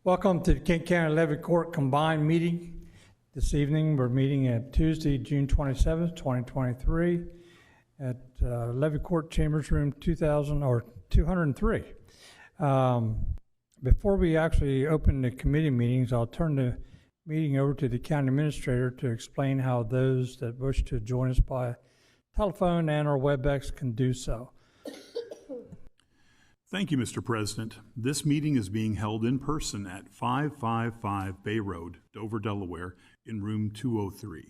Welcome to the Kent County Levy Court combined meeting. This evening, we're meeting at Tuesday, June 27th, 2023 at Levy Court Chambers Room 203. Before we actually open the committee meetings, I'll turn the meeting over to the county administrator to explain how those that wish to join us by telephone and or WebEx can do so. Thank you, Mr. President. This meeting is being held in person at 555 Bay Road, Dover, Delaware, in room 203.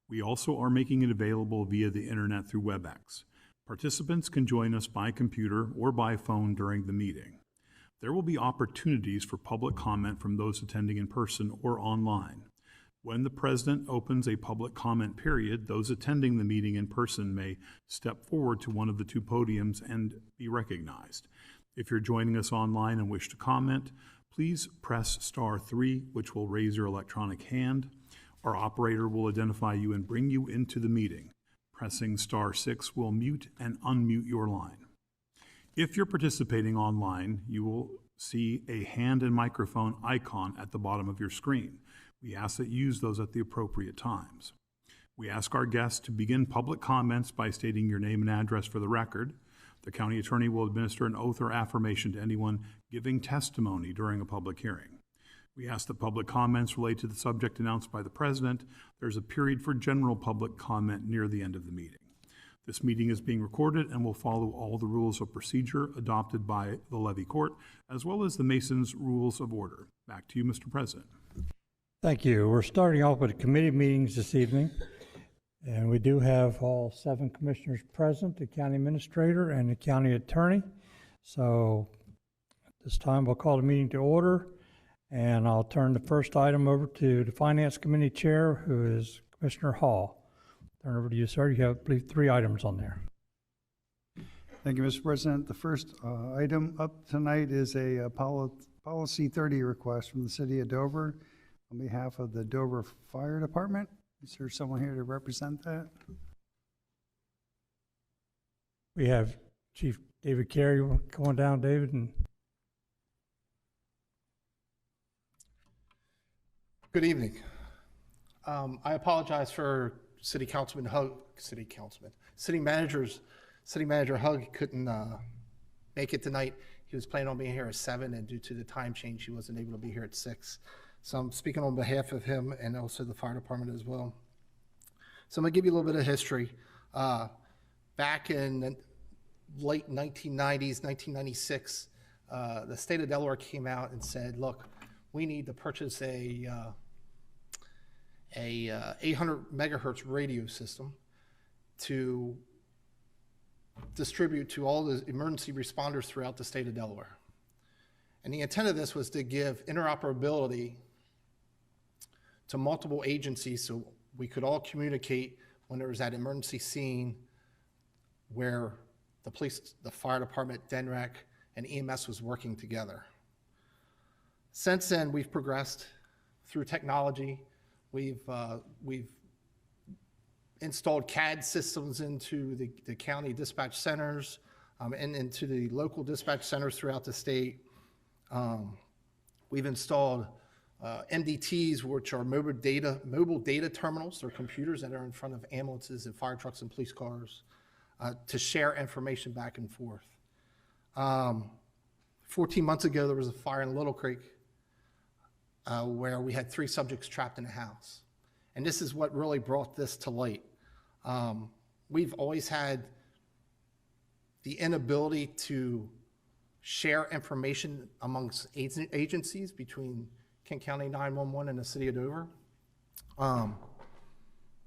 We also are making it available via the internet through WebEx. Participants can join us by computer or by phone during the meeting. There will be opportunities for public comment from those attending in person or online. When the President opens a public comment period, those attending the meeting in person may step forward to one of the two podiums and be recognized. If you're joining us online and wish to comment, please press *3, which will raise your electronic hand. Our operator will identify you and bring you into the meeting. Pressing *6 will mute and unmute your line. If you're participating online, you will see a hand and microphone icon at the bottom of your screen. We ask that you use those at the appropriate times. We ask our guests to begin public comments by stating your name and address for the record. The county attorney will administer an oath or affirmation to anyone giving testimony during a public hearing. We ask that public comments relate to the subject announced by the President. There's a period for general public comment near the end of the meeting. This meeting is being recorded and will follow all the rules of procedure adopted by the Levy Court, as well as the Mason's Rules of Order. Back to you, Mr. President. Thank you. We're starting off with committee meetings this evening. And we do have all 7 commissioners present, the county administrator and the county attorney. So at this time, we'll call the meeting to order. And I'll turn the first item over to the Finance Committee Chair, who is Commissioner Hall. Turn over to you, sir. You have, I believe, 3 items on there. Thank you, Mr. President. The first item up tonight is a Policy 30 request from the City of Dover on behalf of the Dover Fire Department. Is there someone here to represent that? We have Chief David Carey. Come on down, David. And good evening. I apologize for City Manager Hug couldn't make it tonight. He was planning on being here at 7, and due to the time change, he wasn't able to be here at 6. So I'm speaking on behalf of him and also the fire department as well. So I'm gonna give you a little bit of history. Back in the late 1990s, 1996, the state of Delaware came out and said, look, we need to purchase a 800 megahertz radio system to distribute to all the emergency responders throughout the state of Delaware. And the intent of this was to give interoperability to multiple agencies so we could all communicate when there was that emergency scene where the police, the fire department, DENREC, and EMS was working together. Since then, we've progressed through technology. We've installed CAD systems into the county dispatch centers and into the local dispatch centers throughout the state. We've installed MDTs, which are mobile data terminals. They're computers that are in front of ambulances and fire trucks and police cars to share information back and forth. 14 months ago, there was a fire in Little Creek where we had 3 subjects trapped in a house. And this is what really brought this to light. We've always had the inability to share information amongst agencies between Kent County 911 and the City of Dover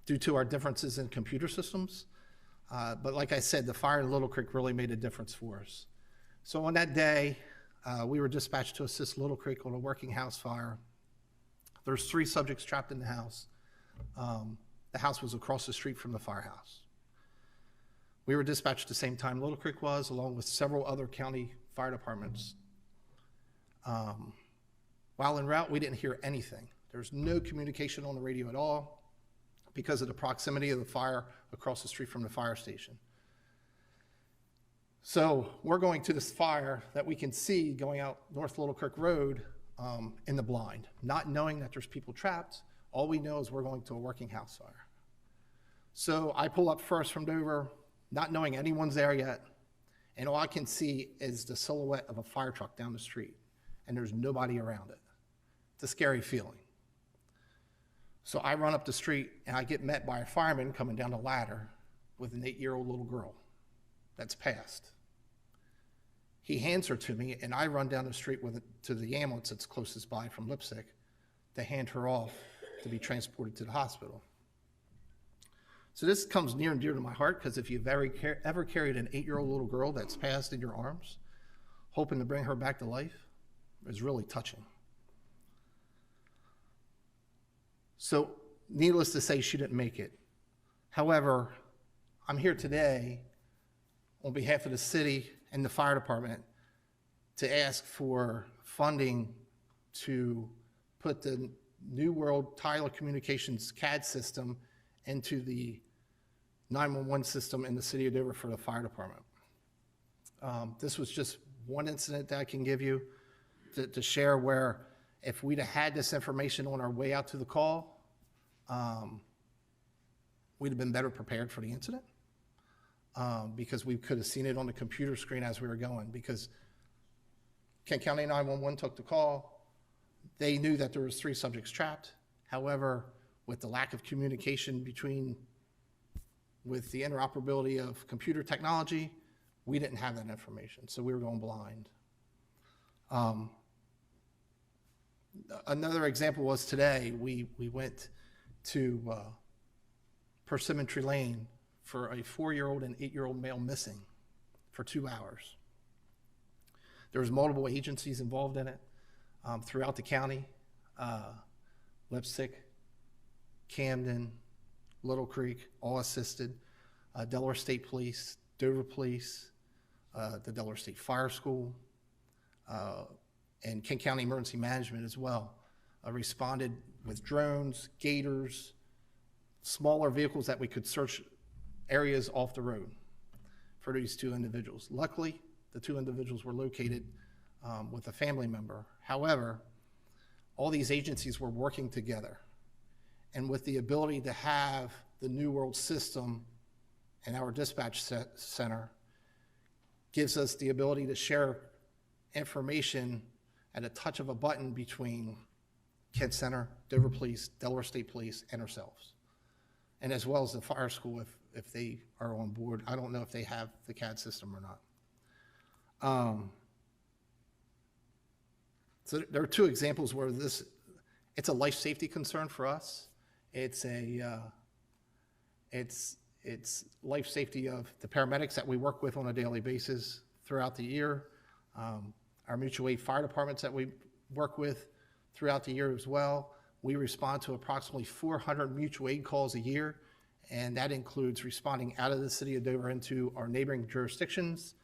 due to our differences in computer systems. But like I said, the fire in Little Creek really made a difference for us. So on that day, we were dispatched to assist Little Creek on a working house fire. There's 3 subjects trapped in the house. The house was across the street from the firehouse. We were dispatched at the same time Little Creek was, along with several other county fire departments. While en route, we didn't hear anything. There was no communication on the radio at all because of the proximity of the fire across the street from the fire station. So we're going to this fire that we can see going out North Little Creek Road in the blind, not knowing that there's people trapped. All we know is we're going to a working house fire. So I pull up first from Dover, not knowing anyone's there yet, and all I can see is the silhouette of a fire truck down the street, and there's nobody around it. It's a scary feeling. So I run up the street, and I get met by a fireman coming down the ladder with an 8-year-old little girl that's passed. He hands her to me, and I run down the street with it to the ambulance that's closest by from Lipstick to hand her off to be transported to the hospital. So this comes near and dear to my heart, because if you've ever carried an 8-year-old little girl that's passed in your arms, hoping to bring her back to life, is really touching. So needless to say, she didn't make it. However, I'm here today on behalf of the city and the fire department to ask for funding to put the New World Telecommunications CAD system into the 911 system in the city of Dover for the fire department. This was just one incident that I can give you to share where if we'd have had this information on our way out to the call, we'd have been better prepared for the incident because we could have seen it on the computer screen as we were going, because Kent County 911 took the call. They knew that there was 3 subjects trapped. However, with the lack of communication with the interoperability of computer technology, we didn't have that information, so we were going blind. Another example was today, we went to Persimmon Lane for a 4-year-old and 8-year-old male missing for 2 hours. There was multiple agencies involved in it throughout the county, Lipstick, Camden, Little Creek, all assisted, Delaware State Police, Dover Police, the Delaware State Fire School, and Kent County Emergency Management as well, responded with drones, gators, smaller vehicles that we could search areas off the road for these 2 individuals. Luckily, the 2 individuals were located with a family member. However, all these agencies were working together, and with the ability to have the New World system and our dispatch center gives us the ability to share information at a touch of a button between Kent Center, Dover Police, Delaware State Police, and ourselves. And as well as the fire school if they are on board. I don't know if they have the CAD system or not. So there are 2 examples where it's a life safety concern for us. It's life safety of the paramedics that we work with on a daily basis throughout the year, our mutual aid fire departments that we work with throughout the year as well. We respond to approximately 400 mutual aid calls a year, and that includes responding out of the city of Dover into our neighboring jurisdictions,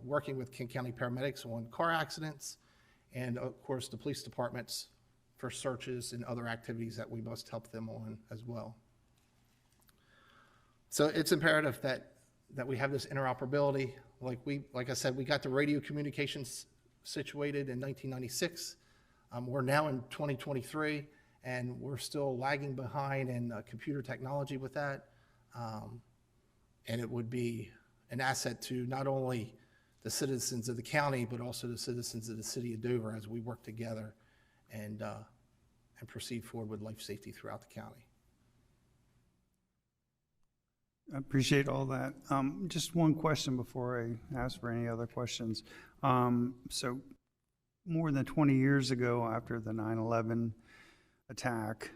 working with Kent County paramedics on car accidents, and of course the police departments for searches and other activities that we must help them on as well. So it's imperative that we have this interoperability. Like I said, we got the radio communications situated in 1996. We're now in 2023, and we're still lagging behind in computer technology with that. And it would be an asset to not only the citizens of the county, but also the citizens of the city of Dover as we work together and proceed forward with life safety throughout the county. I appreciate all that. Just one question before I ask for any other questions. So more than 20 years ago, after the 9/11 attack,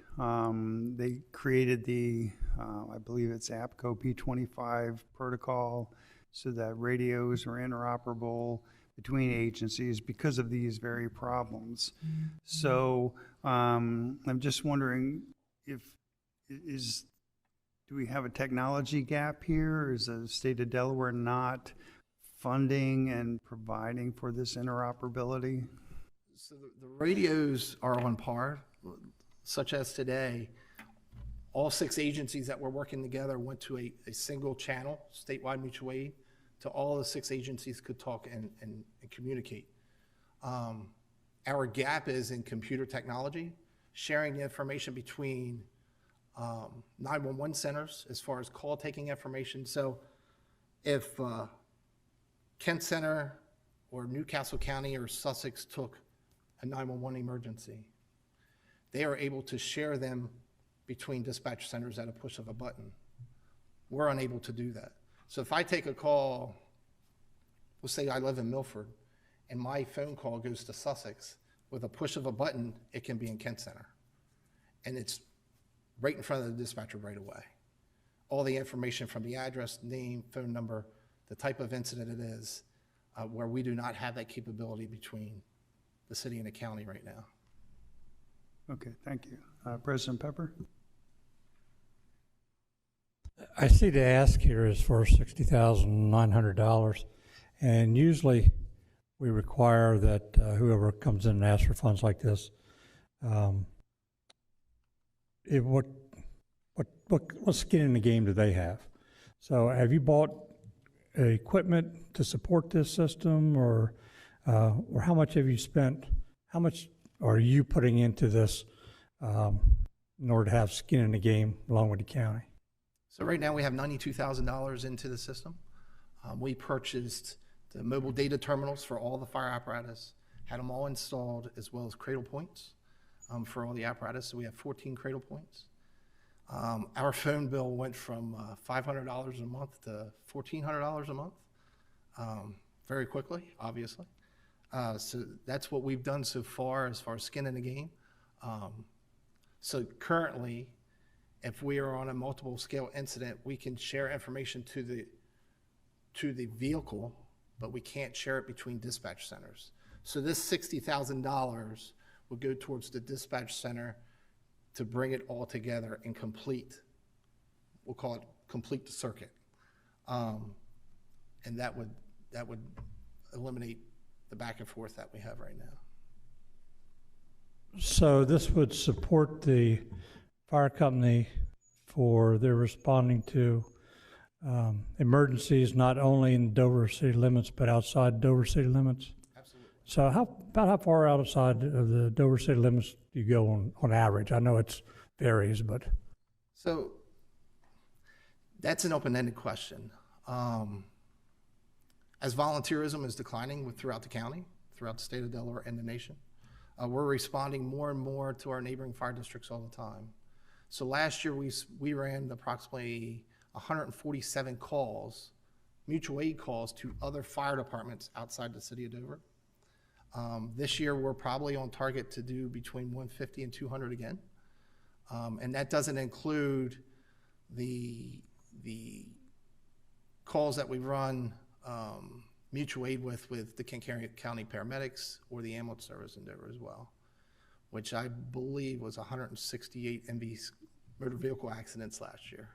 they created the, I believe it's APCO P25 protocol, so that radios are interoperable between agencies because of these very problems. So I'm just wondering do we have a technology gap here? Is the state of Delaware not funding and providing for this interoperability? So the radios are on par, such as today. All 6 agencies that were working together went to a single channel, statewide mutual aid, to all the 6 agencies could talk and communicate. Our gap is in computer technology, sharing the information between 911 centers as far as call taking information. So if Kent Center or Newcastle County or Sussex took a 911 emergency, they are able to share them between dispatch centers at a push of a button. We're unable to do that. So if I take a call, let's say I live in Milford, and my phone call goes to Sussex, with a push of a button, it can be in Kent Center. And it's right in front of the dispatcher right away. All the information from the address, name, phone number, the type of incident it is, where we do not have that capability between the city and the county right now. Okay, thank you. President Pepper? I see the ask here is for $60,900, and usually we require that whoever comes in and asks for funds like this, what skin in the game do they have? So have you bought equipment to support this system, or how much have you spent? How much are you putting into this in order to have skin in the game along with the county? So right now we have $92,000 into the system. We purchased the mobile data terminals for all the fire apparatus, had them all installed, as well as cradle points for all the apparatus. So we have 14 cradle points. Our phone bill went from $500 a month to $1,400 a month very quickly, obviously. So that's what we've done so far as skin in the game. So currently, if we are on a multiple scale incident, we can share information to the vehicle, but we can't share it between dispatch centers. So this $60,000 would go towards the dispatch center to bring it all together and complete, we'll call it complete the circuit. And that would eliminate the back and forth that we have right now. So this would support the fire company for their responding to emergencies, not only in Dover city limits, but outside Dover city limits? Absolutely. So about how far outside of the Dover city limits do you go on average? I know it varies, but. So that's an open-ended question. As volunteerism is declining throughout the county, throughout the state of Delaware and the nation, we're responding more and more to our neighboring fire districts all the time. So last year we ran approximately 147 calls, mutual aid calls to other fire departments outside the city of Dover. This year we're probably on target to do between 150 and 200 again. And that doesn't include the calls that we run mutual aid with the Kent County paramedics or the ambulance service in Dover as well, which I believe was 168 motor vehicle accidents last year.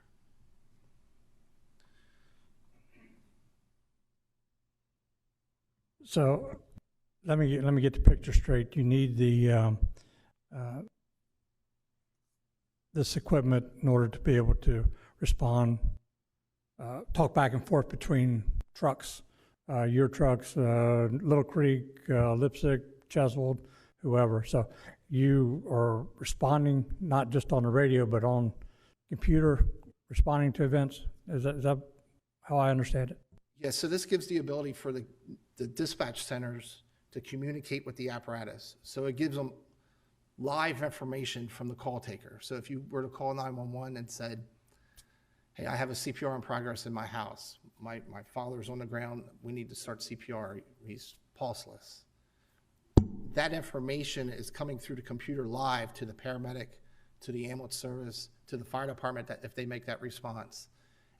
So let me get the picture straight. You need this equipment in order to be able to respond, talk back and forth between trucks, your trucks, Little Creek, Lipstick, Chesawood, whoever. So you are responding not just on the radio, but on computer, responding to events. Is that how I understand it? Yeah, so this gives the ability for the dispatch centers to communicate with the apparatus. So it gives them live information from the call taker. So if you were to call 911 and said, hey, I have a CPR in progress in my house. My father's on the ground. We need to start CPR. He's pulseless. That information is coming through the computer live to the paramedic, to the ambulance service, to the fire department that if they make that response.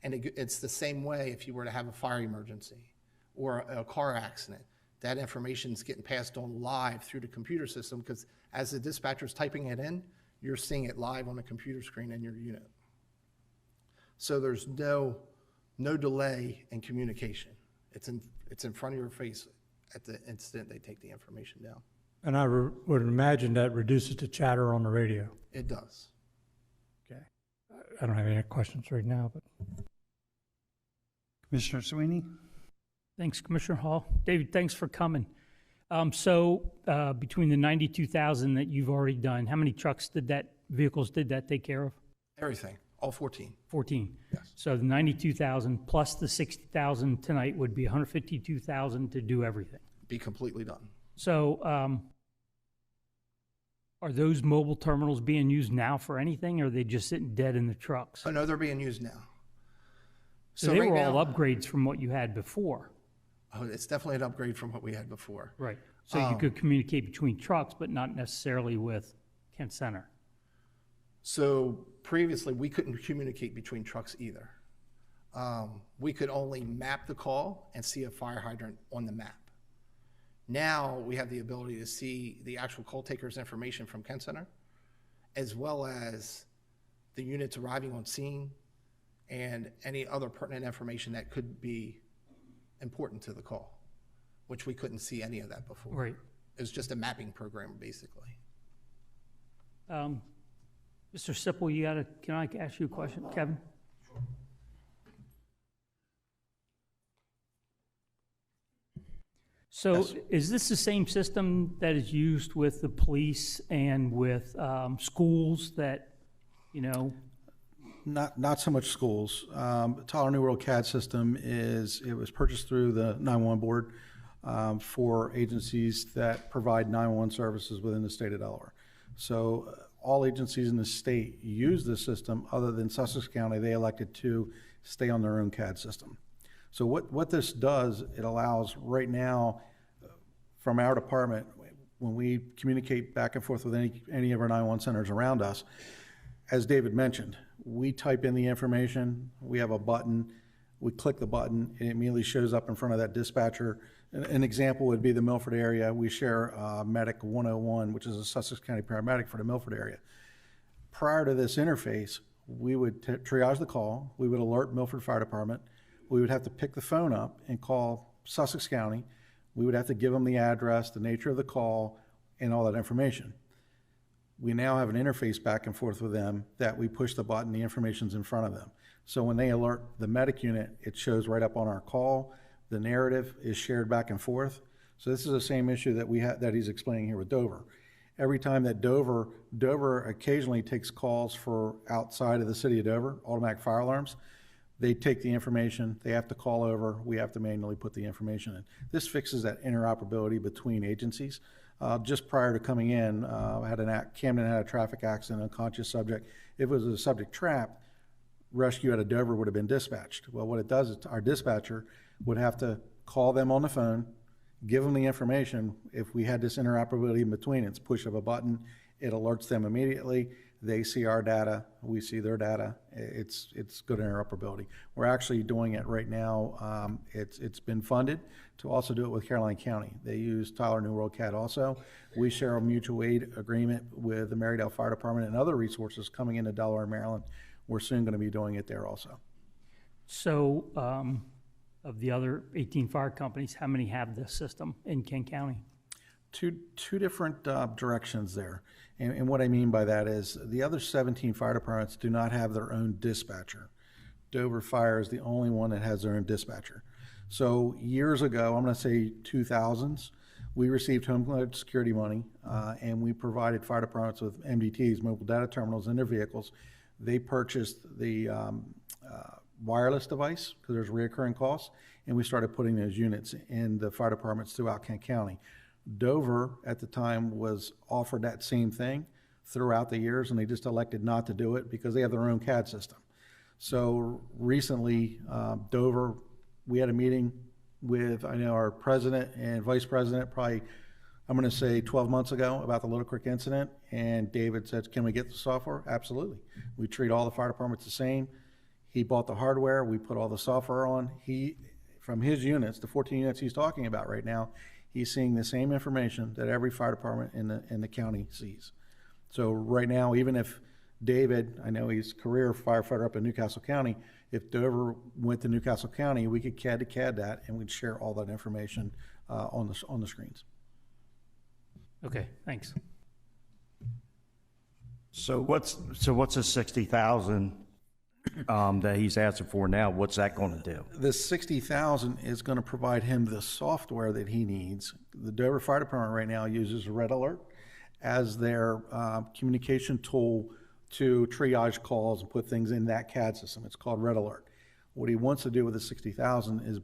And it's the same way if you were to have a fire emergency or a car accident. That information is getting passed on live through the computer system because as the dispatcher is typing it in, you're seeing it live on the computer screen in your unit. So there's no delay in communication. It's in front of your face at the instant they take the information down. And I would imagine that reduces the chatter on the radio. It does. Okay. I don't have any questions right now, but. Commissioner Sweeney? Thanks, Commissioner Hall. David, thanks for coming. Between the 92,000 that you've already done, how many vehicles did that take care of? Everything, all 14. 14. Yes. So the 92,000 plus the 60,000 tonight would be 152,000 to do everything. Be completely done. So, are those mobile terminals being used now for anything, or are they just sitting dead in the trucks? Oh, no, they're being used now. So they right were now- all upgrades from what you had before. Oh, it's definitely an upgrade from what we had before. Right. So you could communicate between trucks, but not necessarily with Kent Center. So previously, we couldn't communicate between trucks either. We could only map the call and see a fire hydrant on the map. Now we have the ability to see the actual call taker's information from Kent Center, as well as the units arriving on scene and any other pertinent information that could be important to the call, which we couldn't see any of that before. Right. It was just a mapping program, basically. Mr. Sipple, can I ask you a question? Kevin? So Yes. is this the same system that is used with the police and with schools that, you know? Not so much schools. Tyler New World CAD system it was purchased through the 911 board for agencies that provide 911 services within the state of Delaware. So all agencies in the state use this system other than Sussex County. They elected to stay on their own CAD system. So what this does, it allows right now from our department, when we communicate back and forth with any of our 911 centers around us, as David mentioned, we type in the information, we have a button, we click the button, and it immediately shows up in front of that dispatcher. An example would be the Milford area. We share Medic 101, which is a Sussex County paramedic for the Milford area. Prior to this interface, we would triage the call, we would alert Milford Fire Department, we would have to pick the phone up and call Sussex County. We would have to give them the address, the nature of the call, and all that information. We now have an interface back and forth with them that we push the button, the information's in front of them. So when they alert the medic unit, it shows right up on our call. The narrative is shared back and forth. So this is the same issue that he's explaining here with Dover. Every time that Dover occasionally takes calls for outside of the city of Dover, automatic fire alarms. They take the information, they have to call over, we have to manually put the information in. This fixes that interoperability between agencies. Just prior to coming in, Camden had a traffic accident, unconscious subject. If it was a subject trapped, rescue out of Dover would have been dispatched. Well, what it does is our dispatcher would have to call them on the phone, give them the information. If we had this interoperability in between, it's push of a button, it alerts them immediately. They see our data, we see their data. It's good interoperability. We're actually doing it right now. It's been funded to also do it with Caroline County. They use Tyler New World CAD also. We share a mutual aid agreement with the Marydale Fire Department and other resources coming into Delaware, Maryland. We're soon going to be doing it there also. So of the other 18 fire companies, how many have this system in Kent County? Two different directions there. And what I mean by that is the other 17 fire departments do not have their own dispatcher. Dover Fire is the only one that has their own dispatcher. So years ago, I'm going to say 2000s, we received Homeland Security money and we provided fire departments with MDTs, mobile data terminals, in their vehicles. They purchased the wireless device because there's reoccurring costs, and we started putting those units in the fire departments throughout Kent County. Dover at the time was offered that same thing throughout the years, and they just elected not to do it because they have their own CAD system. So recently, Dover, we had a meeting with, I know, our president and vice president, probably, I'm going to say 12 months ago, about the Little Creek incident, and David said, can we get the software? Absolutely. We treat all the fire departments the same. He bought the hardware, we put all the software on. From his units, the 14 units he's talking about right now, he's seeing the same information that every fire department in the county sees. So right now, even if David, I know he's a career firefighter up in Newcastle County, if Dover went to Newcastle County, we could CAD to CAD that, and we'd share all that information on the screens. Okay, thanks. So what's the 60,000 that he's asking for now, what's that going to do? The 60,000 is going to provide him the software that he needs. The Dover Fire Department right now uses Red Alert as their communication tool to triage calls and put things in that CAD system. It's called Red Alert. What he wants to do with the 60,000 is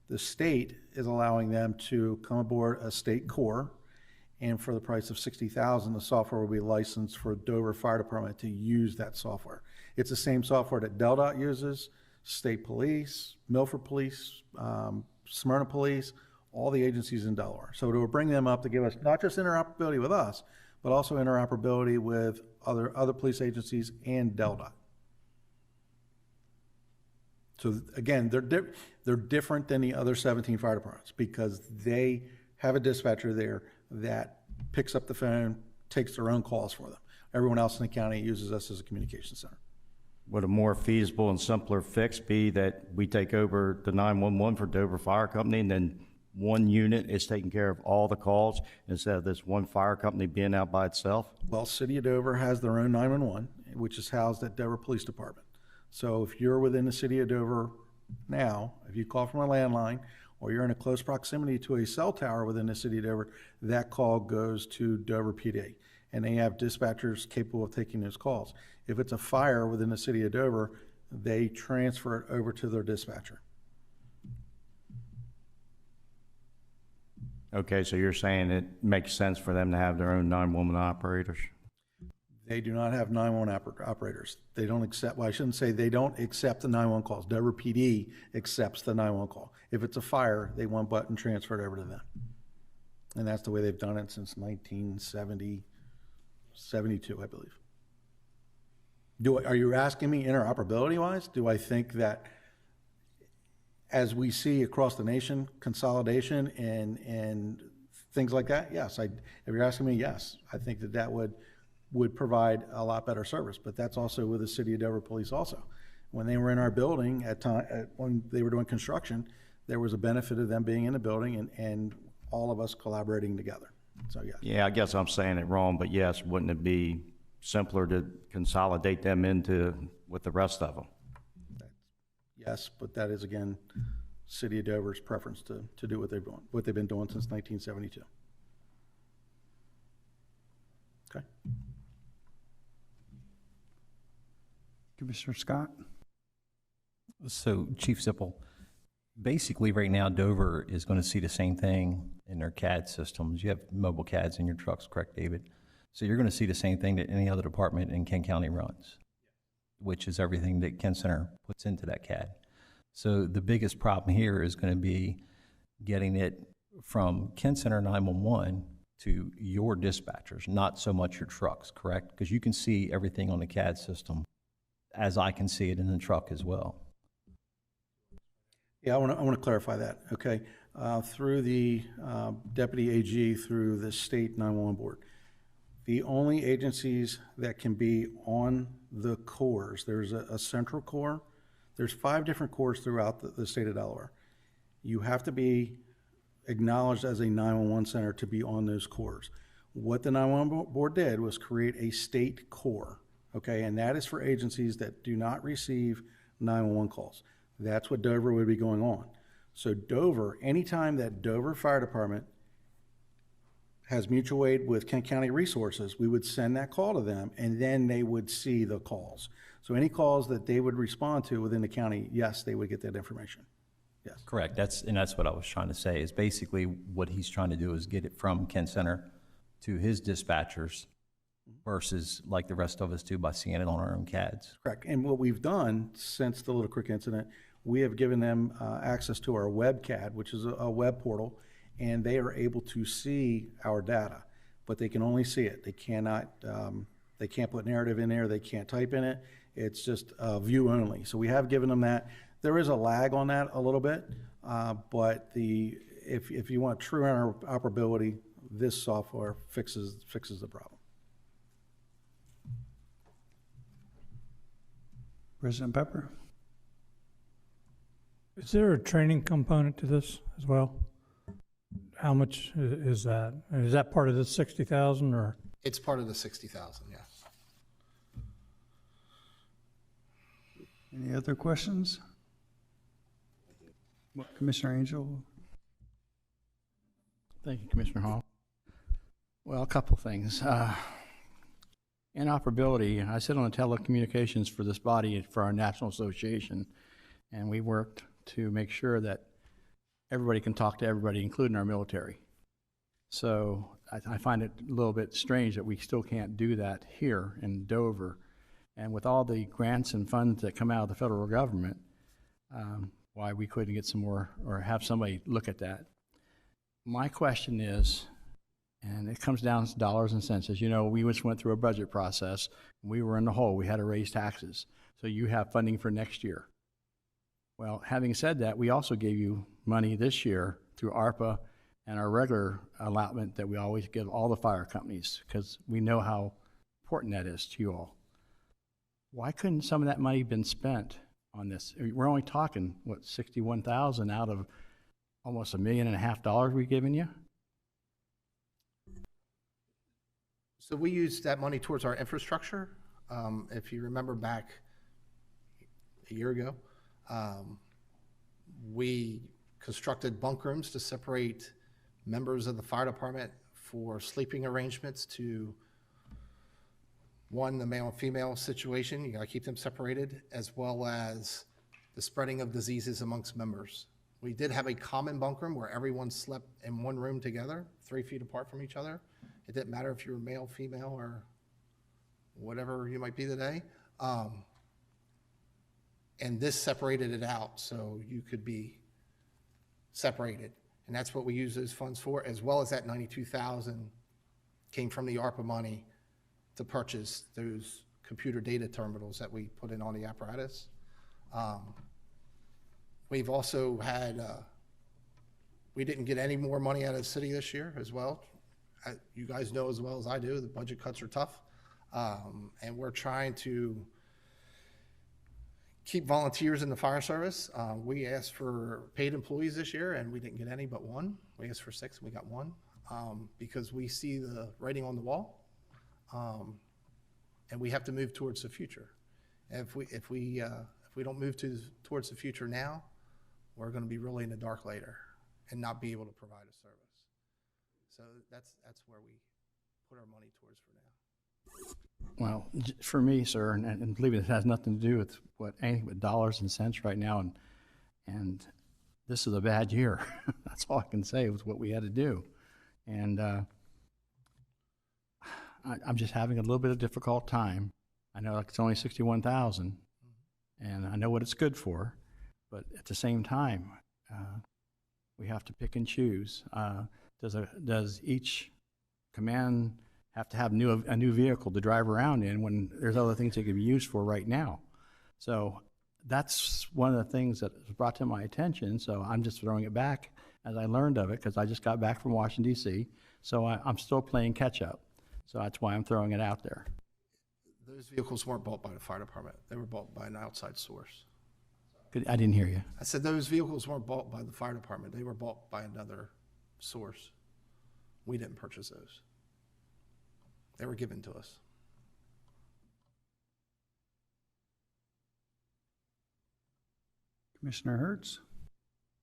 the state is allowing them to come aboard a state core, and for the price of 60,000, the software will be licensed for Dover Fire Department to use that software. It's the same software that DelDOT uses, State Police, Milford Police, Smyrna Police, all the agencies in Delaware. So it will bring them up to give us not just interoperability with us, but also interoperability with other police agencies and DelDOT. So again, they're different than the other 17 fire departments because they have a dispatcher there that picks up the phone, takes their own calls for them. Everyone else in the county uses us as a communication center. Would a more feasible and simpler fix be that we take over the 911 for Dover Fire Company and then one unit is taking care of all the calls instead of this one fire company being out by itself? Well, City of Dover has their own 911, which is housed at Dover Police Department. So if you're within the City of Dover now, if you call from a landline or you're in a close proximity to a cell tower within the City of Dover, that call goes to Dover PD. And they have dispatchers capable of taking those calls. If it's a fire within the City of Dover, they transfer it over to their dispatcher. Okay, so you're saying it makes sense for them to have their own 911 operators? They do not have 911 operators. They don't accept, well, I shouldn't say they don't accept the 911 calls. Dover PD accepts the 911 call. If it's a fire, they one button transfer it over to them. And that's the way they've done it since 1972, I believe. Are you asking me interoperability-wise? Do I think that as we see across the nation, consolidation and things like that? Yes. If you're asking me, yes. I think that would provide a lot better service, but that's also with the City of Dover Police also. When they were in our building when they were doing construction, there was a benefit of them being in the building and all of us collaborating together. So, yeah. Yeah, I guess I'm saying it wrong, but yes, wouldn't it be simpler to consolidate them with the rest of them? Yes, but that is, again, City of Dover's preference to do what they've been doing since 1972. Okay. Commissioner Scott? So, Chief Zippel, basically right now Dover is going to see the same thing in their CAD systems. You have mobile CADs in your trucks, correct, David? So you're going to see the same thing that any other department in Kent County runs, which is everything that Kent Center puts into that CAD. So the biggest problem here is going to be getting it from Kent Center 911 to your dispatchers, not so much your trucks, correct? Because you can see everything on the CAD system as I can see it in the truck as well. Yeah, I want to clarify that, okay? Through the Deputy AG, through the State 911 Board, the only agencies that can be on the cores, there's a central core, there's 5 different cores throughout the state of Delaware. You have to be acknowledged as a 911 center to be on those cores. What the 911 Board did was create a state core, okay? And that is for agencies that do not receive 911 calls. That's what Dover would be going on. So Dover, anytime that Dover Fire Department has mutual aid with Kent County Resources, we would send that call to them and then they would see the calls. So any calls that they would respond to within the county, yes, they would get that information. Yes. Correct. That's what I was trying to say, is basically what he's trying to do is get it from Kent Center to his dispatchers versus like the rest of us do by seeing it on our own CADs. Correct. And what we've done since the Little Creek incident, we have given them access to our web CAD, which is a web portal, and they are able to see our data, but they can only see it. They cannot, they can't put narrative in there. They can't type in it. It's just view only. So we have given them that. There is a lag on that a little bit, but if you want true interoperability, this software fixes the problem. President Pepper? Is there a training component to this as well? How much is that? Is that part of the 60,000 or? It's part of the 60,000, yes. Any other questions? Commissioner Angel? Thank you, Commissioner Hall. Well, a couple things. Interoperability, I sit on the telecommunications for this body for our national association, and we worked to make sure that everybody can talk to everybody, including our military. So I find it a little bit strange that we still can't do that here in Dover. And with all the grants and funds that come out of the federal government, why we couldn't get some more or have somebody look at that. My question is, and it comes down to dollars and cents. As you know, we just went through a budget process. We were in the hole. We had to raise taxes. So you have funding for next year. Well, having said that, we also gave you money this year through ARPA and our regular allotment that we always give all the fire companies because we know how important that is to you all. Why couldn't some of that money been spent on this? We're only talking, what, $61,000 out of almost $1.5 million we've given you? So we used that money towards our infrastructure. If you remember back a year ago, we constructed bunk rooms to separate members of the fire department for sleeping arrangements to, one, the male and female situation, you gotta keep them separated, as well as the spreading of diseases amongst members. We did have a common bunk room where everyone slept in one room together, 3 feet apart from each other. It didn't matter if you were male, female, or whatever you might be today. And this separated it out so you could be separated. And that's what we use those funds for, as well as that $92,000 came from the ARPA money to purchase those computer data terminals that we put in on the apparatus. We've also had, we didn't get any more money out of the city this year as well. You guys know as well as I do, the budget cuts are tough. And we're trying to keep volunteers in the fire service. We asked for paid employees this year and we didn't get any but one. We asked for 6 and we got 1 because we see the writing on the wall. And we have to move towards the future. And if we don't move towards the future now, we're going to be really in the dark later and not be able to provide a service. So that's where we put our money towards for now. Well, for me, sir, and believe it has nothing to do with anything but dollars and cents right now, and this is a bad year. That's all I can say with what we had to do, and I'm just having a little bit of difficult time. I know it's only $61,000, and I know what it's good for, but at the same time, we have to pick and choose. Does each command have to have a new vehicle to drive around in when there's other things they could be used for right now? So that's one of the things that was brought to my attention. So I'm just throwing it back as I learned of it because I just got back from Washington, D.C. So I'm still playing catch up. So that's why I'm throwing it out there. Those vehicles weren't bought by the fire department. They were bought by an outside source. I didn't hear you. I said those vehicles weren't bought by the fire department. They were bought by another source. We didn't purchase those. They were given to us. Commissioner Hertz?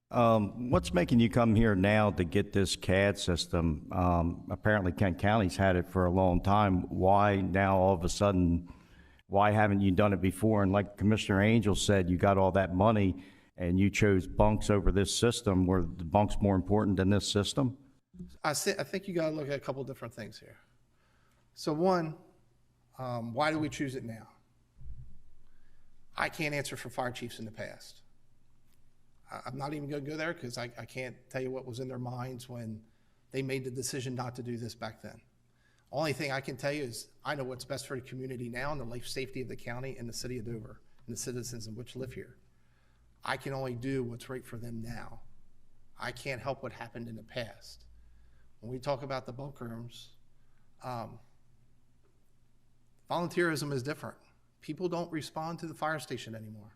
What's making you come here now to get this CAD system? Apparently Kent County's had it for a long time. Why now all of a sudden, why haven't you done it before? And like Commissioner Angel said, you got all that money and you chose bunks over this system. Were the bunks more important than this system? I think you got to look at a couple different things here. So one, why do we choose it now? I can't answer for fire chiefs in the past. I'm not even going to go there because I can't tell you what was in their minds when they made the decision not to do this back then. Only thing I can tell you is I know what's best for the community now and the life safety of the county and the city of Dover and the citizens in which live here. I can only do what's right for them now. I can't help what happened in the past. When we talk about the bunk rooms, volunteerism is different. People don't respond to the fire station anymore,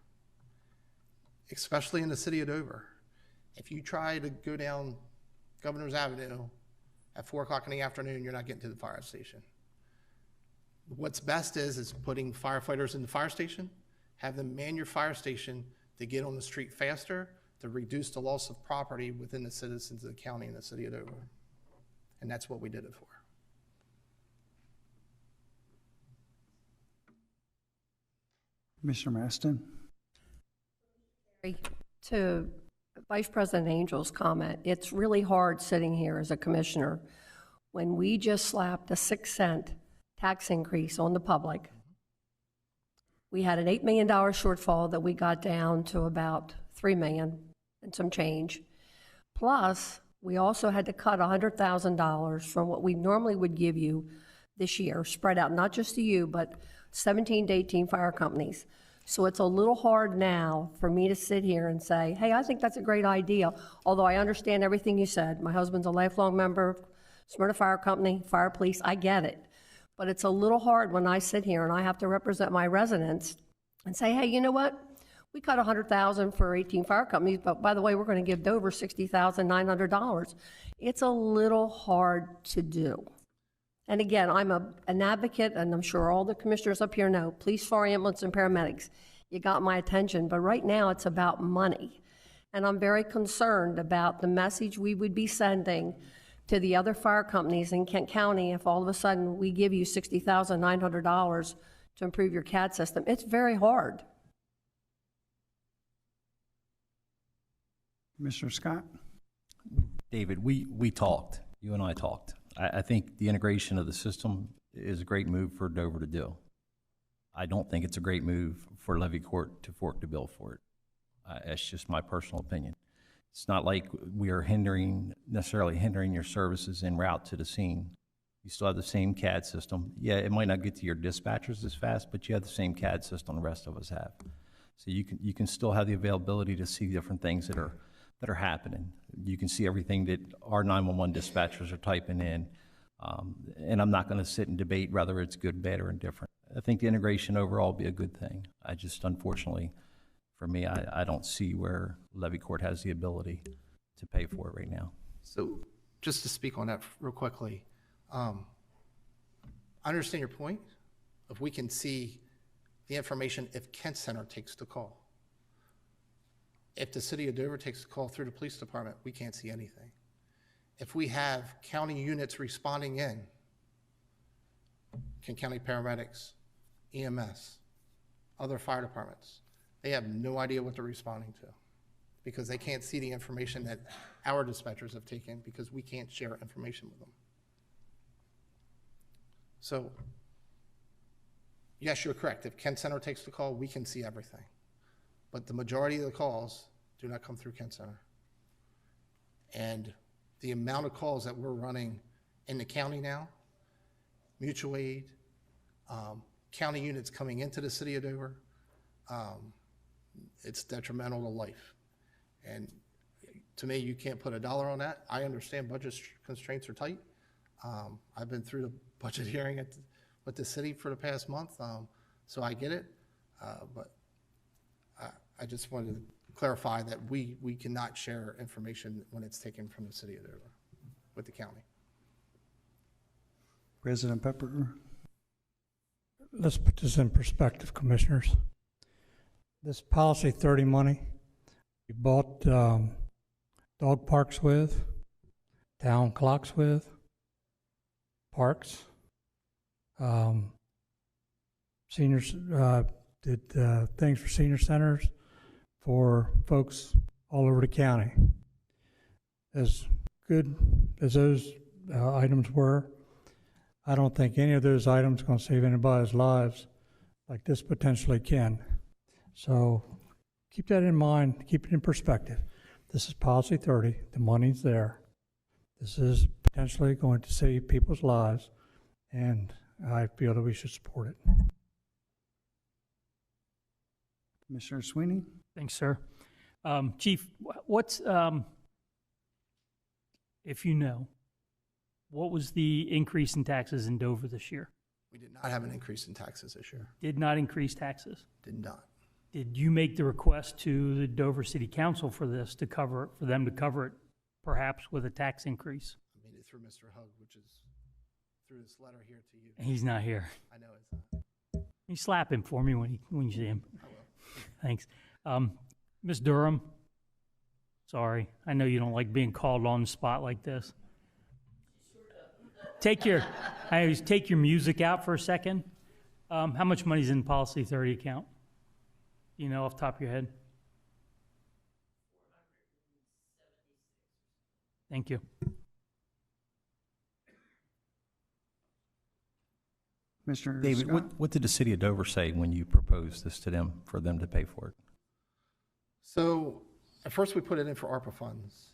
especially in the city of Dover. If you try to go down Governor's Avenue at 4 o'clock in the afternoon, you're not getting to the fire station. What's best is putting firefighters in the fire station, have them man your fire station to get on the street faster, to reduce the loss of property within the citizens of the county and the city of Dover. And that's what we did it for. Commissioner Maston? To Vice President Angel's comment, it's really hard sitting here as a commissioner when we just slapped a 6-cent tax increase on the public. We had an $8 million shortfall that we got down to about $3 million and some change. Plus, we also had to cut $100,000 from what we normally would give you this year, spread out not just to you, but 17 to 18 fire companies. So it's a little hard now for me to sit here and say, hey, I think that's a great idea, although I understand everything you said. My husband's a lifelong member of Smyrna Fire Company, Fire Police, I get it. But it's a little hard when I sit here and I have to represent my residents and say, hey, you know what? We cut $100,000 for 18 fire companies, but by the way, we're going to give Dover $60,900. It's a little hard to do. And again, I'm an advocate, and I'm sure all the commissioners up here know, police, fire, ambulance, and paramedics, you got my attention, but right now it's about money. And I'm very concerned about the message we would be sending to the other fire companies in Kent County if all of a sudden we give you $60,900 to improve your CAD system. It's very hard. Commissioner Scott? David, we talked, you and I talked. I think the integration of the system is a great move for Dover to do. I don't think it's a great move for Levy Court to fork the bill for it. That's just my personal opinion. It's not like we are necessarily hindering your services en route to the scene. You still have the same CAD system. Yeah, it might not get to your dispatchers as fast, but you have the same CAD system the rest of us have. So you can still have the availability to see different things that are happening. You can see everything that our 911 dispatchers are typing in. And I'm not going to sit and debate whether it's good, bad, or indifferent. I think the integration overall will be a good thing. I just, unfortunately, for me, I don't see where Levy Court has the ability to pay for it right now. So just to speak on that real quickly, I understand your point. If we can see the information if Kent Center takes the call. If the city of Dover takes the call through the police department, we can't see anything. If we have county units responding in, Kent County paramedics, EMS, other fire departments, they have no idea what they're responding to because they can't see the information that our dispatchers have taken because we can't share information with them. So, yes, you're correct. If Kent Center takes the call, we can see everything. But the majority of the calls do not come through Kent Center. And the amount of calls that we're running in the county now, mutual aid, county units coming into the city of Dover, it's detrimental to life. And to me, you can't put a dollar on that. I understand budget constraints are tight. I've been through the budget hearing with the city for the past month, so I get it. But I just wanted to clarify that we cannot share information when it's taken from the city of Dover with the county. President Pepper? Let's put this in perspective, commissioners. This policy 30 money, we bought dog parks with, town clocks with, parks, seniors, did things for senior centers for folks all over the county. As good as those items were, I don't think any of those items are going to save anybody's lives like this potentially can. So keep that in mind, keep it in perspective. This is policy 30, the money's there. This is potentially going to save people's lives, and I feel that we should support it. Commissioner Sweeney? Thanks, sir. Chief, what's, if you know, what was the increase in taxes in Dover this year? We did not have an increase in taxes this year. Did not increase taxes. Did not. Did you make the request to the Dover City Council for this to cover, for them to cover it perhaps with a tax increase? I made it through Mr. Hugg, which is through this letter here to you. He's not here. I know it's not. You slap him for me when you see him. I will. Thanks. Ms. Durham, sorry, I know you don't like being called on the spot like this. I always take your music out for a second. How much money's in policy 30 account? You know, off the top of your head? Thank you. Commissioner David, Scott? what did the city of Dover say when you proposed this to them, for them to pay for it? So at first we put it in for ARPA funds.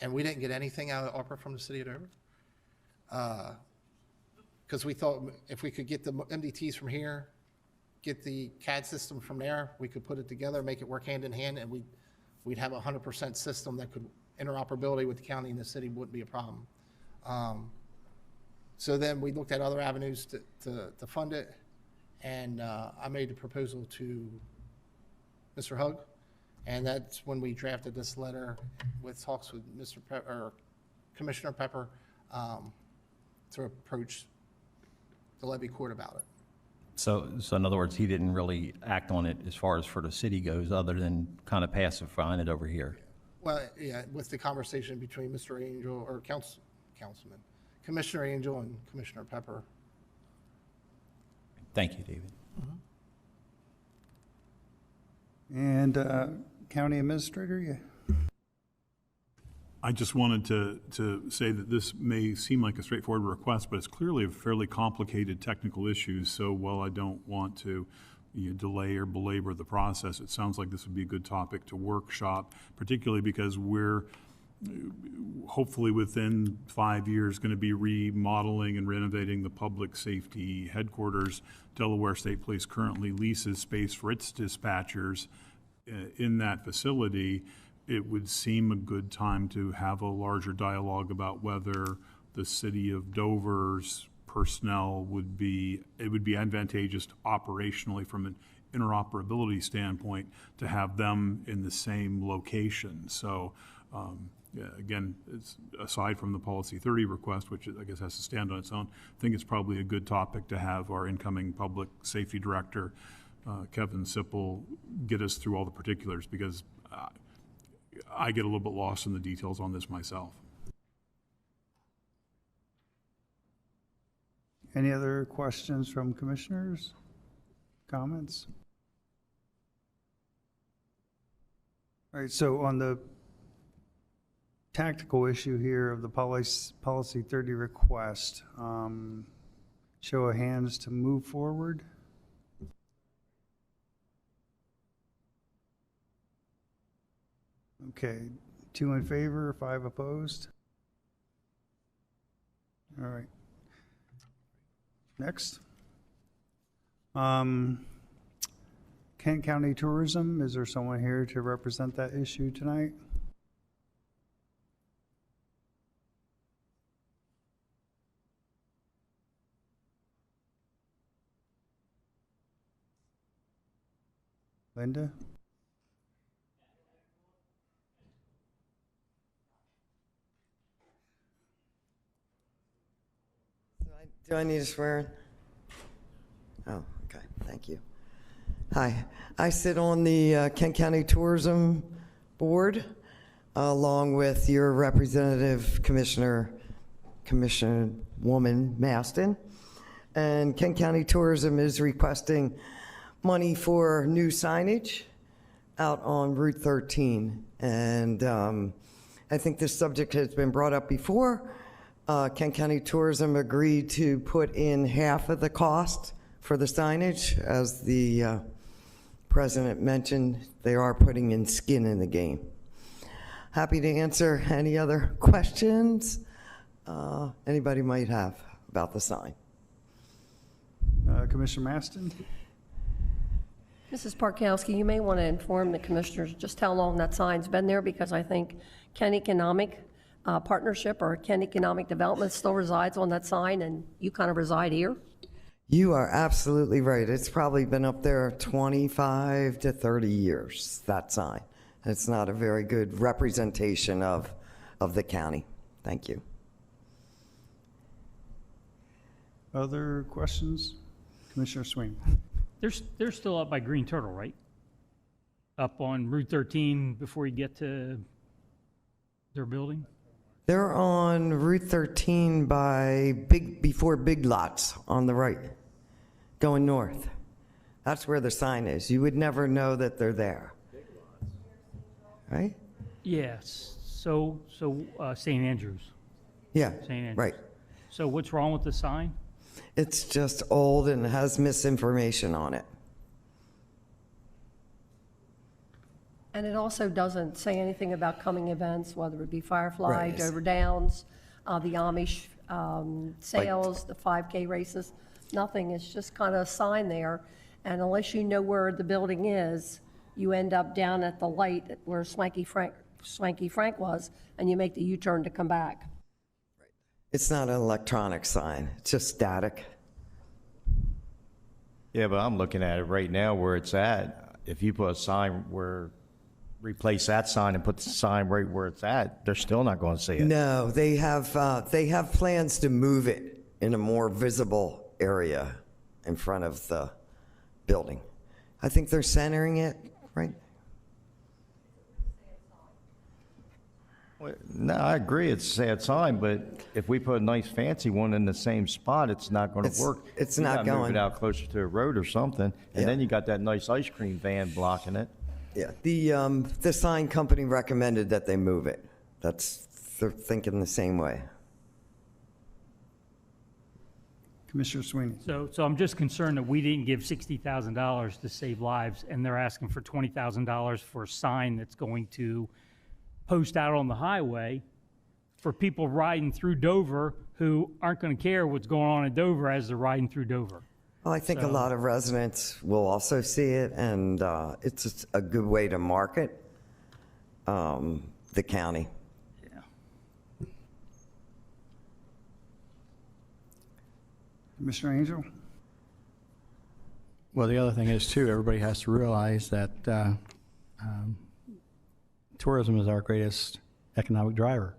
And we didn't get anything out of ARPA from the city of Dover. Because we thought if we could get the MDTs from here, get the CAD system from there, we could put it together, make it work hand in hand, and we'd have a 100% system that could, interoperability with the county and the city wouldn't be a problem. So then we looked at other avenues to fund it, and I made the proposal to Mr. Hug, and that's when we drafted this letter with talks with Commissioner Pepper to approach the levy court about it. So in other words, he didn't really act on it as far as for the city goes, other than kind of pacifying it over here. Well, yeah, with the conversation between Mr. Angel, or Councilman, Commissioner Angel and Commissioner Pepper. Thank you, David. And County Administrator, yeah. I just wanted to say that this may seem like a straightforward request, but it's clearly a fairly complicated technical issue. So while I don't want to delay or belabor the process, it sounds like this would be a good topic to workshop, particularly because we're hopefully within 5 years going to be remodeling and renovating the public safety headquarters. Delaware State Police currently leases space for its dispatchers in that facility. It would seem a good time to have a larger dialogue about whether the city of Dover's personnel would be advantageous operationally from an interoperability standpoint to have them in the same location. So yeah, again, it's aside from the policy 30 request, which I guess has to stand on its own, I think it's probably a good topic to have our incoming public safety director, Kevin Sipple, get us through all the particulars, because I get a little bit lost in the details on this myself. Any other questions from commissioners? Comments? All right, so on the tactical issue here of the policy 30 request, show of hands to move forward. Okay, 2 in favor, 5 opposed. All right. Next. Kent County Tourism, is there someone here to represent that issue tonight? Linda? Do I need to swear in? Oh, okay, thank you. Hi, I sit on the Kent County Tourism Board along with your representative, Commissionerwoman Maston. And Kent County Tourism is requesting money for new signage out on Route 13. And I think this subject has been brought up before. Kent County Tourism agreed to put in half of the cost for the signage. As the president mentioned, they are putting in skin in the game. Happy to answer any other questions anybody might have about the sign. Commissioner Maston? Mrs. Parkowski, you may want to inform the commissioners just how long that sign's been there, because I think Kent Economic Partnership or Kent Economic Development still resides on that sign, and you kind of reside here. You are absolutely right. It's probably been up there 25 to 30 years, that sign. It's not a very good representation of the county. Thank you. Other questions? Commissioner Sweeney? They're still up by Green Turtle, right? Up on Route 13 before you get to their building? They're on Route 13 before Big Lots on the right, going north. That's where the sign is. You would never know that they're there. Right? Yes, so St. Andrews. Yeah, St. Andrews. right. So what's wrong with the sign? It's just old and has misinformation on it. And it also doesn't say anything about coming events, whether it be Firefly, Right. Dover Downs, the Amish sales, the 5K races, nothing. It's just kind of a sign there. And unless you know where the building is, you end up down at the light where Swanky Frank was, and you make the U-turn to come back. It's not an electronic sign, it's just static. Yeah, but I'm looking at it right now where it's at. If you put a sign replace that sign and put the sign right where it's at, they're still not going to see it. No, they have plans to move it in a more visible area in front of the building. I think they're centering it, right? Well, no, I agree, it's a sad sign, but if we put a nice fancy one in the same spot, it's not going to work. It's You not gotta move going. it out closer to a road or something, Yeah. and then you got that nice ice cream van blocking it. Yeah, the sign company recommended that they move it. They're thinking the same way. Commissioner Sweeney. So I'm just concerned that we didn't give $60,000 to save lives, and they're asking for $20,000 for a sign that's going to post out on the highway for people riding through Dover who aren't going to care what's going on in Dover as they're riding through Dover. Well, I think a lot of residents will also see it, and it's a good way to market the county. Yeah. Commissioner Angel? Well, the other thing is too, everybody has to realize that tourism is our greatest economic driver.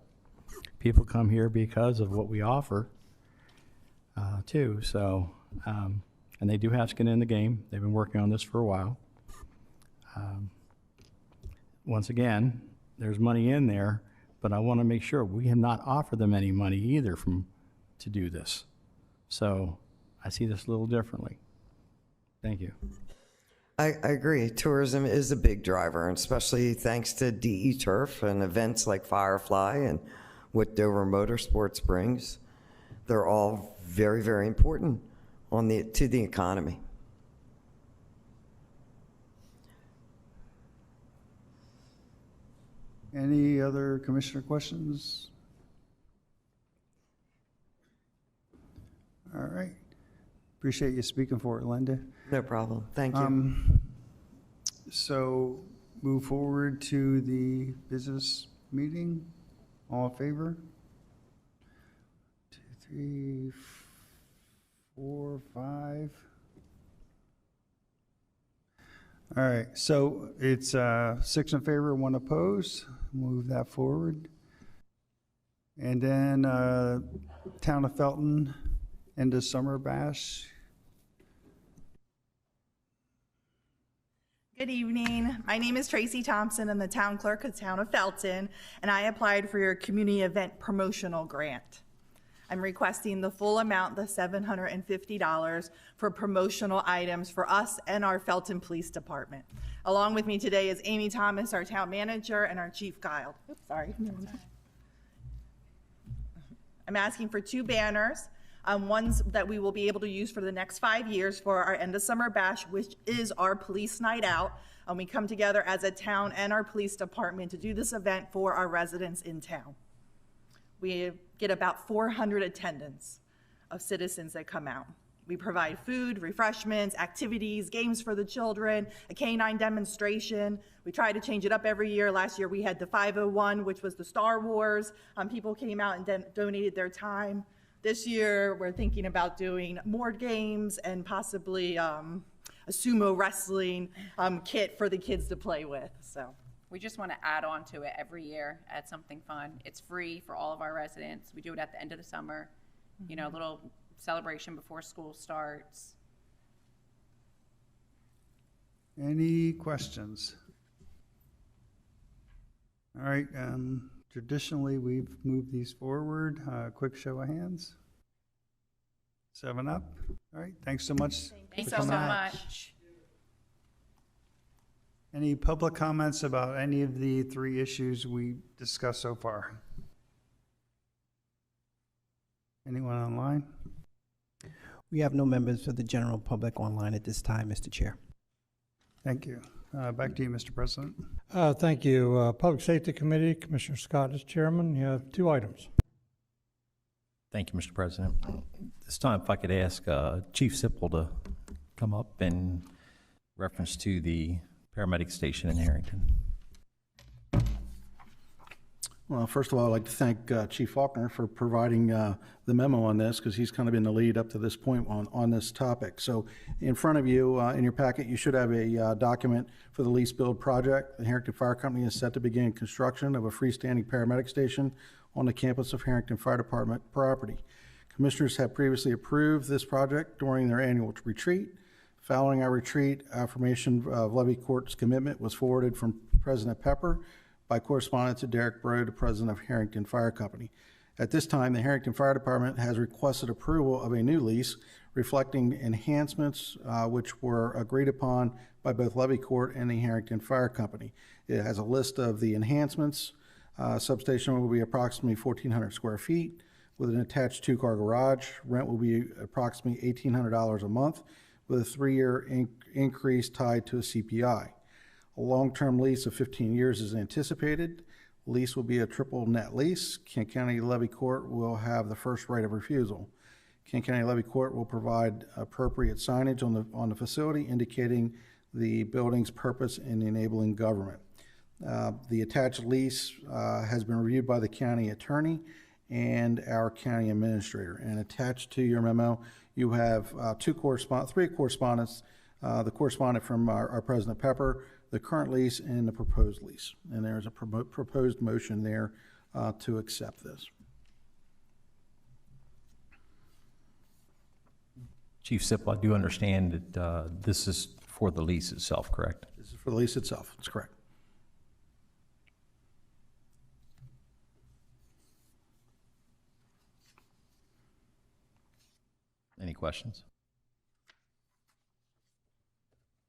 People come here because of what we offer too. So, and they do have skin in the game. They've been working on this for a while. Once again, there's money in there, but I want to make sure we have not offered them any money either to do this. So I see this a little differently. Thank you. I agree. Tourism is a big driver, and especially thanks to DE Turf and events like Firefly and what Dover Motorsports brings. They're all very, very important to the economy. Any other commissioner questions? All right. Appreciate you speaking for it, Linda. No problem. Thank you. So move forward to the business meeting. All in favor? 2, 3, 4, 5. All right, so it's 6 in favor, 1 opposed. Move that forward. And then Town of Felton end of summer bash. Good evening. My name is Tracy Thompson. I'm the town clerk of the town of Felton, and I applied for your community event promotional grant. I'm requesting the full amount, the $750, for promotional items for us and our Felton Police Department. Along with me today is Amy Thomas, our town manager, and our chief guide. Oops, sorry. I'm asking for 2 banners. Ones that we will be able to use for the next 5 years for our end of summer bash, which is our police night out. We come together as a town and our police department to do this event for our residents in town. We get about 400 attendance of citizens that come out. We provide food, refreshments, activities, games for the children, a canine demonstration. We try to change it up every year. Last year we had the 501, which was the Star Wars. People came out and donated their time. This year, we're thinking about doing more games and possibly a sumo wrestling kit for the kids to play with. So we just want to add on to it every year, add something fun. It's free for all of our residents. We do it at the end of the summer, you know, a little celebration before school starts. Any questions? All right, traditionally, we've moved these forward. Quick show of hands. 7 up. All right, thanks so much. Thank for you so coming out. much. Any public comments about any of the 3 issues we discussed so far? Anyone online? We have no members of the general public online at this time, Mr. Chair. Thank you. Back to you, Mr. President. Thank you. Public Safety Committee, Commissioner Scott is chairman. You have 2 items. Thank you, Mr. President. This time, if I could ask Chief Sipple to come up in reference to the paramedic station in Harrington. Well, first of all, I'd like to thank Chief Faulkner for providing the memo on this, because he's kind of been the lead up to this point on this topic. So in front of you, in your packet, you should have a document for the lease build project. The Harrington Fire Company is set to begin construction of a freestanding paramedic station on the campus of Harrington Fire Department property. Commissioners have previously approved this project during their annual retreat. Following our retreat, affirmation of Levy Court's commitment was forwarded from President Pepper by correspondence to Derek Bro, the president of Harrington Fire Company. At this time, the Harrington Fire Department has requested approval of a new lease reflecting enhancements which were agreed upon by both Levy Court and the Harrington Fire Company. It has a list of the enhancements. Substation will be approximately 1,400 square feet with an attached 2-car garage. Rent will be approximately $1,800 a month with a 3-year increase tied to a CPI. A long-term lease of 15 years is anticipated. Lease will be a triple net lease. Kent County Levy Court will have the first right of refusal. Kent County Levy Court will provide appropriate signage on the facility indicating the building's purpose in enabling government. The attached lease has been reviewed by the county attorney and our county administrator. And attached to your memo, you have 3 correspondents, the correspondent from our President Pepper, the current lease, and the proposed lease. And there's a proposed motion there to accept this. Chief Sipple, I do understand that this is for the lease itself, correct? This is for the lease itself. That's correct. Any questions?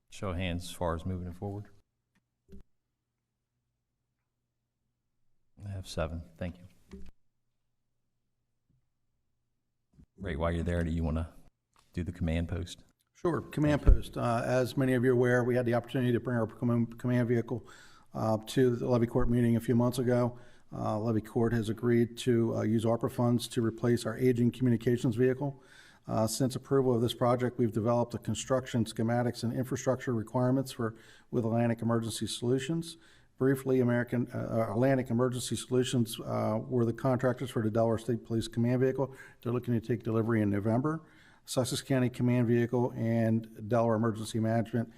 Show of hands as far as moving it forward. I have 7. Thank you. Ray, while you're there, do you want to do the command post? Sure. Command post. As many of you are aware, we had the opportunity to bring our command vehicle to the Levy Court meeting a few months ago. Levy Court has agreed to use ARPA funds to replace our aging communications vehicle. Since approval of this project, we've developed the construction schematics and infrastructure requirements with Atlantic Emergency Solutions. Briefly, Atlantic Emergency Solutions were the contractors for the Delaware State Police Command Vehicle. They're looking to take delivery in November. Sussex County Command Vehicle and Delaware Emergency Management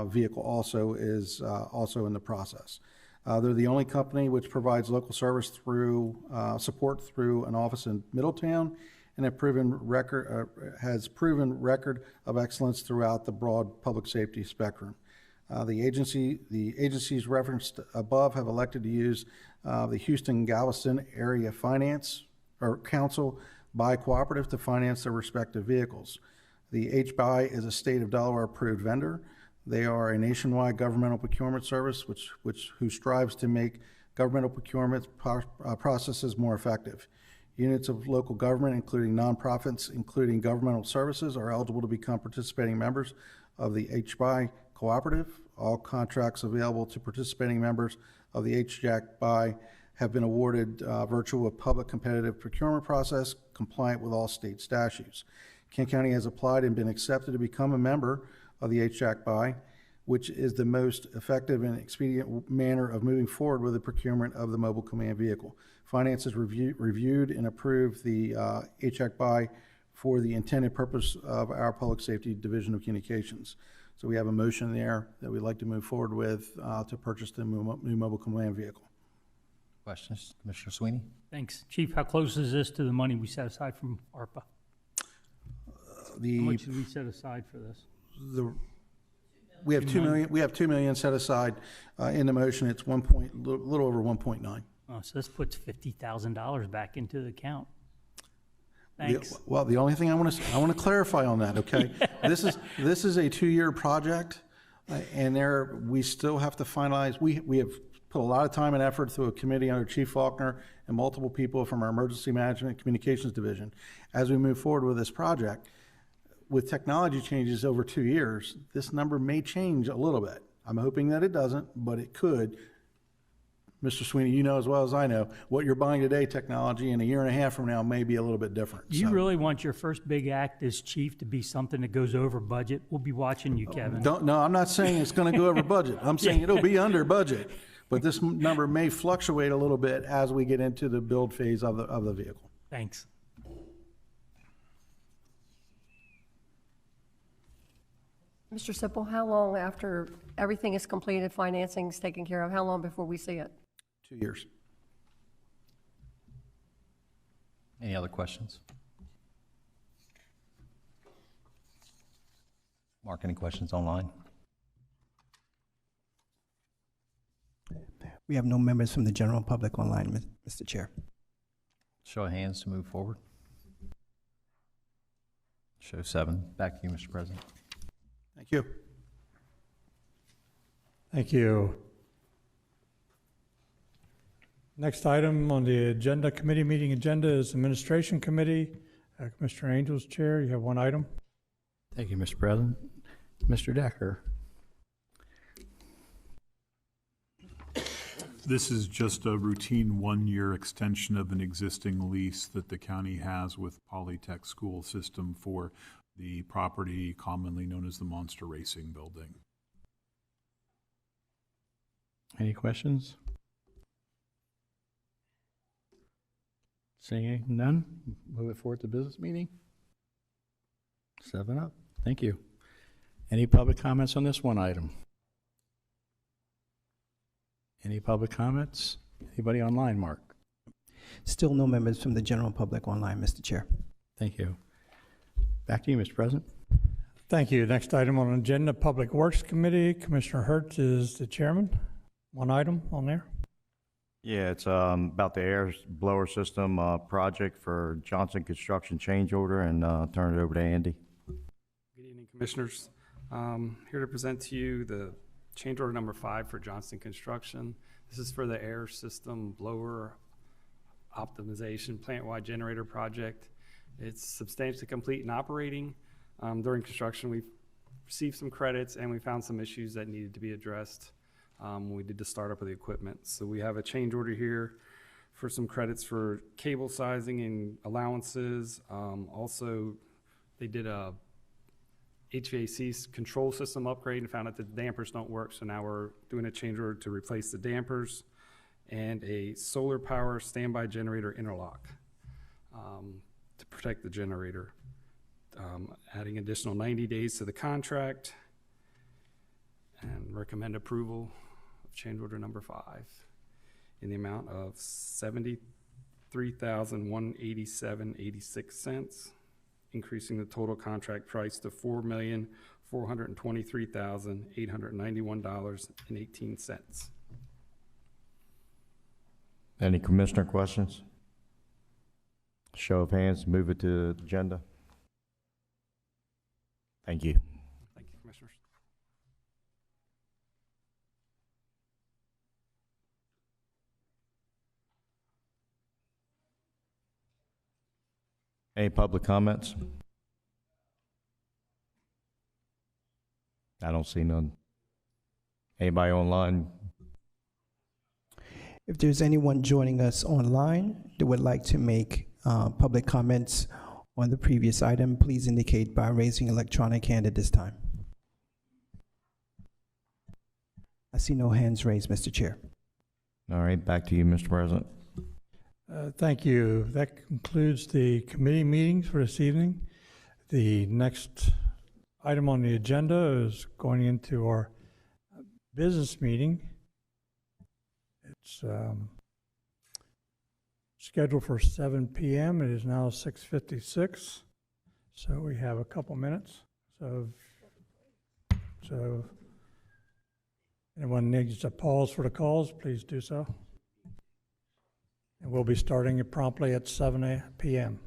Vehicle also is also in the process. They're the only company which provides local service through support through an office in Middletown, and has proven record of excellence throughout the broad public safety spectrum. The agencies referenced above have elected to use the Houston-Galveston Area Finance or Council Buy Cooperative to finance their respective vehicles. The HBuy is a state of Delaware approved vendor. They are a nationwide governmental procurement service who strives to make governmental procurement processes more effective. Units of local government, including nonprofits, including governmental services, are eligible to become participating members of the HBuy Cooperative. All contracts available to participating members of the HBuy have been awarded virtual with public competitive procurement process compliant with all state statutes. Kent County has applied and been accepted to become a member of the HBuy, which is the most effective and expedient manner of moving forward with the procurement of the mobile command vehicle. Finance has reviewed and approved the HBuy for the intended purpose of our Public Safety Division of Communications. So we have a motion there that we'd like to move forward with to purchase the new mobile command vehicle. Questions? Commissioner Sweeney? Thanks. Chief, how close is this to the money we set aside from ARPA? How much did we set aside for this? We have 2 million, we have 2 million set aside in the motion. It's little over 1.9. Oh, so this puts $50,000 back into the account. Thanks. Well, the only thing I want to clarify on that, okay? This is a 2-year project, and we still have to finalize. We have put a lot of time and effort through a committee under Chief Faulkner and multiple people from our Emergency Management and Communications Division. As we move forward with this project, with technology changes over 2 years, this number may change a little bit. I'm hoping that it doesn't, but it could. Mr. Sweeney, you know as well as I know, what you're buying today, technology, in a year and a half from now may be a little bit different. Do you really want your first big act as chief to be something that goes over budget? We'll be watching you, Kevin. No, I'm not saying it's going to go over budget. I'm saying it'll be under budget, but this number may fluctuate a little bit as we get into the build phase of the vehicle. Thanks. Mr. Sipple, how long after everything is completed, financing is taken care of, how long before we see it? 2 years. Any other questions? Mark, any questions online? We have no members from the general public online, Mr. Chair. Show of hands to move forward. Show 7. Back to you, Mr. President. Thank you. Thank you. Next item on the agenda, committee meeting agenda, is Administration Committee. Commissioner Angel's chair. You have one item. Thank you, Mr. President. Mr. Decker. This is just a routine 1-year extension of an existing lease that the county has with Polytech School System for the property commonly known as the Monster Racing Building. Any questions? Seeing none, move it forward to business meeting. 7 up. Thank you. Any public comments on this one item? Any public comments? Anybody online, Mark? Still no members from the general public online, Mr. Chair. Thank you. Back to you, Mr. President. Thank you. Next item on the agenda, Public Works Committee. Commissioner Hertz is the chairman. One item on there. Yeah, it's about the air blower system project for Johnson Construction change order, and turn it over to Andy. Good evening, Commissioners. Here to present to you the change order number 5 for Johnson Construction. This is for the air system blower optimization plant-wide generator project. It's substantially complete and operating. During construction, we've received some credits and we found some issues that needed to be addressed when we did the startup of the equipment. So we have a change order here for some credits for cable sizing and allowances. Also, they did a HVAC control system upgrade and found out that the dampers don't work. So now we're doing a change order to replace the dampers and a solar power standby generator interlock to protect the generator. Adding additional 90 days to the contract, and recommend approval of change order number 5 in the amount of $73,187.86, increasing the total contract price to $4,423,891.18. Any commissioner questions? Show of hands, move it to the agenda. Thank you. Thank you, Commissioners. Any public comments? I don't see none. Anybody online? If there's anyone joining us online that would like to make public comments on the previous item, please indicate by raising electronic hand at this time. I see no hands raised, Mr. Chair. All right, back to you, Mr. President. Thank you. That concludes the committee meetings for this evening. The next item on the agenda is going into our business meeting. It's scheduled for 7 p.m. It is now 6:56, so we have a couple minutes. So Anyone needs to pause for the calls, please do so. And we'll be starting it promptly at 7 p.m.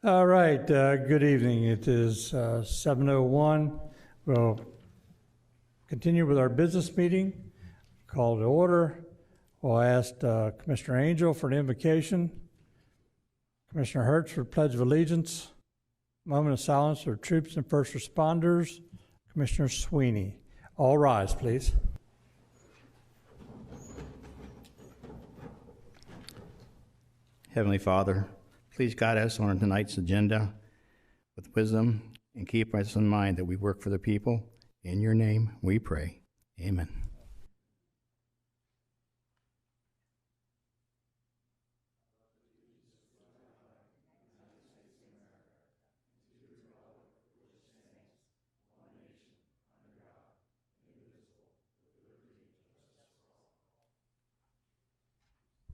All right, good evening. It is 7:01. We'll continue with our business meeting. Call to order. We'll ask Commissioner Angel for the invocation, Commissioner Hertz for the Pledge of Allegiance, moment of silence for troops and first responders, Commissioner Sweeney. All rise, please. Heavenly Father, please guide us on tonight's agenda with wisdom and keep us in mind that we work for the people. In your name we pray. Amen.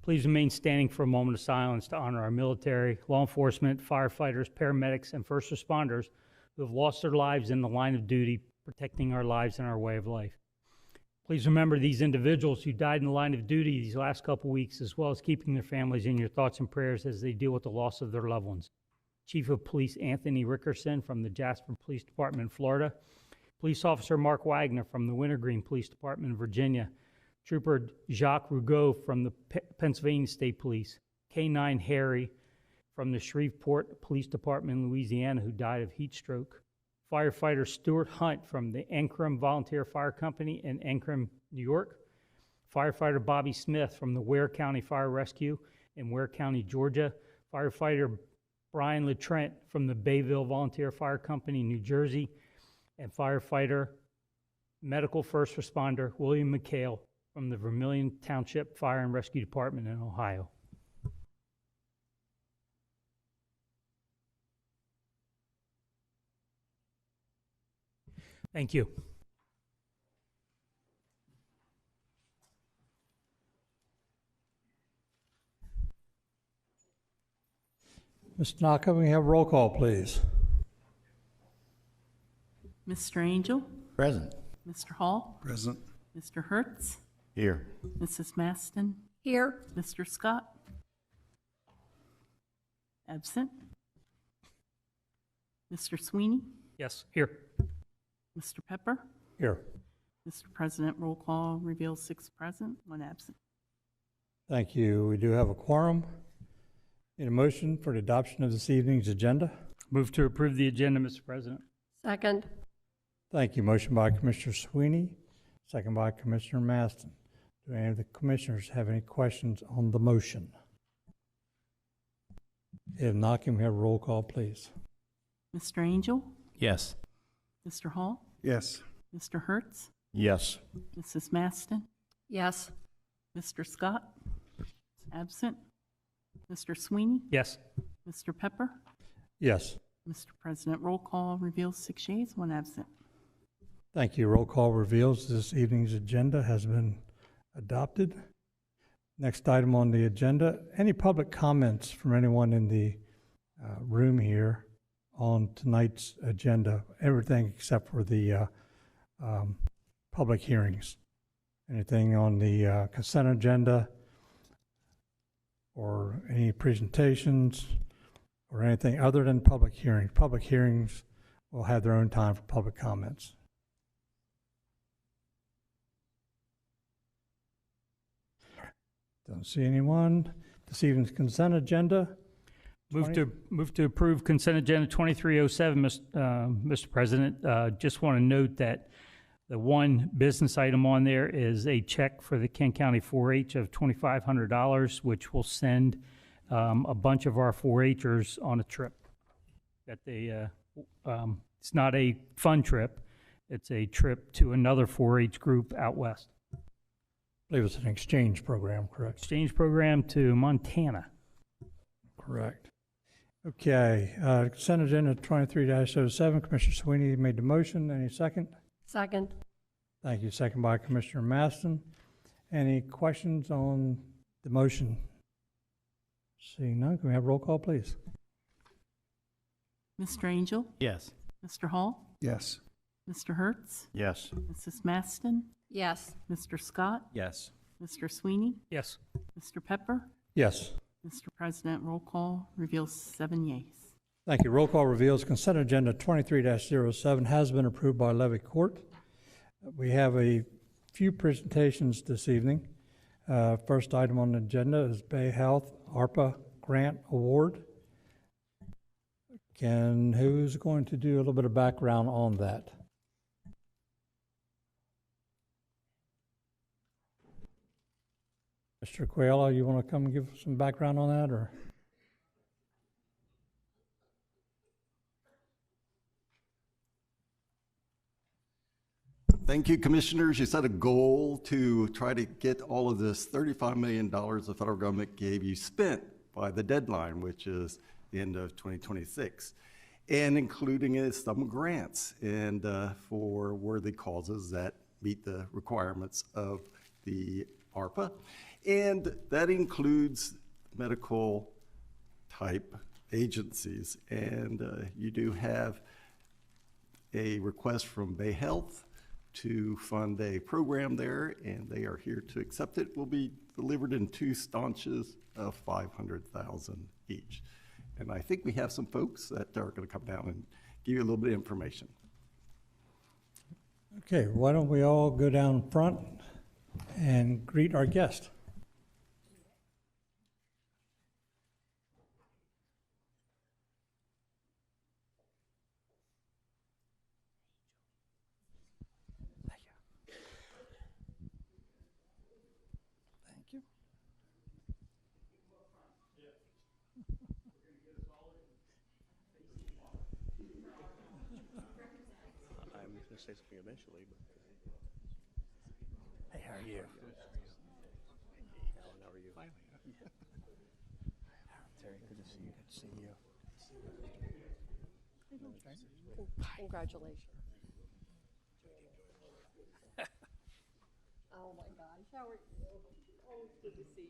Please remain standing for a moment of silence to honor our military, law enforcement, firefighters, paramedics, and first responders who have lost their lives in the line of duty, protecting our lives and our way of life. Please remember these individuals who died in the line of duty these last couple weeks, as well as keeping their families in your thoughts and prayers as they deal with the loss of their loved ones. Chief of Police Anthony Rickerson from the Jasper Police Department in Florida, Police Officer Mark Wagner from the Wintergreen Police Department in Virginia, Trooper Jacques Rougeau from the Pennsylvania State Police, K-9 Harry from the Shreveport Police Department in Louisiana who died of heat stroke, firefighter Stuart Hunt from the Ancrum Volunteer Fire Company in Ancrum, New York, firefighter Bobby Smith from the Ware County Fire Rescue in Ware County, Georgia, firefighter Brian LaTrent from the Bayville Volunteer Fire Company in New Jersey, and firefighter medical first responder William McHale from the Vermilion Township Fire and Rescue Department in Ohio. Thank you. Mr. Naka, we have roll call, please. Mr. Angel? Present. Mr. Hall? Present. Mr. Hertz? Here. Mrs. Maston? Here. Mr. Scott? Absent. Mr. Sweeney? Yes, here. Mr. Pepper? Here. Mr. President, roll call reveals 6 present, 1 absent. Thank you. We do have a quorum. Need a motion for the adoption of this evening's agenda? Move to approve the agenda, Mr. President. Second. Thank you. Motion by Commissioner Sweeney, second by Commissioner Maston. Do any of the commissioners have any questions on the motion? If not, can we have a roll call, please? Mr. Angel? Yes. Mr. Hall? Yes. Mr. Hertz? Yes. Mrs. Maston? Yes. Mr. Scott? Absent. Mr. Sweeney? Yes. Mr. Pepper? Yes. Mr. President, roll call reveals 6 yeas, 1 absent. Thank you. Roll call reveals this evening's agenda has been adopted. Next item on the agenda, any public comments from anyone in the room here on tonight's agenda, everything except for the public hearings. Anything on the consent agenda or any presentations or anything other than public hearings. Public hearings will have their own time for public comments. Don't see anyone. This evening's consent agenda. Move to approve consent agenda 2307, Mr. President. Just want to note that the one business item on there is a check for the Kent County 4-H of $2,500, which will send a bunch of our 4-Hers on a trip. That they, it's not a fun trip. It's a trip to another 4-H group out west. I believe it's an exchange program, correct? Exchange program to Montana. Correct. Okay, consent agenda 23-07, Commissioner Sweeney made the motion. Any second? Second. Thank you. Second by Commissioner Maston. Any questions on the motion? Seeing none, can we have roll call, please? Mr. Angel? Yes. Mr. Hall? Yes. Mr. Hertz? Yes. Mrs. Maston? Yes. Mr. Scott? Yes. Mr. Sweeney? Yes. Mr. Pepper? Yes. Mr. President, roll call reveals 7 yeas. Thank you. Roll call reveals consent agenda 23-07 has been approved by Levy Court. We have a few presentations this evening. First item on the agenda is Bay Health ARPA Grant Award. Who's going to do a little bit of background on that? Mr. Coelho, you want to come and give some background on that, or? Thank you, Commissioners. You set a goal to try to get all of this $35 million the federal government gave you spent by the deadline, which is the end of 2026, and including some grants and for worthy causes that meet the requirements of the ARPA. And that includes medical type agencies. And you do have a request from Bay Health to fund a program there, and they are here to accept it. Will be delivered in 2 tranches of $500,000 each. And I think we have some folks that are going to come down and give you a little bit of information. Okay, why don't we all go down front and greet our guest. Say something eventually, but. Hey, how are you? Alan, how are you? Terry, good to see you. Good to see you. Congratulations. Oh my gosh, how are you? Oh, it's good to see you.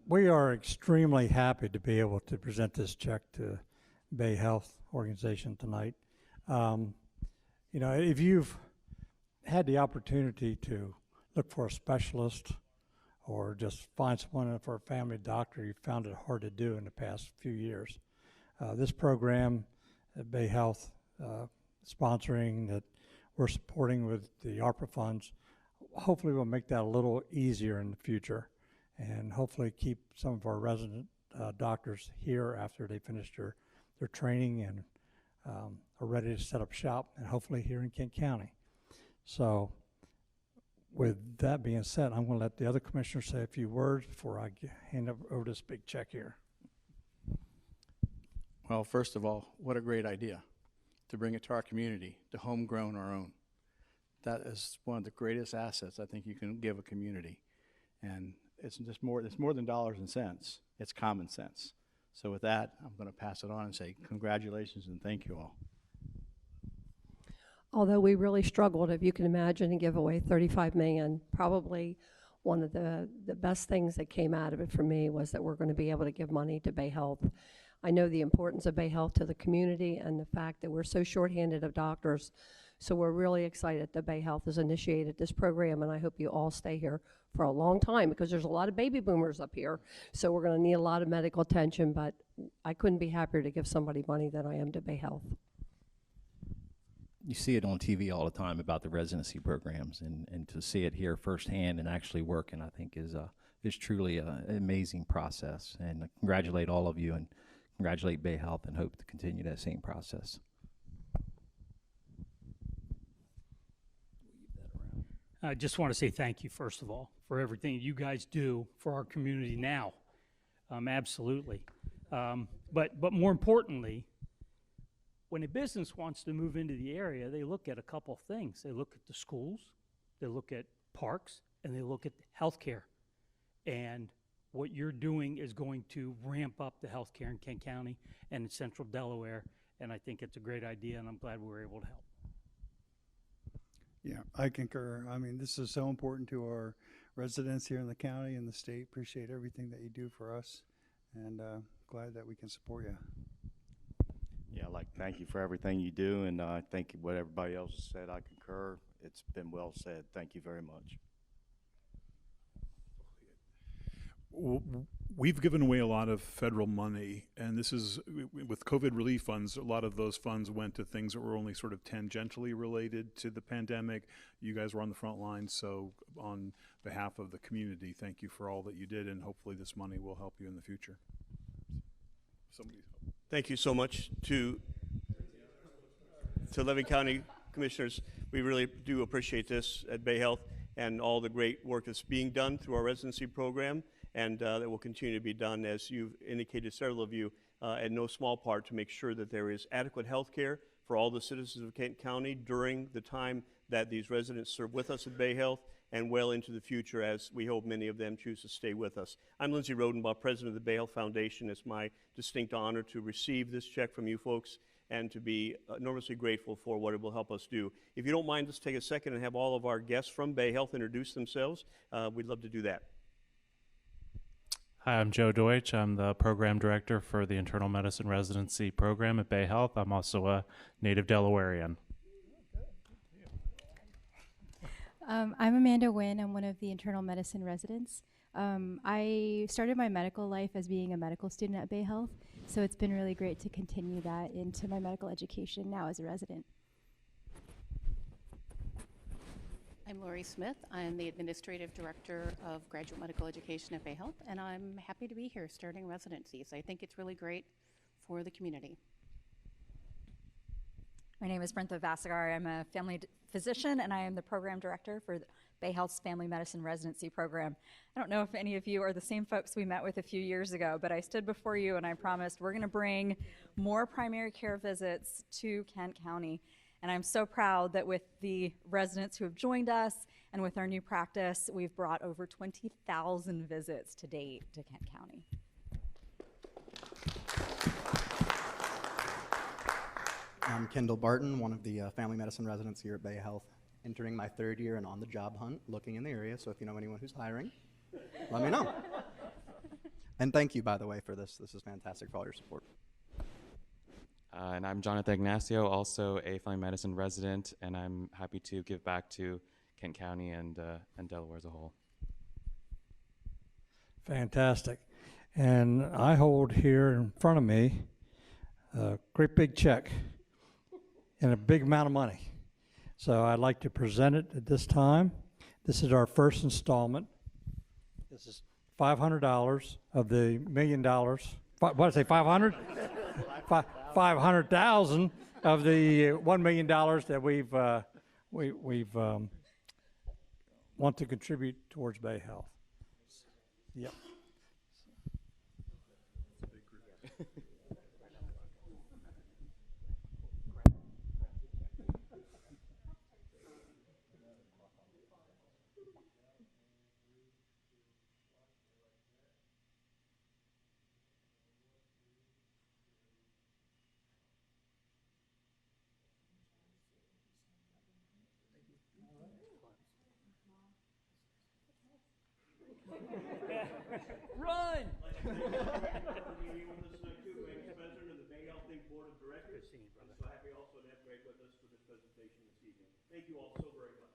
We are extremely happy to be able to present this check to Bay Health Organization tonight. You know, if you've had the opportunity to look for a specialist or just find someone for a family doctor, you found it hard to do in the past few years. This program at Bay Health sponsoring that we're supporting with the ARPA funds, hopefully will make that a little easier in the future, and hopefully keep some of our resident doctors here after they finish their training and are ready to set up shop, and hopefully here in Kent County. So with that being said, I'm going to let the other commissioners say a few words before I hand over this big check here. Well, first of all, what a great idea to bring it to our community, to homegrown our own. That is one of the greatest assets I think you can give a community. And it's more than dollars and cents. It's common sense. So with that, I'm going to pass it on and say congratulations and thank you all. Although we really struggled, if you can imagine, to give away $35 million, probably one of the best things that came out of it for me was that we're going to be able to give money to Bay Health. I know the importance of Bay Health to the community and the fact that we're so shorthanded of doctors. So we're really excited that Bay Health has initiated this program, and I hope you all stay here for a long time because there's a lot of baby boomers up here. So we're going to need a lot of medical attention, but I couldn't be happier to give somebody money than I am to Bay Health. You see it on TV all the time about the residency programs, and to see it here firsthand and actually working, I think is truly an amazing process. And I congratulate all of you and congratulate Bay Health and hope to continue that same process. I just want to say thank you, first of all, for everything you guys do for our community now. Absolutely. But more importantly, when a business wants to move into the area, they look at a couple things. They look at the schools, they look at parks, and they look at healthcare. And what you're doing is going to ramp up the healthcare in Kent County and in central Delaware, and I think it's a great idea, and I'm glad we were able to help. Yeah, I concur. I mean, this is so important to our residents here in the county and the state. Appreciate everything that you do for us, and glad that we can support you. Yeah, thank you for everything you do, and I think what everybody else has said, I concur. It's been well said. Thank you very much. We've given away a lot of federal money, and this is, with COVID relief funds, a lot of those funds went to things that were only sort of tangentially related to the pandemic. You guys were on the front line, so on behalf of the community, thank you for all that you did, and hopefully this money will help you in the future. Thank you so much to Levy County Commissioners. We really do appreciate this at Bay Health and all the great work that's being done through our residency program, and that will continue to be done, as you've indicated, several of you, in no small part, to make sure that there is adequate health care for all the citizens of Kent County during the time that these residents serve with us at Bay Health and well into the future, as we hope many of them choose to stay with us. I'm Lindsay Rodenbaugh, president of the Bay Health Foundation. It's my distinct honor to receive this check from you folks and to be enormously grateful for what it will help us do. If you don't mind, let's take a second and have all of our guests from Bay Health introduce themselves. We'd love to do that. Hi, I'm Joe Deutsch. I'm the program director for the Internal Medicine Residency Program at Bay Health. I'm also a native Delawarean. I'm Amanda Nguyen. I'm one of the internal medicine residents. I started my medical life as being a medical student at Bay Health, so it's been really great to continue that into my medical education now as a resident. I'm Lori Smith. I'm the Administrative Director of Graduate Medical Education at Bay Health, and I'm happy to be here starting residencies. I think it's really great for the community. My name is Brentha Vasagar. I'm a family physician, and I am the Program Director for Bay Health's Family Medicine Residency Program. I don't know if any of you are the same folks we met with a few years ago, but I stood before you and I promised we're going to bring more primary care visits to Kent County. And I'm so proud that with the residents who have joined us and with our new practice, we've brought over 20,000 visits to date to Kent County. I'm Kendall Barton, one of the family medicine residents here at Bay Health, entering my third year and on the job hunt, looking in the area. So if you know anyone who's hiring, let me know. And thank you, by the way, for this. This is fantastic for all your support. And I'm Jonathan Ignacio, also a family medicine resident, and I'm happy to give back to Kent County and Delaware as a whole. Fantastic. And I hold here in front of me a great big check and a big amount of money. So I'd like to present it at this time. This is our first installment. This is $500 of the $1 million. What did I say, 500? 500,000 of the $1 million that we've want to contribute towards Bay Health. Yep. Run! President of the Bay Health Board of Directors. I'm so happy also to have Greg with us for this presentation this evening. Thank you all so very much.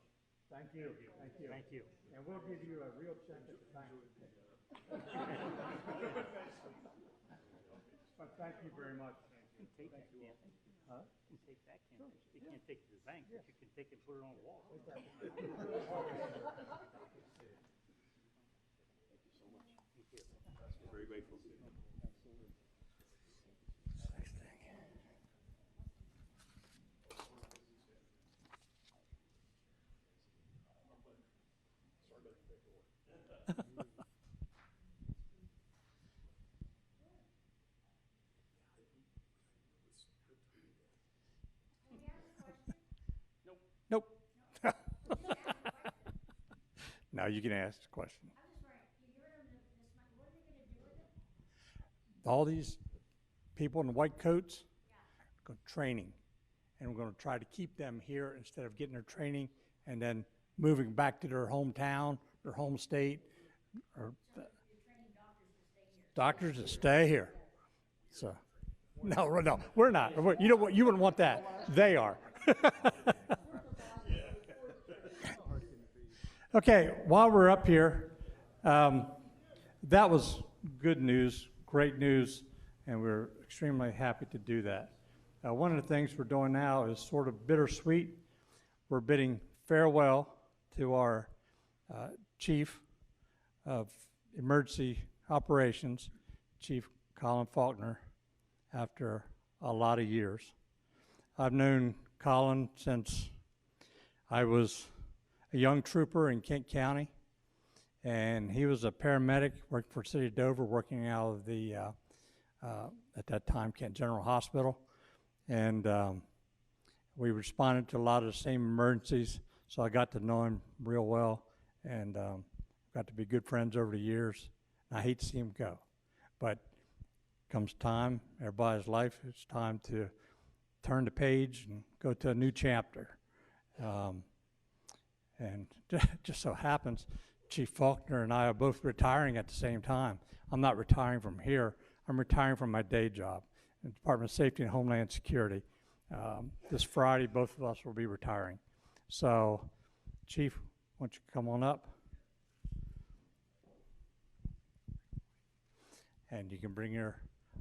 Thank you. Thank you. Thank you. And we'll give you a real check at the time. But thank you very much. You can take that, can't you? Huh? You can take that, can't you? You can't take it to the bank, but you can take it and put it on the wall. Very grateful. Nope. Now you can ask a question. All these people in the white coats go training, and we're going to try to keep them here instead of getting their training and then moving back to their hometown, their home state, or doctors to stay here. So, no, we're not. You know what? You wouldn't want that. They are. Okay, while we're up here, that was good news, great news, and we're extremely happy to do that. One of the things we're doing now is sort of bittersweet. We're bidding farewell to our Chief of Emergency Operations, Chief Colin Faulkner, after a lot of years. I've known Colin since I was a young trooper in Kent County, and he was a paramedic, worked for City of Dover, working out of the, at that time, Kent General Hospital. And we responded to a lot of the same emergencies, so I got to know him real well, and got to be good friends over the years. I hate to see him go, but comes time, everybody's life, it's time to turn the page and go to a new chapter. And just so happens, Chief Faulkner and I are both retiring at the same time. I'm not retiring from here, I'm retiring from my day job in the Department of Safety and Homeland Security. This Friday, both of us will be retiring. So, Chief, why don't you come on up? And you can bring your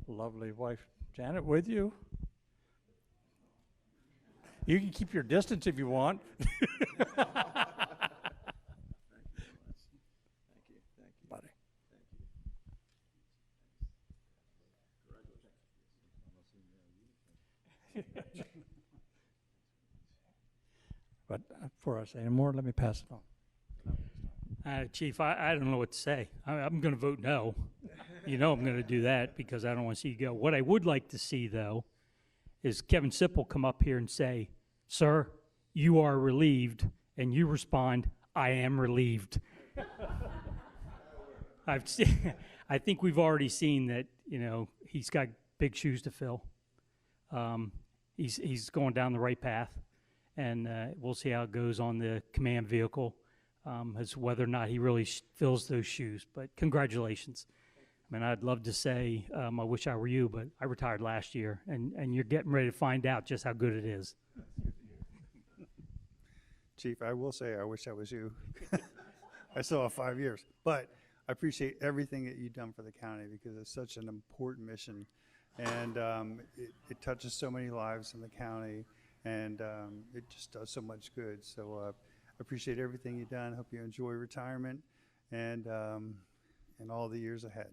lovely wife, Janet, with you. You can keep your distance if you want. Buddy. But before I say any more, let me pass it on. Chief, I don't know what to say. I'm going to vote no. You know I'm going to do that because I don't want to see you go. What I would like to see, though, is Kevin Sipple come up here and say, "Sir, you are relieved," and you respond, "I am relieved." I think we've already seen that, you know, he's got big shoes to fill. He's going down the right path, and we'll see how it goes on the command vehicle as whether or not he really fills those shoes. But congratulations. I mean, I'd love to say I wish I were you, but I retired last year, and you're getting ready to find out just how good it is. Chief, I will say I wish I was you. I still have 5 years, but I appreciate everything that you've done for the county because it's such an important mission, and it touches so many lives in the county, and it just does so much good. So I appreciate everything you've done. Hope you enjoy retirement and all the years ahead.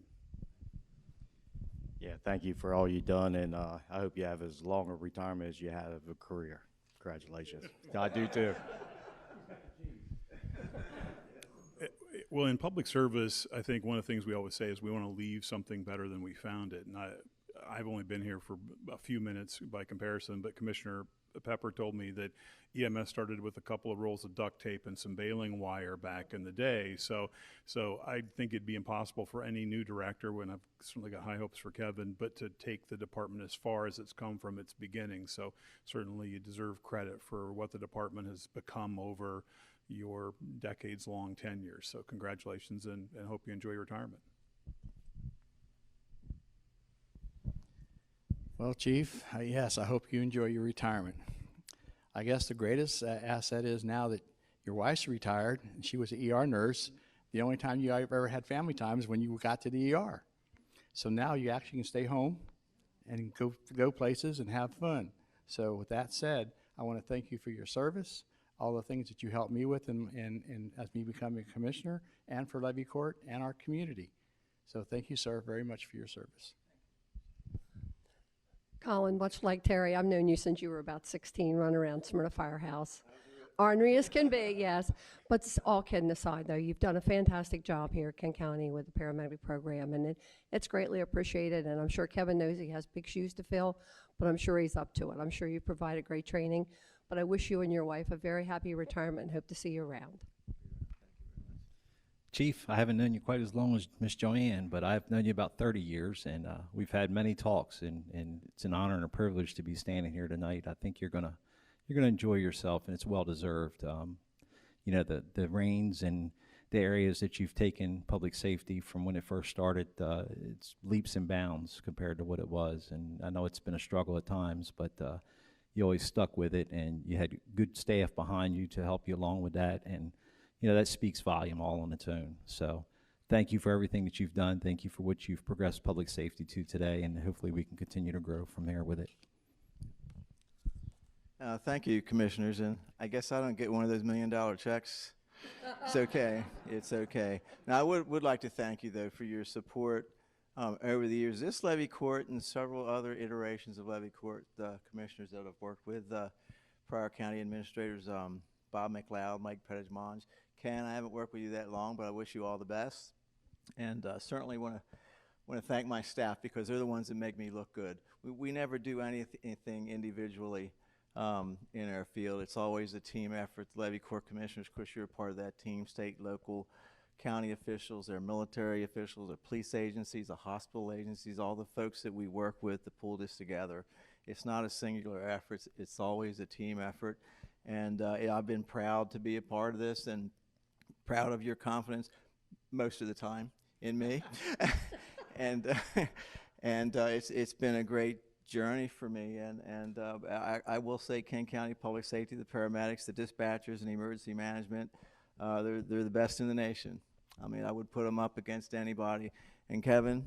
Yeah, thank you for all you've done, and I hope you have as long a retirement as you have a career. Congratulations. I do too. Well, in public service, I think one of the things we always say is we want to leave something better than we found it. And I've only been here for a few minutes by comparison, but Commissioner Pepper told me that EMS started with a couple of rolls of duct tape and some baling wire back in the day. So I think it'd be impossible for any new director, and I've certainly got high hopes for Kevin, but to take the department as far as it's come from its beginning. So certainly you deserve credit for what the department has become over your decades-long tenure. So congratulations, and hope you enjoy your retirement. Well, Chief, yes, I hope you enjoy your retirement. I guess the greatest asset is now that your wife's retired, and she was an ER nurse, the only time you ever had family time is when you got to the ER. So now you actually can stay home and go places and have fun. So with that said, I want to thank you for your service, all the things that you helped me with and as me becoming a commissioner, and for Levy Court and our community. So thank you, sir, very much for your service. Colin, much like Terry, I've known you since you were about 16, running around Smyrna Firehouse. Ornery as can be, yes. But all kidding aside, though, you've done a fantastic job here at Kent County with the paramedic program, and it's greatly appreciated. And I'm sure Kevin knows he has big shoes to fill, but I'm sure he's up to it. I'm sure you provided great training. But I wish you and your wife a very happy retirement and hope to see you around. Chief, I haven't known you quite as long as Miss Joanne, but I've known you about 30 years, and we've had many talks, and it's an honor and a privilege to be standing here tonight. I think you're gonna enjoy yourself, and it's well deserved. You know, the reins and the areas that you've taken public safety from when it first started, it's leaps and bounds compared to what it was. And I know it's been a struggle at times, but you always stuck with it, and you had good staff behind you to help you along with that. And you know, that speaks volume all on its own. So thank you for everything that you've done. Thank you for what you've progressed public safety to today, and hopefully we can continue to grow from there with it. Thank you, commissioners, and I guess I don't get one of those $1 million checks. It's okay. It's okay. Now, I would like to thank you, though, for your support over the years. This levy court and several other iterations of levy court commissioners that I've worked with, prior county administrators, Bob McLeod, Mike Pettigmonge. Ken, I haven't worked with you that long, but I wish you all the best. And certainly want to thank my staff, because they're the ones that make me look good. We never do anything individually in our field. It's always a team effort. The levy court commissioners, of course, you're a part of that team, state, local, county officials, their military officials, their police agencies, the hospital agencies, all the folks that we work with to pull this together. It's not a singular effort. It's always a team effort. And I've been proud to be a part of this, and proud of your confidence most of the time in me. and it's been a great journey for me. And I will say Kent County Public Safety, the paramedics, the dispatchers, and emergency management, they're the best in the nation. I mean, I would put them up against anybody. And Kevin,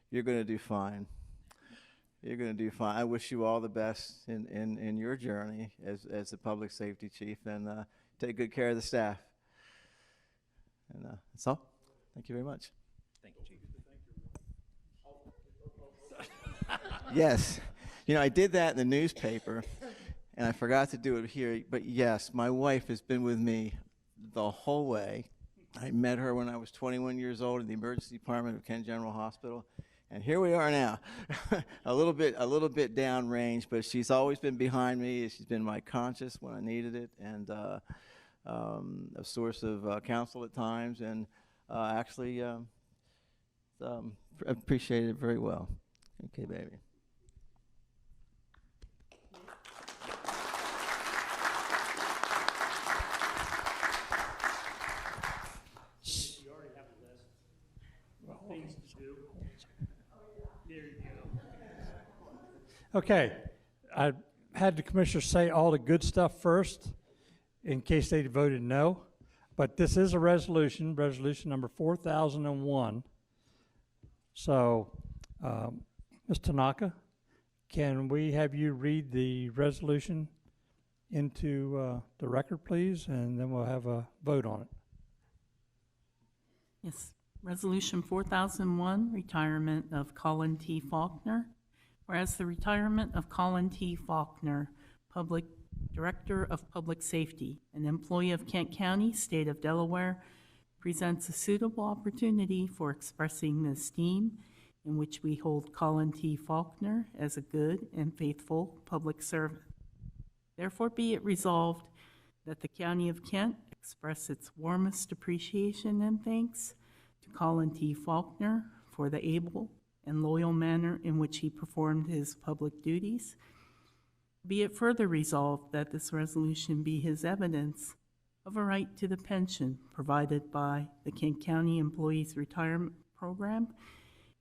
you're going to do fine. You're going to do fine. I wish you all the best in your journey as the public safety chief, and take good care of the staff. And that's all. Thank you very much. Thank you, Chief. Yes. You know, I did that in the newspaper, and I forgot to do it here. But yes, my wife has been with me the whole way. I met her when I was 21 years old in the emergency department of Kent General Hospital. And here we are now, a little bit downrange, but she's always been behind me. She's been my conscience when I needed it, and a source of counsel at times, and actually appreciate it very well. Okay, baby. You already have a list of things to do. There you go. Okay, I had the commissioners say all the good stuff first, in case they voted no. But this is a resolution number 4001. So, Ms. Tanaka, can we have you read the resolution into the record, please, and then we'll have a vote on it. Yes. Resolution 4001, retirement of Colin T. Faulkner. Whereas the retirement of Colin T. Faulkner, Public Director of Public Safety, an employee of Kent County, State of Delaware, presents a suitable opportunity for expressing the esteem in which we hold Colin T. Faulkner as a good and faithful public servant. Therefore be it resolved that the County of Kent express its warmest appreciation and thanks to Colin T. Faulkner for the able and loyal manner in which he performed his public duties. Be it further resolved that this resolution be his evidence of a right to the pension provided by the Kent County Employees Retirement Program,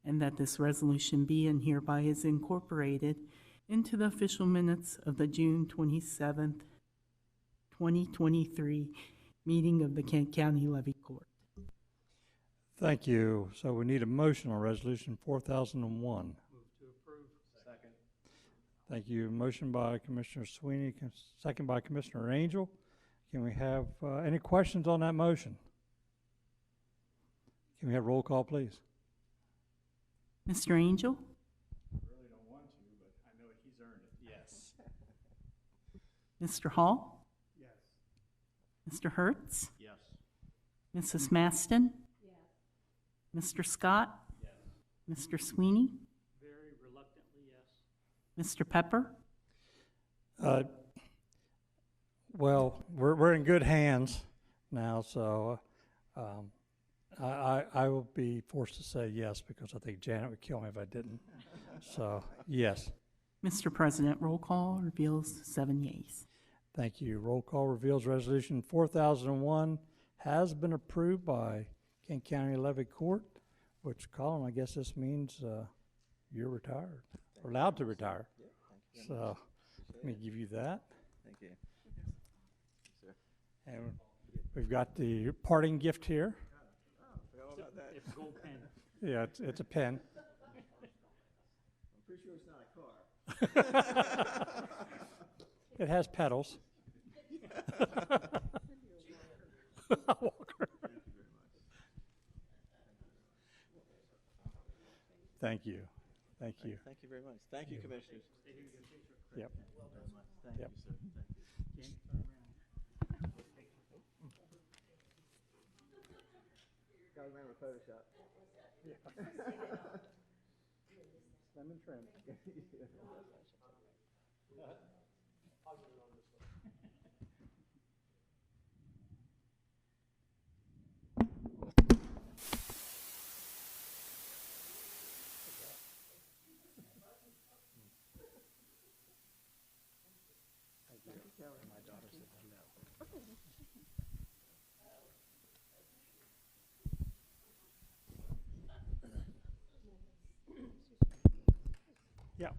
and that this resolution be and hereby is incorporated into the official minutes of the June 27th, 2023 meeting of the Kent County Levy Court. Thank you. So we need a motion on resolution 4001. Move to approve. Second. Thank you. Motion by Commissioner Sweeney, second by Commissioner Angel. Can we have any questions on that motion? Can we have roll call, please? Mr. Angel? I really don't want to, but I know he's earned it. Yes. Mr. Hall? Yes. Mr. Hertz? Yes. Mrs. Maston? Yes. Mr. Scott? Yes. Mr. Sweeney? Very reluctantly, yes. Mr. Pepper? Well, we're in good hands now, so I will be forced to say yes, because I think Janet would kill me if I didn't. So, yes. Mr. President, roll call reveals 7 yeas. Thank you. Roll call reveals resolution 4001 has been approved by Kent County Levy Court, which, Colin, I guess this means you're retired, or allowed to retire. Yeah, thank you. So, let me give you that. Thank you. And we've got the parting gift here. Oh, forgot all about that. It's a gold pen. Yeah, it's a pen. I'm pretty sure it's not a car. It has pedals. Thank you. Thank you. Thank you very much. Thank you, Commissioners. Yep. Thank Yep. you, sir. Thank you. Gotta remember Photoshop. Slim and trim. My daughter said no. Yeah.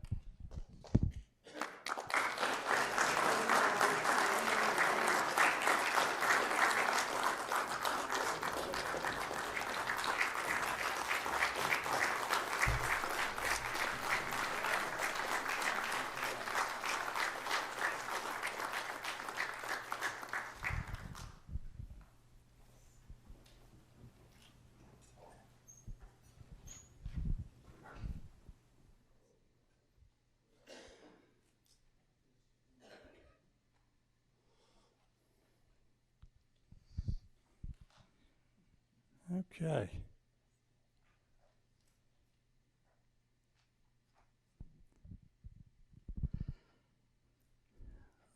Okay.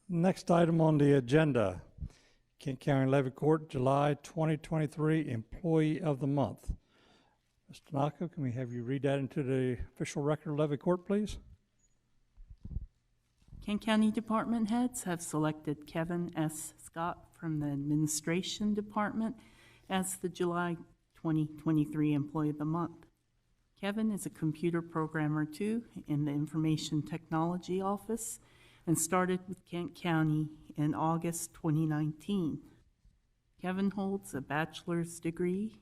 Next item on the agenda, Kent County Levy Court, July 2023 Employee of the Month. Mr. Tanaka, can we have you read that into the official record of Levy Court, please? Kent County Department heads have selected Kevin S. Scott from the Administration Department as the July 2023 Employee of the Month. Kevin is a computer programmer too in the Information Technology Office and started with Kent County in August 2019. Kevin holds a bachelor's degree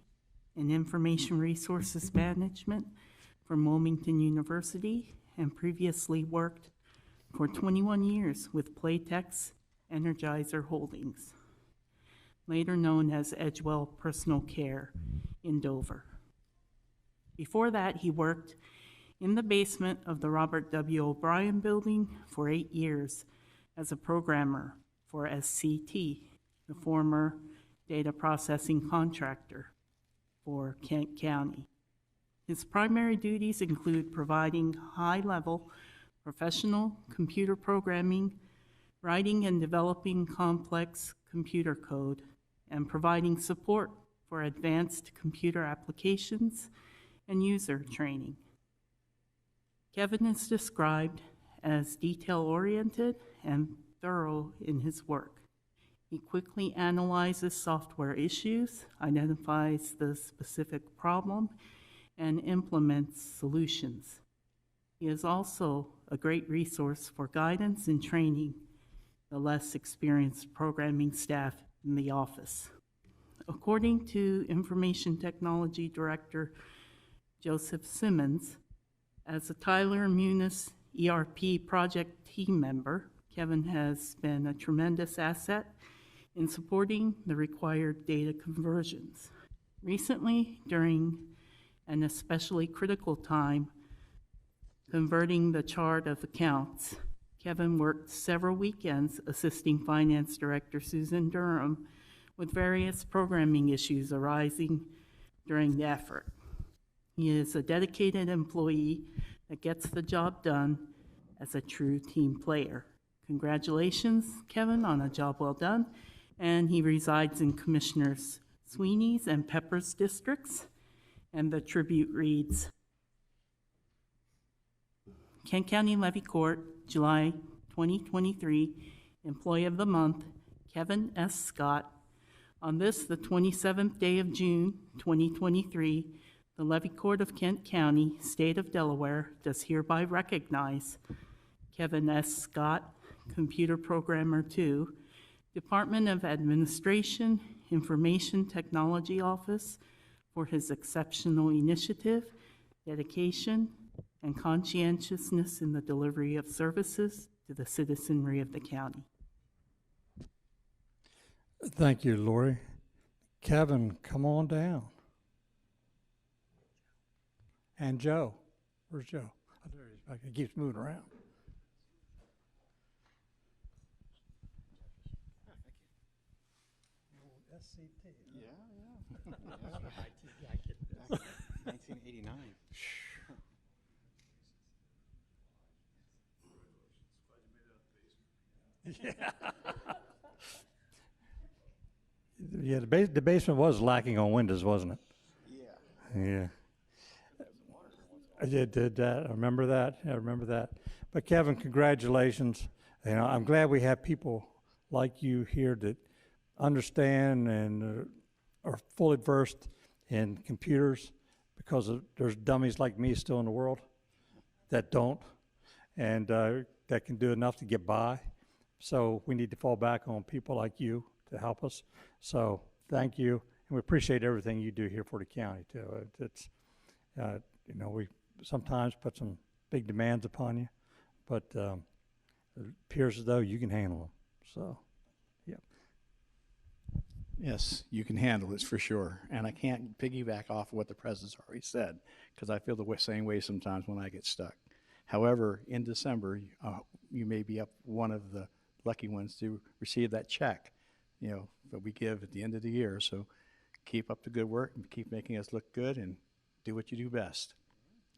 in Information Resources Management from Wilmington University and previously worked for 21 years with Playtex Energizer Holdings, later known as Edgewell Personal Care in Dover. Before that, he worked in the basement of the Robert W. O'Brien Building for 8 years as a programmer for SCT, the former data processing contractor for Kent County. His primary duties include providing high-level professional computer programming, writing and developing complex computer code, and providing support for advanced computer applications and user training. Kevin is described as detail-oriented and thorough in his work. He quickly analyzes software issues, identifies the specific problem, and implements solutions. He is also a great resource for guidance and training the less experienced programming staff in the office. According to Information Technology Director Joseph Simmons, as a Tyler Munis ERP project team member, Kevin has been a tremendous asset in supporting the required data conversions. Recently, during an especially critical time converting the chart of accounts, Kevin worked several weekends assisting Finance Director Susan Durham with various programming issues arising during the effort. He is a dedicated employee that gets the job done as a true team player. Congratulations, Kevin, on a job well done. And he resides in Commissioners Sweeney's and Pepper's districts. And the tribute reads, Kent County Levy Court, July 2023, Employee of the Month, Kevin S. Scott. On this, the 27th day of June, 2023, the Levy Court of Kent County, State of Delaware, does hereby recognize Kevin S. Scott, Computer Programmer 2, Department of Administration, Information Technology Office, for his exceptional initiative, dedication, and conscientiousness in the delivery of services to the citizenry of the county. Thank you, Lori. Kevin, come on down. And Joe. Where's Joe? Oh, there he is. He keeps moving around. SCT. Yeah. 1989. Yeah. Yeah, the basement was lacking on windows, wasn't it? Yeah. I did that. I remember that. I remember that. But Kevin, congratulations. You know, I'm glad we have people like you here that understand and are fully versed in computers, because there's dummies like me still in the world that don't, and that can do enough to get by. So we need to fall back on people like you to help us. So thank you, and we appreciate everything you do here for the county too. It's you know, we sometimes put some big demands upon you, but it appears as though you can handle them. So, yeah. Yes, you can handle it for sure. And I can't piggyback off of what the president's already said, because I feel the same way sometimes when I get stuck. However, in December, you may be up one of the lucky ones to receive that check, you know, that we give at the end of the year. So keep up the good work and keep making us look good and do what you do best.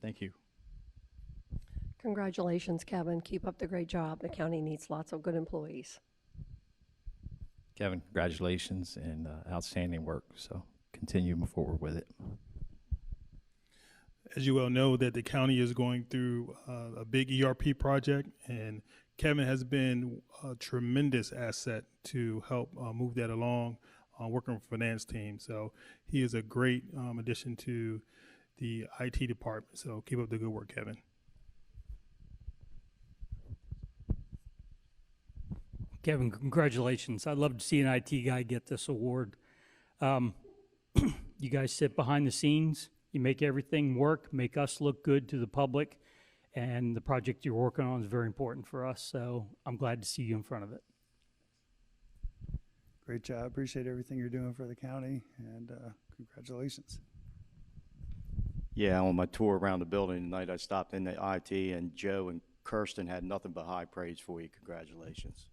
Thank you. Congratulations, Kevin. Keep up the great job. The county needs lots of good employees. Kevin, congratulations and outstanding work. So continue to move forward with it. As you well know, that the county is going through a big ERP project, and Kevin has been a tremendous asset to help move that along, working with the finance team. So he is a great addition to the IT department. So keep up the good work, Kevin. Kevin, congratulations. I'd love to see an IT guy get this award. You guys sit behind the scenes. You make everything work, make us look good to the public, and the project you're working on is very important for us, so I'm glad to see you in front of it. Great job. Appreciate everything you're doing for the county, and congratulations. Yeah, on my tour around the building tonight, I stopped in the IT, and Joe and Kirsten had nothing but high praise for you. Congratulations.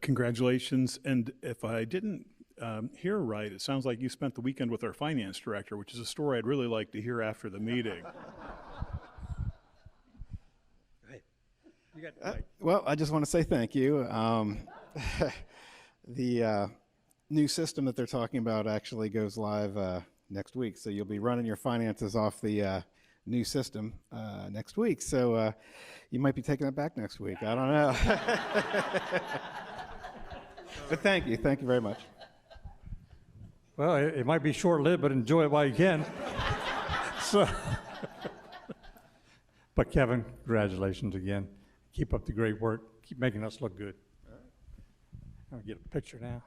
Congratulations. And if I didn't hear right, it sounds like you spent the weekend with our finance director, which is a story I'd really like to hear after the meeting. You got the mic. Well, I just want to say thank you. The new system that they're talking about actually goes live next week, so you'll be running your finances off the new system next week. So you might be taking it back next week. I don't know. But thank you very much. Well, it might be short-lived, but enjoy it while you can. So, but Kevin, congratulations again. Keep up the great work. Keep making us look good. All right. I'll get a picture now.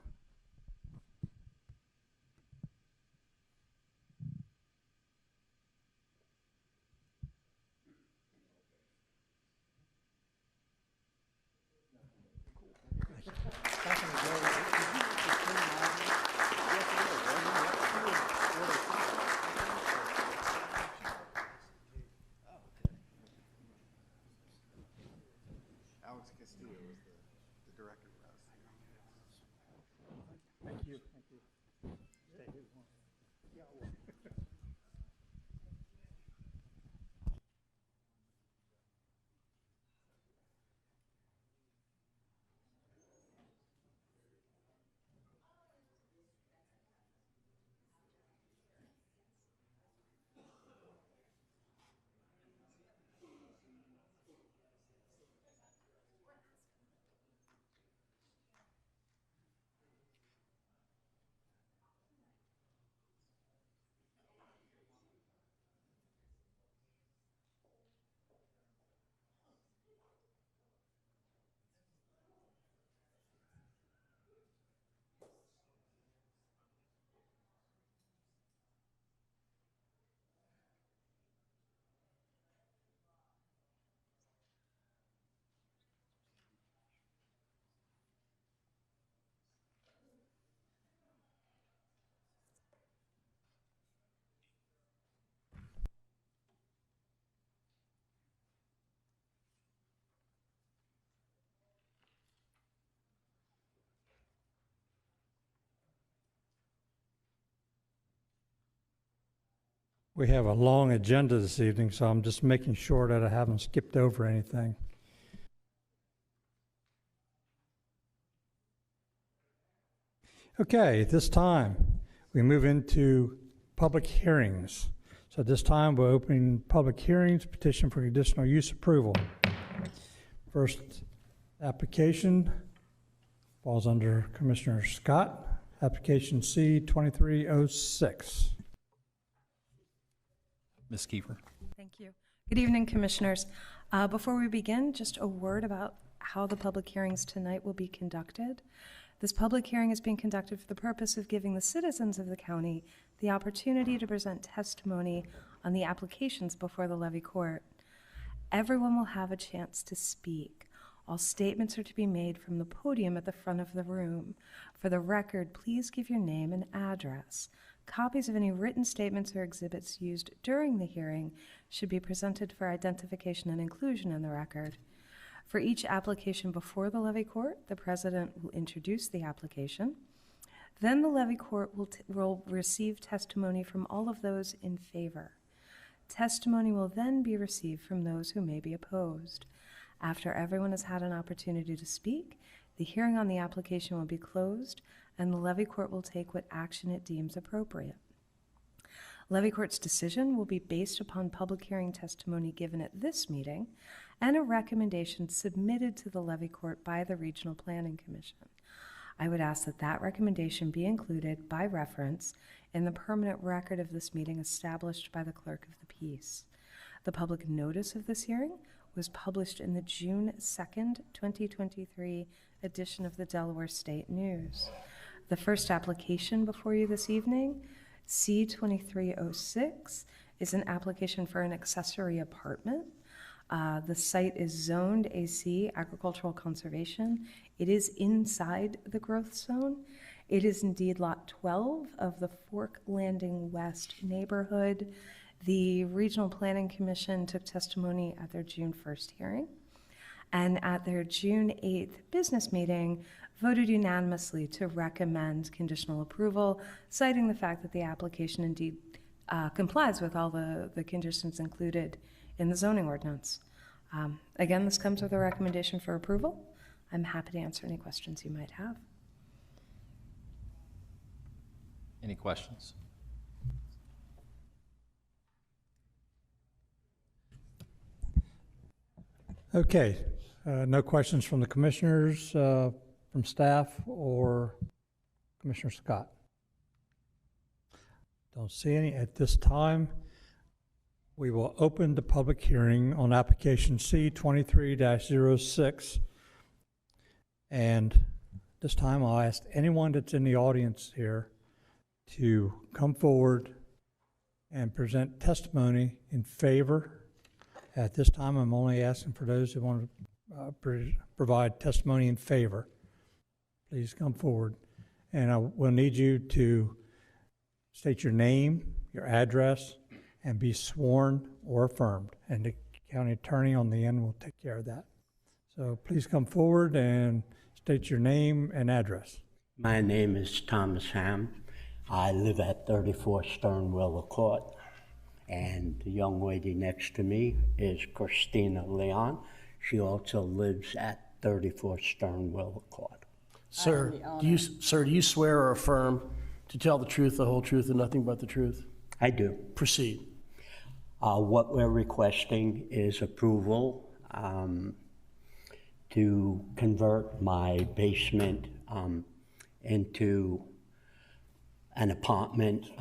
Thank you. Thank you. Stay here. We have a long agenda this evening, so I'm just making sure that I haven't skipped over anything. Okay, at this time, we move into public hearings. So at this time, we're opening public hearings, petition for conditional use approval. First application falls under Commissioner Scott, application C 2306. Ms. Kiefer. Thank you. Good evening, Commissioners. Before we begin, just a word about how the public hearings tonight will be conducted. This public hearing is being conducted for the purpose of giving the citizens of the county the opportunity to present testimony on the applications before the levy court. Everyone will have a chance to speak. All statements are to be made from the podium at the front of the room. For the record, please give your name and address. Copies of any written statements or exhibits used during the hearing should be presented for identification and inclusion in the record. For each application before the levy court, the president will introduce the application. Then the levy court will receive testimony from all of those in favor. Testimony will then be received from those who may be opposed. After everyone has had an opportunity to speak, the hearing on the application will be closed, and the levy court will take what action it deems appropriate. Levy court's decision will be based upon public hearing testimony given at this meeting and a recommendation submitted to the levy court by the Regional Planning Commission. I would ask that that recommendation be included by reference in the permanent record of this meeting established by the clerk of the peace. The public notice of this hearing was published in the June 2nd, 2023 edition of the Delaware State News. The first application before you this evening, C-2306, is an application for an accessory apartment. The site is zoned AC, agricultural conservation. It is inside the growth zone. It is indeed lot 12 of the Fork Landing West neighborhood. The Regional Planning Commission took testimony at their June 1st hearing, and at their June 8th business meeting, voted unanimously to recommend conditional approval, citing the fact that the application indeed complies with all the conditions included in the zoning ordinance. Again, this comes with a recommendation for approval. I'm happy to answer any questions you might have. Any questions? Okay, no questions from the commissioners, from staff, or Commissioner Scott? Don't see any. At this time, we will open the public hearing on application C-23-06. And this time I'll ask anyone that's in the audience here to come forward and present testimony in favor. At this time, I'm only asking for those who want to provide testimony in favor. Please come forward. And I will need you to state your name, your address, and be sworn or affirmed. And the county attorney on the end will take care of that. So please come forward and state your name and address. My name is Thomas Ham. I live at 34 Sternwiller Court. And the young lady next to me is Christina Leon. She also lives at 34 Sternwiller Court. Sir, do you swear or affirm to tell the truth, the whole truth, and nothing but the truth? I do. Proceed. What we're requesting is approval to convert my basement into an apartment.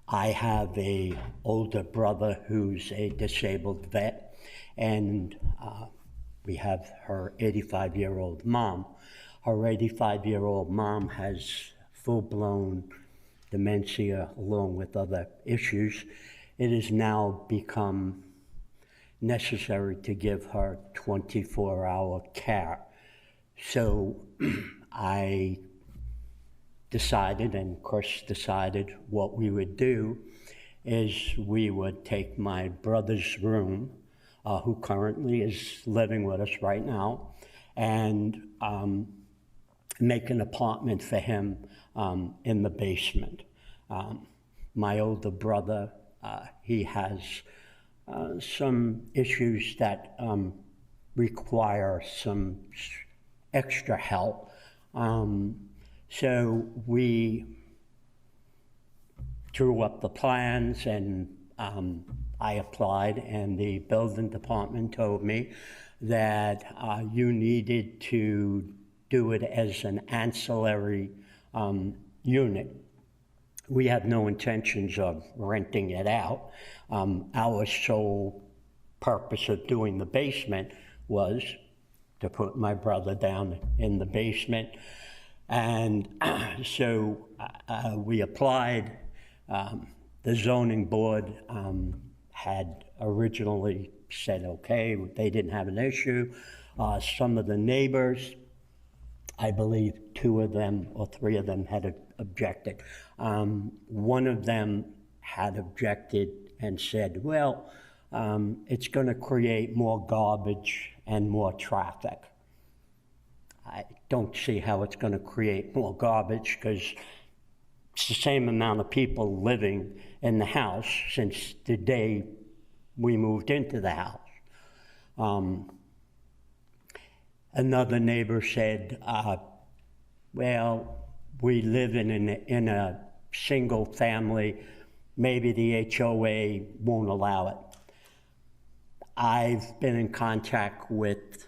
I have an older brother who's a disabled vet, and we have her 85-year-old mom. Her 85-year-old mom has full-blown dementia along with other issues. It has now become necessary to give her 24-hour care. So I decided, and Chris decided, what we would do is we would take my brother's room, who currently is living with us right now, and make an apartment for him in the basement. my older brother, he has some issues that require some extra help. So we drew up the plans, and I applied, and the building department told me that you needed to do it as an ancillary unit. We have no intentions of renting it out. Our sole purpose of doing the basement was to put my brother down in the basement. And so we applied. The zoning board had originally said okay, they didn't have an issue. Some of the neighbors, I believe 2 of them or 3 of them had objected. One of them had objected and said, well, it's going to create more garbage and more traffic. I don't see how it's going to create more garbage, because it's the same amount of people living in the house since the day we moved into the house. Another neighbor said, well, we live in a single family, maybe the HOA won't allow it. I've been in contact with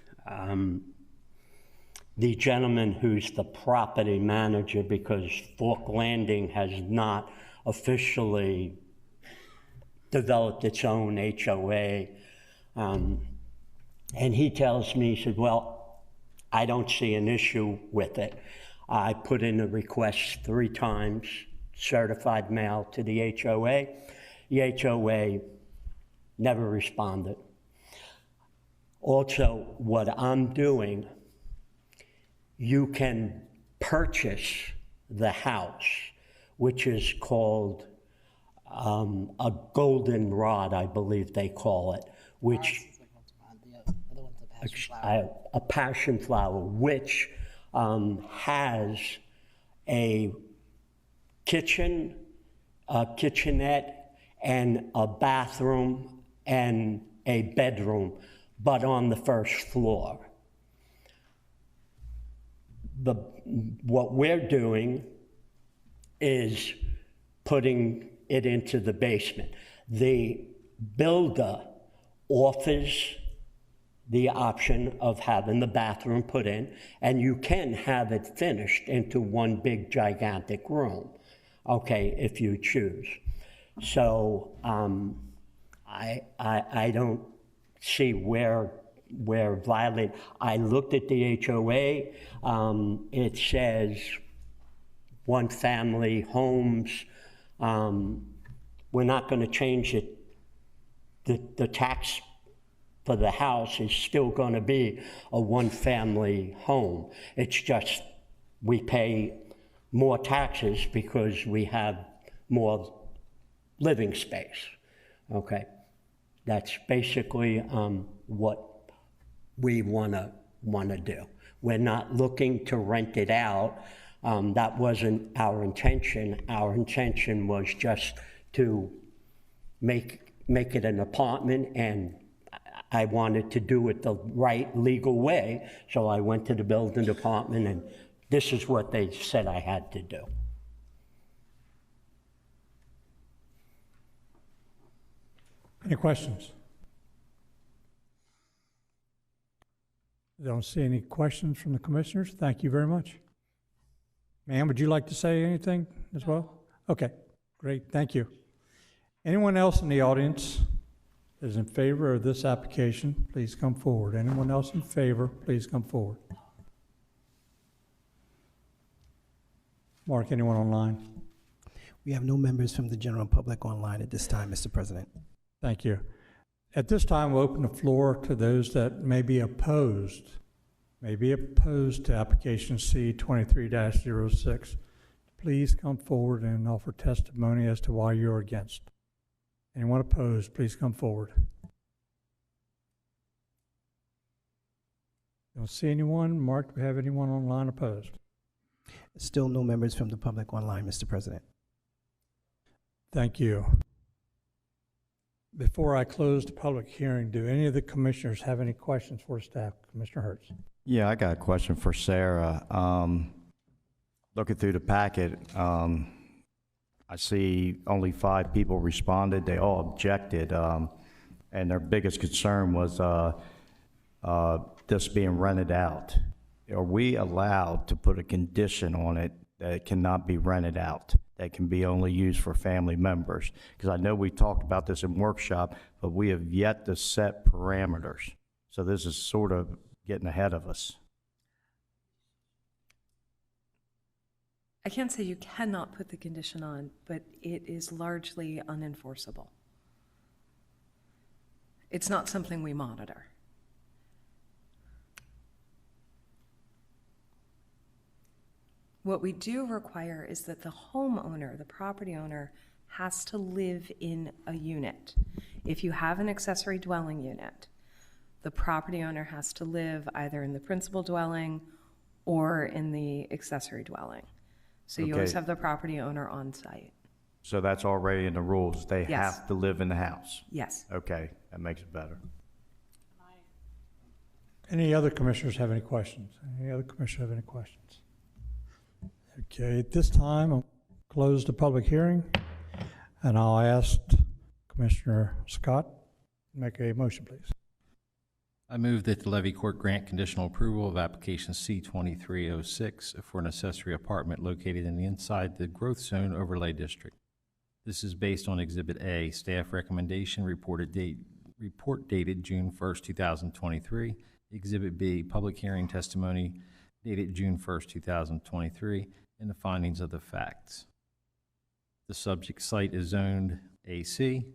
the gentleman who's the property manager, because Fork Landing has not officially developed its own HOA. And he tells me, he said, well, I don't see an issue with it. I put in a request 3 times, certified mail to the HOA. The HOA never responded. Also, what I'm doing, you can purchase the house, which is called a goldenrod, I believe they call it, which a passion flower, which has a kitchen, a kitchenette, and a bathroom and a bedroom, but on the first floor. What we're doing is putting it into the basement. The builder offers the option of having the bathroom put in, and you can have it finished into one big gigantic room, okay, if you choose. So I don't see where we're violating. I looked at the HOA. It says 1 family homes. We're not going to change it. The tax for the house is still going to be a 1 family home. It's just we pay more taxes because we have more living space. Okay, that's basically what we want to do. We're not looking to rent it out. That wasn't our intention. Our intention was just to make it an apartment, and I wanted to do it the right legal way, so I went to the building department, and this is what they said I had to do. Any questions? I don't see any questions from the commissioners. Thank you very much. Ma'am, would you like to say anything as well? Okay, great, thank you. Anyone else in the audience that is in favor of this application, please come forward. Anyone else in favor, please come forward. Mark, anyone online? We have no members from the general public online at this time, Mr. President. Thank you. At this time, we'll open the floor to those that may be opposed to application C 23-06. Please come forward and offer testimony as to why you're against. Anyone opposed, please come forward. Don't see anyone. Mark, do we have anyone online opposed? Still no members from the public online, Mr. President. Thank you. Before I close the public hearing, do any of the commissioners have any questions for staff? Commissioner Hertz. Yeah, I got a question for Sarah. Looking through the packet, I see only 5 people responded. They all objected, and their biggest concern was this being rented out. Are we allowed to put a condition on it that it cannot be rented out, that can be only used for family members? Because I know we talked about this in workshop, but we have yet to set parameters. So this is sort of getting ahead of us. I can't say you cannot put the condition on, but it is largely unenforceable. It's not something we monitor. What we do require is that the homeowner, the property owner, has to live in a unit. If you have an accessory dwelling unit, the property owner has to live either in the principal dwelling or in the accessory dwelling. So you always have the property owner on site. So that's already in the rules. They Yes. have to live in the house. Yes. Okay, that makes it better. Any other commissioners have any questions? Any other commissioners have any questions? Okay, at this time, I'll close the public hearing, and I'll ask Commissioner Scott to make a motion, please. I move that the Levy Court grant conditional approval of application C-2306 for an accessory apartment located in the inside the growth zone overlay district. This is based on Exhibit A, staff recommendation, report dated June 1st, 2023. Exhibit B, public hearing testimony dated June 1st, 2023, and the findings of the facts. The subject site is zoned AC,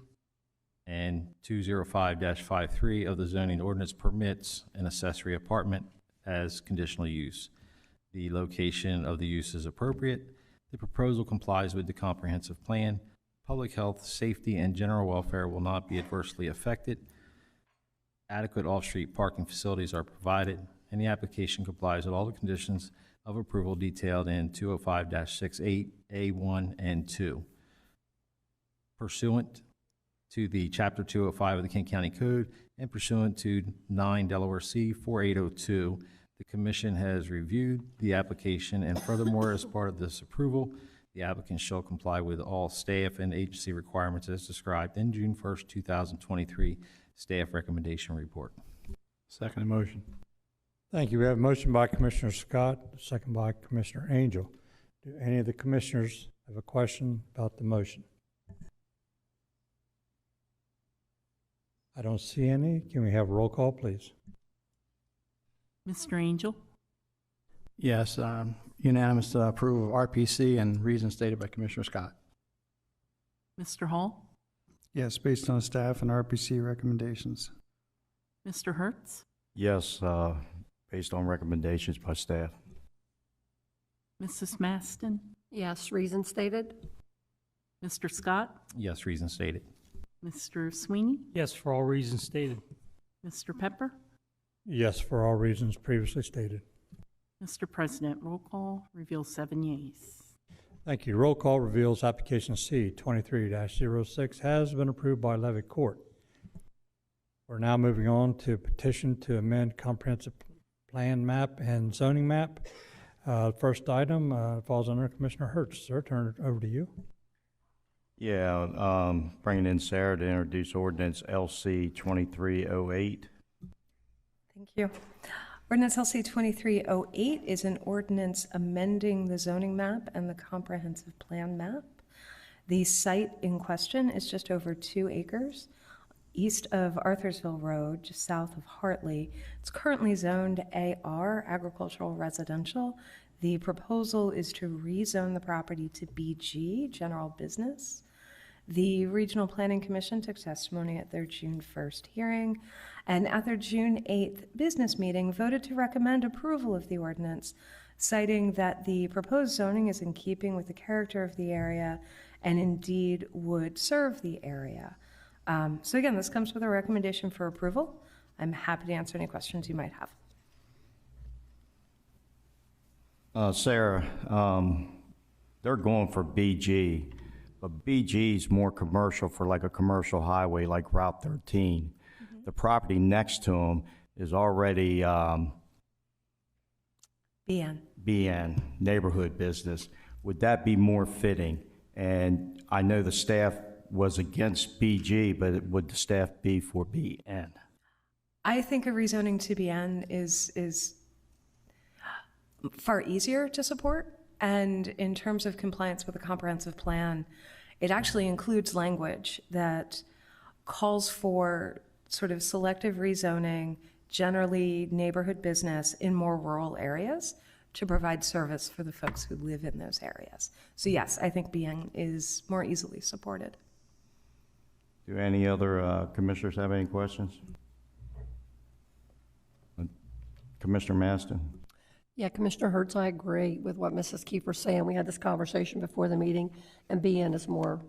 and 205-53 of the zoning ordinance permits an accessory apartment as conditional use. The location of the use is appropriate. The proposal complies with the comprehensive plan. Public health, safety, and general welfare will not be adversely affected. Adequate off-street parking facilities are provided, and the application complies with all the conditions of approval detailed in 205-68A1 and 2. Pursuant to the Chapter 205 of the Kent County Code and pursuant to 9 Delaware C 4802, the Commission has reviewed the application, and furthermore, as part of this approval, the applicant shall comply with all staff and agency requirements as described in June 1st, 2023 staff recommendation report. Second motion. Thank you. We have a motion by Commissioner Scott, second by Commissioner Angel. Do any of the commissioners have a question about the motion? I don't see any. Can we have a roll call, please? Mr. Angel? Yes, unanimous approval of RPC and reasons stated by Commissioner Scott. Mr. Hall? Yes, based on staff and RPC recommendations. Mr. Hertz? Yes, based on recommendations by staff. Mrs. Maston? Yes, reason stated. Mr. Scott? Yes, reason stated. Mr. Sweeney? Yes, for all reasons stated. Mr. Pepper? Yes, for all reasons previously stated. Mr. President, roll call reveals 7 yeas. Thank you. Roll call reveals application C 23-06 has been approved by Levy Court. We're now moving on to petition to amend comprehensive plan map and zoning map. First item falls under Commissioner Hertz. Sir, turn it over to you. Yeah, bringing in Sarah to introduce ordinance LC 2308. Thank you. Ordinance LC 2308 is an ordinance amending the zoning map and the comprehensive plan map. The site in question is just over 2 acres east of Arthursville Road, just south of Hartley. It's currently zoned AR, agricultural residential. The proposal is to rezone the property to BG, general business. The Regional Planning Commission took testimony at their June 1st hearing, and at their June 8th business meeting voted to recommend approval of the ordinance, citing that the proposed zoning is in keeping with the character of the area and indeed would serve the area. So again, this comes with a recommendation for approval. I'm happy to answer any questions you might have. Sarah, they're going for BG, But BG's more commercial for like a commercial highway like Route 13. The property next to them is already BN, neighborhood business. Would that be more fitting? And I know the staff was against BG, but would the staff be for BN? I think a rezoning to BN is far easier to support. And in terms of compliance with the comprehensive plan, it actually includes language that calls for sort of selective rezoning, generally neighborhood business in more rural areas to provide service for the folks who live in those areas. So yes, I think BN is more easily supported. Do any other commissioners have any questions? Commissioner Maston? Yeah, Commissioner Hertz, I agree with what Mrs. Kiefer's saying. We had this conversation before the meeting, and BN is more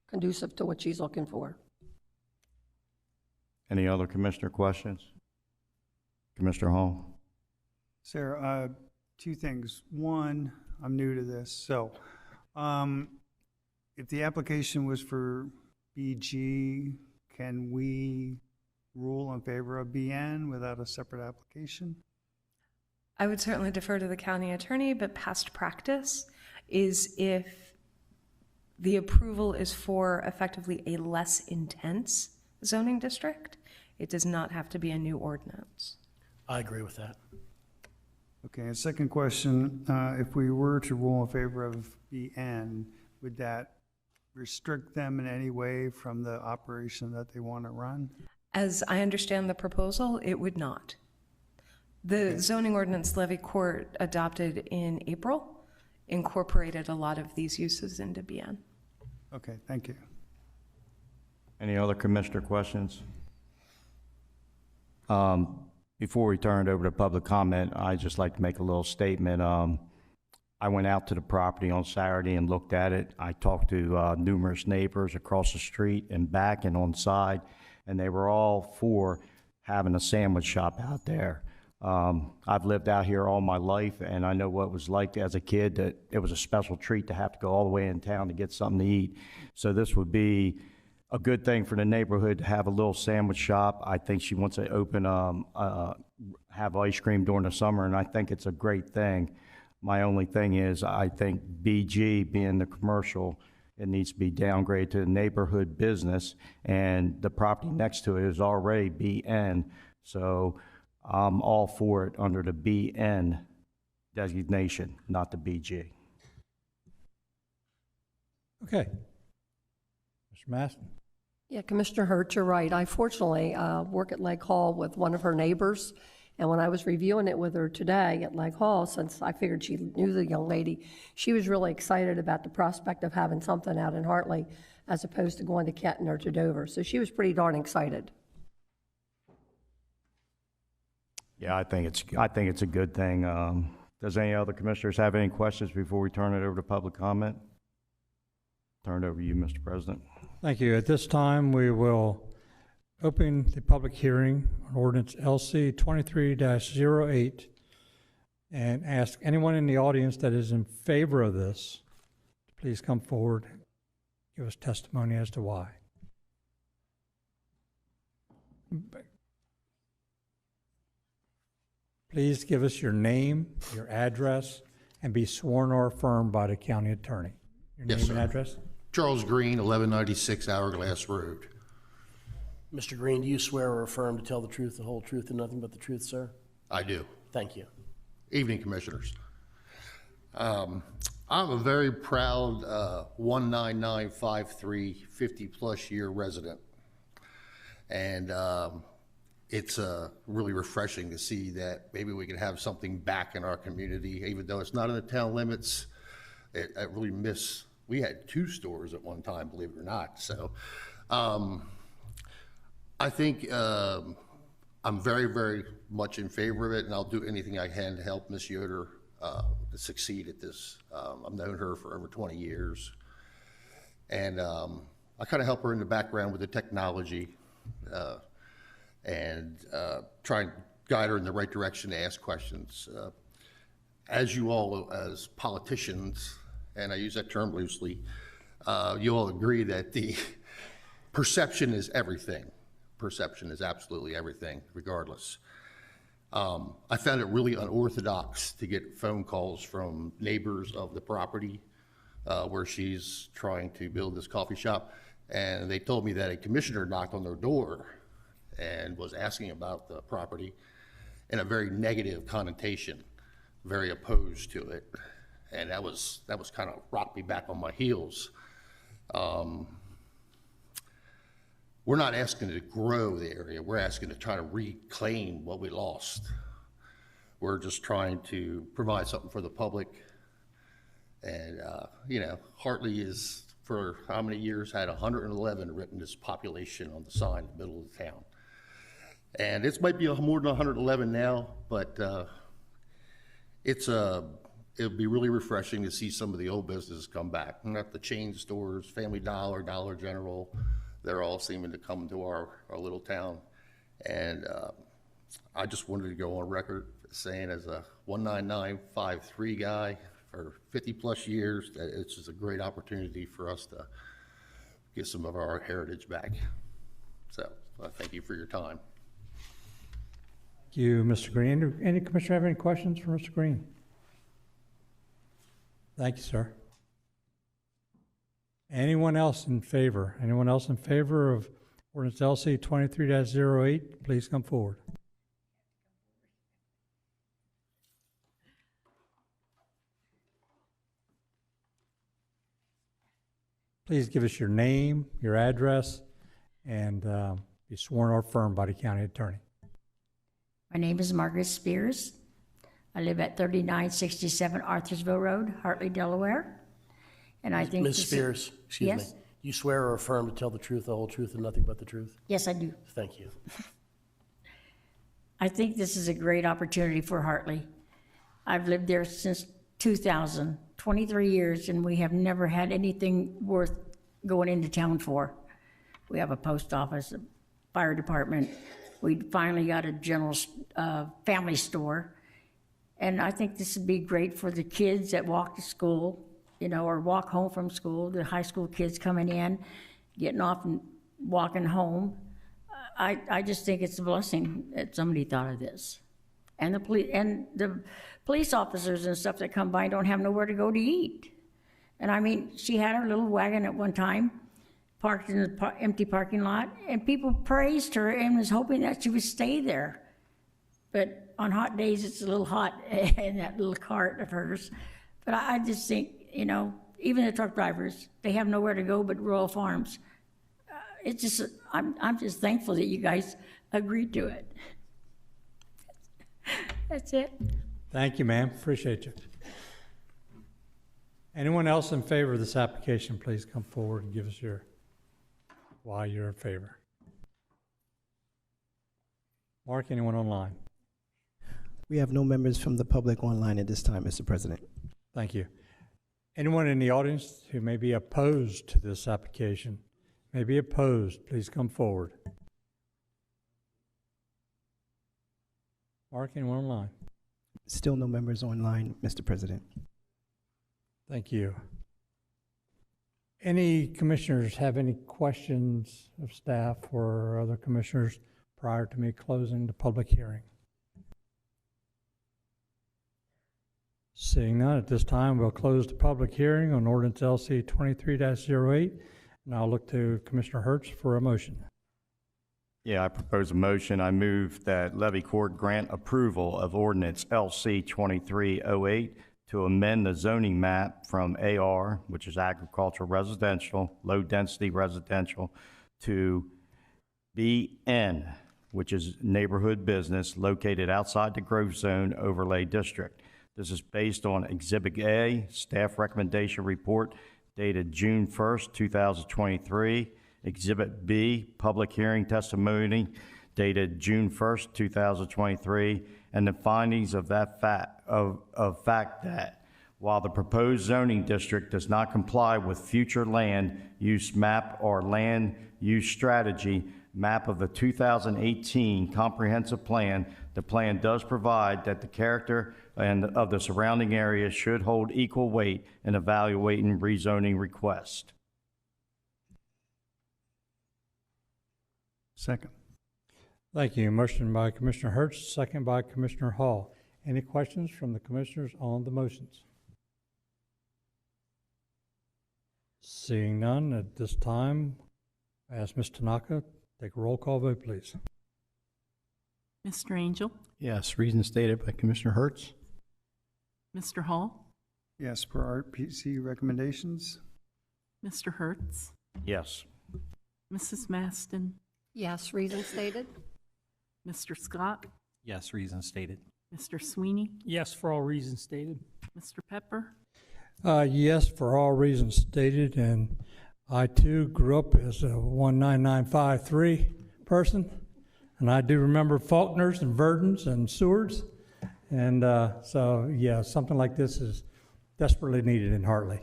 conducive to what she's looking for. Any other commissioner questions? Commissioner Hall? Sarah, two things. One, I'm new to this, so if the application was for BG, can we rule in favor of BN without a separate application? I would certainly defer to the county attorney, but past practice is if the approval is for effectively a less intense zoning district, it does not have to be a new ordinance. I agree with that. Okay, and second question, if we were to rule in favor of BN, would that restrict them in any way from the operation that they want to run? As I understand the proposal, it would not. The zoning ordinance Levy Court adopted in April incorporated a lot of these uses into BN. Okay, thank you. Any other commissioner questions? Before we turn it over to public comment, I'd just like to make a little statement. I went out to the property on Saturday and looked at it. I talked to numerous neighbors across the street and back and on side, and they were all for having a sandwich shop out there. I've lived out here all my life, and I know what it was like as a kid, that it was a special treat to have to go all the way in town to get something to eat. So this would be a good thing for the neighborhood to have a little sandwich shop. I think she wants to open, have ice cream during the summer, and I think it's a great thing. My only thing is, I think BG, being the commercial, it needs to be downgraded to neighborhood business, and the property next to it is already BN. So I'm all for it under the BN designation, not the BG. Okay. Mr. Maston? Yeah, Commissioner Hertz, you're right. I fortunately work at Lake Hall with one of her neighbors, and when I was reviewing it with her today at Lake Hall, since I figured she knew the young lady, she was really excited about the prospect of having something out in Hartley as opposed to going to Kenton or to Dover. So she was pretty darn excited. Yeah, I think it's a good thing. Does any other commissioners have any questions before we turn it over to public comment? Turn it over to you, Mr. President. Thank you. At this time, we will open the public hearing on ordinance LC 23-08 and ask anyone in the audience that is in favor of this to please come forward, give us testimony as to why. Please give us your name, your address, and be sworn or affirmed by the county attorney. Your Yes, name sir. and address? Charles Green, 1196 Hourglass Road. Mr. Green, do you swear or affirm to tell the truth, the whole truth, and nothing but the truth, sir? I do. Thank you. Evening, Commissioners. I'm a very proud 19953 50-plus year resident. And it's really refreshing to see that maybe we can have something back in our community, even though it's not in the town limits. I really miss, we had 2 stores at one time, believe it or not. So I think I'm very, very much in favor of it, and I'll do anything I can to help Ms. Yoder to succeed at this. I've known her for over 20 years. And I kind of help her in the background with the technology and try and guide her in the right direction to ask questions. As you all, as politicians, and I use that term loosely, you'll agree that the perception is everything. Perception is absolutely everything, regardless. I found it really unorthodox to get phone calls from neighbors of the property where she's trying to build this coffee shop. And they told me that a commissioner knocked on their door and was asking about the property in a very negative connotation, very opposed to it. And that was kind of rocked me back on my heels. We're not asking to grow the area. We're asking to try to reclaim what we lost. We're just trying to provide something for the public. And, you know, Hartley is, for how many years, had 111 written as population on the sign in the middle of the town. And it might be more than 111 now, but it'll be really refreshing to see some of the old businesses come back. Not the chain stores, Family Dollar, Dollar General, they're all seeming to come to our little town. And I just wanted to go on record saying, as a 19953 guy for 50 plus years, that it's just a great opportunity for us to get some of our heritage back. So thank you for your time. Thank you, Mr. Green. Any commissioner have any questions for Mr. Green? Thank you, sir. Anyone else in favor? Anyone else in favor of ordinance LC 23-08? Please come forward. Please give us your name, your address, and be sworn or affirmed by the county attorney. My name is Margaret Spears. I live at 3967 Arthur'sville Road, Hartley, Delaware. And I think Ms. Spears, excuse me. Yes? You swear or affirm to tell the truth, the whole truth, and nothing but the truth? Yes, I do. Thank you. I think this is a great opportunity for Hartley. I've lived there since 2000, 23 years, and we have never had anything worth going into town for. We have a post office, a fire department. We finally got a general family store. And I think this would be great for the kids that walk to school, you know, or walk home from school, the high school kids coming in, getting off and walking home. I just think it's a blessing that somebody thought of this. And the police officers and stuff that come by don't have nowhere to go to eat. And I mean, she had her little wagon at one time, parked in the empty parking lot, and people praised her and was hoping that she would stay there. But on hot days, it's a little hot in that little cart of hers. But I just think, you know, even the truck drivers, they have nowhere to go but Royal Farms. It's just, I'm just thankful that you guys agreed to it. That's it. Thank you, ma'am. Appreciate you. Anyone else in favor of this application, please come forward and give us why you're in favor. Mark, anyone online? We have no members from the public online at this time, Mr. President. Thank you. Anyone in the audience who may be opposed to this application, please come forward. Mark, anyone online? Still no members online, Mr. President. Thank you. Any commissioners have any questions of staff or other commissioners prior to me closing the public hearing? Seeing none, at this time, we'll close the public hearing on ordinance LC 23-08, and I'll look to Commissioner Hertz for a motion. Yeah, I propose a motion. I move that Levy Court grant approval of ordinance LC 2308 to amend the zoning map from AR, which is agricultural residential, low-density residential, to BN, which is neighborhood business located outside the growth zone overlay district. This is based on Exhibit A, staff recommendation report dated June 1st, 2023. Exhibit B, public hearing testimony dated June 1st, 2023, and the findings of that fact that while the proposed zoning district does not comply with future land use map or land use strategy map of the 2018 comprehensive plan, the plan does provide that the character and of the surrounding area should hold equal weight in evaluating rezoning requests. Second. Thank you. Motion by Commissioner Hertz, second by Commissioner Hall. Any questions from the commissioners on the motions? Seeing none at this time, I ask Ms. Tanaka, take a roll call vote, please. Mr. Angel, Yes, reason stated by Commissioner Hertz. Mr. Hall, Yes, per RPC recommendations. Mr. Hertz, Yes. Mrs. Maston, Yes, reason stated? Mr. Scott, Yes, reason stated. Mr. Sweeney, Yes, for all reasons stated. Mr. Pepper, Yes, for all reasons stated, and I too grew up as a 19953 person, and I do remember Faulkners and Verdens and Sewards, and so yeah, something like this is desperately needed in Hartley.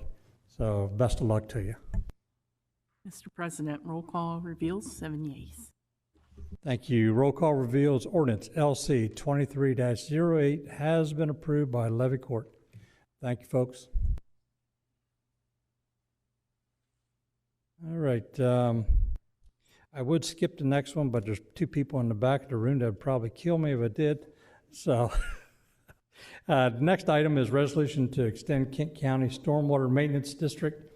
So best of luck to you. Mr. President, roll call reveals 7 yeas. Thank you. Roll call reveals ordinance LC 23-08 has been approved by Levy Court. Thank you, folks. All right. I would skip the next one, but there's two people in the back of the room that would probably kill me if I did. So the next item is resolution to extend Kent County Stormwater Maintenance District.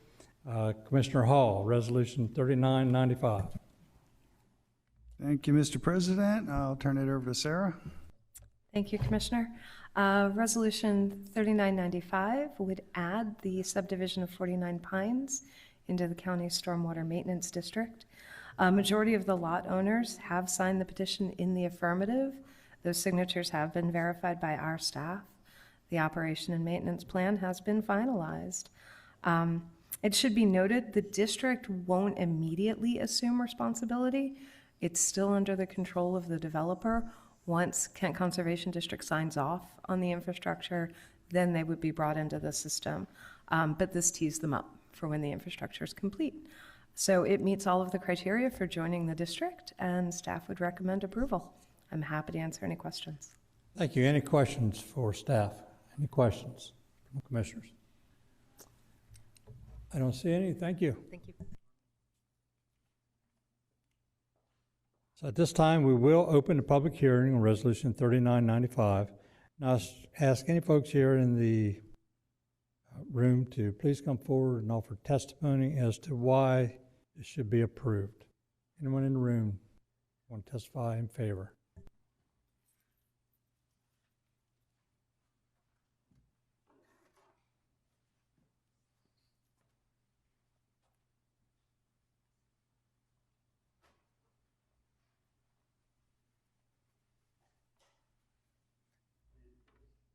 Commissioner Hall, resolution 3995. Thank you, Mr. President. I'll turn it over to Sarah. Thank you, Commissioner. Resolution 3995 would add the subdivision of 49 Pines into the county stormwater maintenance district. A majority of the lot owners have signed the petition in the affirmative. Those signatures have been verified by our staff. The operation and maintenance plan has been finalized. It should be noted the district won't immediately assume responsibility. It's still under the control of the developer. Once Kent Conservation District signs off on the infrastructure, then they would be brought into the system. But this tees them up for when the infrastructure is complete. So it meets all of the criteria for joining the district, and staff would recommend approval. I'm happy to answer any questions. Thank you. Any questions for staff? Any questions from commissioners? I don't see any. Thank you. Thank you. So at this time, we will open the public hearing on Resolution 3995. Now, ask any folks here in the room to please come forward and offer testimony as to why it should be approved. Anyone in the room want to testify in favor?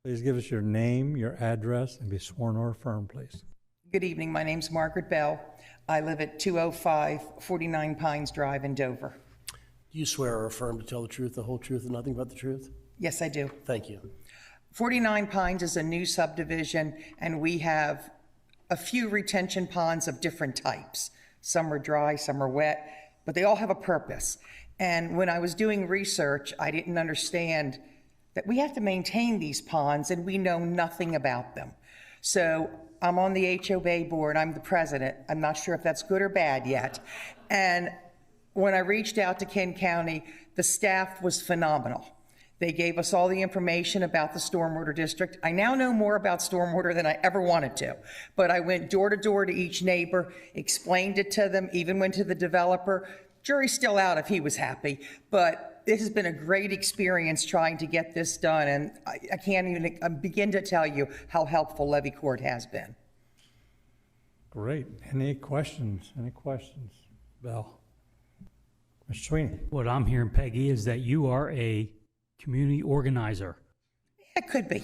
Please give us your name, your address, and be sworn or affirmed, please. Good evening. My name's Margaret Bell. I live at 205 49 Pines Drive in Dover. Do you swear or affirm to tell the truth, the whole truth, and nothing but the truth? Yes, I do. Thank you. 49 Pines is a new subdivision, and we have a few retention ponds of different types. Some are dry, some are wet, but they all have a purpose. And when I was doing research, I didn't understand that we have to maintain these ponds and we know nothing about them. So I'm on the HOA board, I'm the president. I'm not sure if that's good or bad yet. And when I reached out to Kent County, the staff was phenomenal. They gave us all the information about the stormwater district. I now know more about stormwater than I ever wanted to, but I went door to door to each neighbor, explained it to them, even went to the developer. Jury's still out if he was happy, but this has been a great experience trying to get this done, and I can't even begin to tell you how helpful Levy Court has been. Great. Any questions? Any questions? Bell? Mr. Sweeney? What I'm hearing, Peggy, is that you are a community organizer. It could be.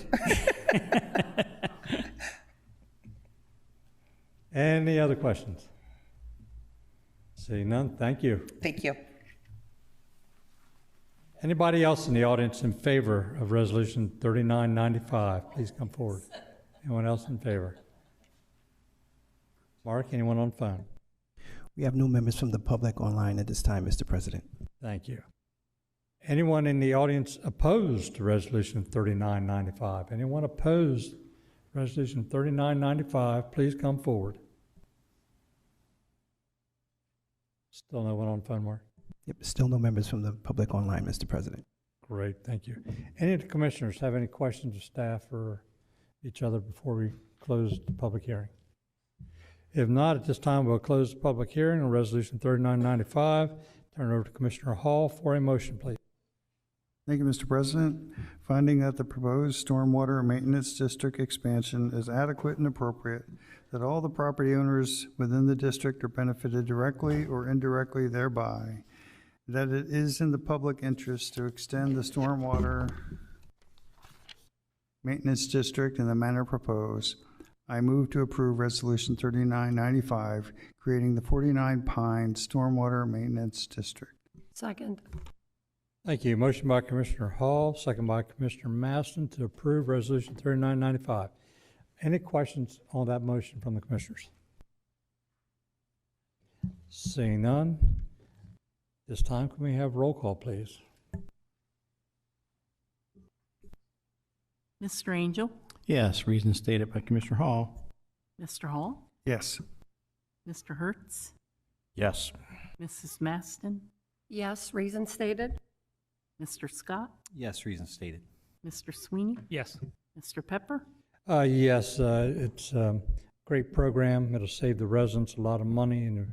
Any other questions? Seeing none, thank you. Thank you. Anybody else in the audience in favor of Resolution 3995? Please come forward. Anyone else in favor? Mark, anyone on phone? We have no members from the public online at this time, Mr. President. Thank you. Anyone in the audience opposed to Resolution 3995? Anyone opposed to Resolution 3995? Please come forward. Still no one on phone, Mark? Yep, still no members from the public online, Mr. President. Great, thank you. Any of the commissioners have any questions of staff or each other before we close the public hearing? If not, at this time, we'll close the public hearing on Resolution 3995. Turn it over to Commissioner Hall for a motion, please. Thank you, Mr. President. Finding that the proposed stormwater maintenance district expansion is adequate and appropriate, that all the property owners within the district are benefited directly or indirectly thereby, that it is in the public interest to extend the stormwater maintenance district in the manner proposed, I move to approve Resolution 3995, creating the 49 Pine Stormwater Maintenance District. Second. Thank you. Motion by Commissioner Hall, second by Commissioner Maston to approve Resolution 3995. Any questions on that motion from the commissioners? Seeing none, this time can we have roll call, please? Mr. Angel? Yes, reason stated by Commissioner Hall. Mr. Hall? Yes. Mr. Hertz? Yes. Mrs. Maston? Yes, reason stated. Mr. Scott? Yes, reason stated. Mr. Sweeney? Yes. Mr. Pepper? Yes, it's a great program. It'll save the residents a lot of money in the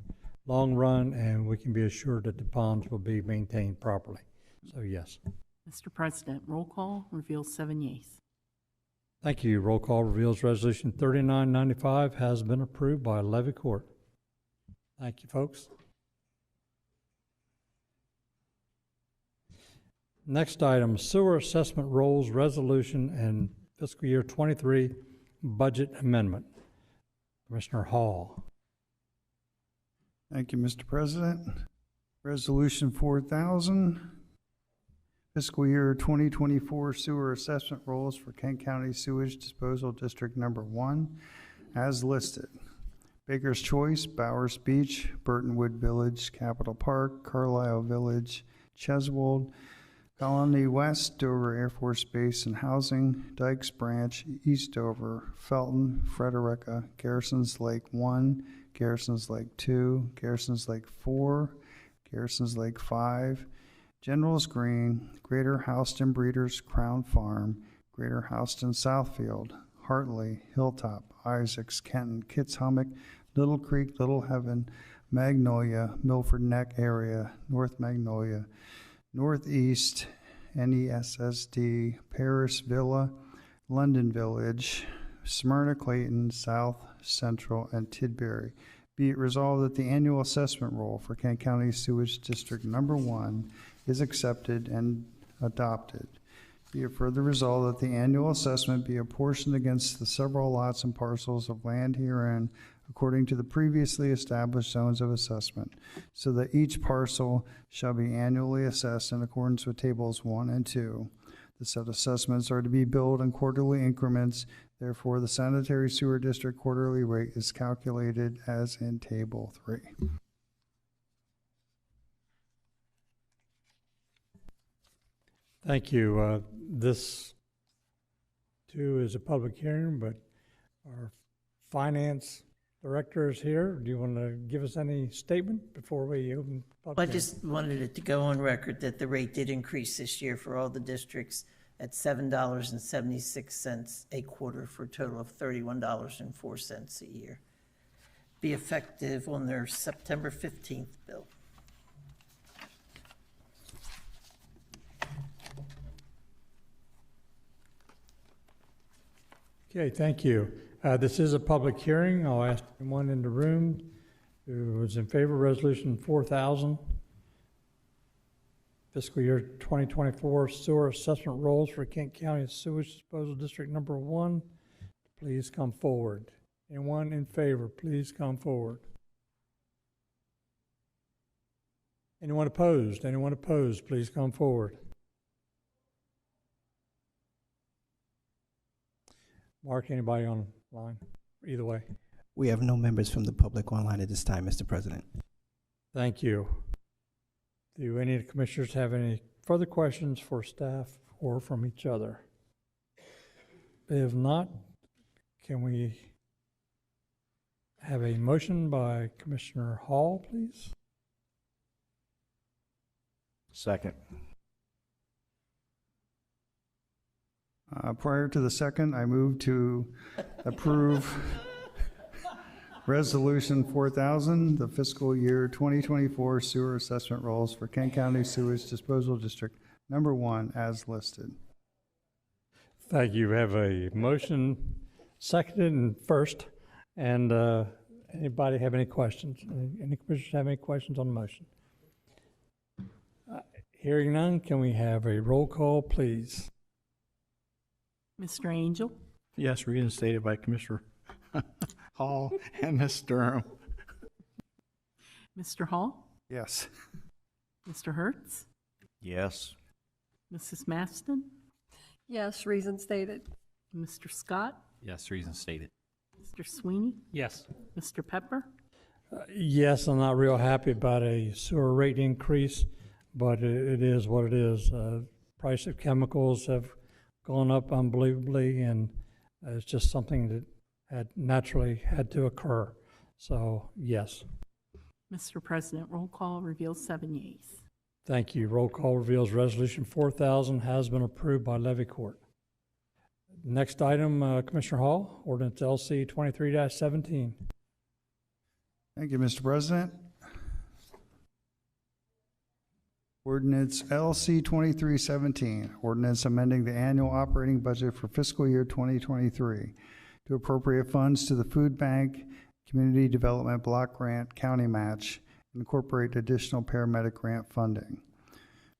long run, and we can be assured that the ponds will be maintained properly. So, yes. Mr. President, roll call reveals 7 yeas. Thank you. Roll call reveals Resolution 3995 has been approved by Levy Court. Thank you, folks. Next item, Sewer Assessment Rolls Resolution and Fiscal Year 23 Budget Amendment. Commissioner Hall. Thank you, Mr. President. Resolution 4000, Fiscal Year 2024 Sewer Assessment Rolls for Kent County Sewage Disposal District Number 1, as listed. Baker's Choice, Bowers Beach, Burtonwood Village, Capitol Park, Carlisle Village, Cheswold, Colony West, Dover Air Force Base and Housing, Dykes Branch, East Dover, Felton, Frederica, Garrisons Lake 1, Garrisons Lake 2, Garrisons Lake 4, Garrisons Lake 5, Generals Green, Greater Houston Breeders Crown Farm, Greater Houston Southfield, Hartley, Hilltop, Isaacs, Kenton, Kitshummock, Little Creek, Little Heaven, Magnolia, Milford Neck area, North Magnolia, Northeast, NESSD, Paris Villa, London Village, Smyrna Clayton, South Central, and Tidbury. Be it resolved that the annual assessment roll for Kent County Sewage District Number 1 is accepted and adopted. Be it further resolved that the annual assessment be apportioned against the several lots and parcels of land herein according to the previously established zones of assessment, so that each parcel shall be annually assessed in accordance with tables 1 and 2. The said assessments are to be billed in quarterly increments. Therefore, the sanitary sewer district quarterly rate is calculated as in table 3. Thank you. This too is a public hearing, but our finance director is here. Do you want to give us any statement before we open public I hearing? just wanted it to go on record that the rate did increase this year for all the districts at $7.76 a quarter for a total of $31.04 a year. Be effective on their September 15th bill. Okay, thank you. This is a public hearing. I'll ask anyone in the room who is in favor of Resolution 4000, Fiscal Year 2024 Sewer Assessment Rolls for Kent County Sewage Disposal District Number 1, please come forward. Anyone in favor, please come forward. Anyone opposed? Anyone opposed, please come forward. Mark, anybody online? Either way. We have no members from the public online at this time, Mr. President. Thank you. Do any of the commissioners have any further questions for staff or from each other? If not, can we have a motion by Commissioner Hall, please? Second. Prior to the second, I move to approve Resolution 4000, the fiscal year 2024 sewer assessment rolls for Kent County Sewage Disposal District Number 1 as listed. Thank you. We have a motion seconded and first. And anybody have any questions? Any commissioners have any questions on the motion? Hearing none, can we have a roll call, please? Mr. Angel? Yes, reinstated by Commissioner Hall and Ms. Durham. Mr. Hall? Yes. Mr. Hertz? Yes. Mrs. Maston? Yes, reason stated. Mr. Scott? Yes, reason stated. Mr. Sweeney? Yes. Mr. Pepper? Yes, I'm not real happy about a sewer rate increase, but it is what it is. Price of chemicals have gone up unbelievably, and it's just something that had naturally had to occur. So, yes. Mr. President, roll call reveals 7 yeas. Thank you. Roll call reveals Resolution 4000 has been approved by Levy Court. Next item, Commissioner Hall, Ordinance LC 23-17. Thank you, Mr. President. Ordinance LC 2317, ordinance amending the annual operating budget for fiscal year 2023 to appropriate funds to the food bank, community development block grant, county match, and incorporate additional paramedic grant funding.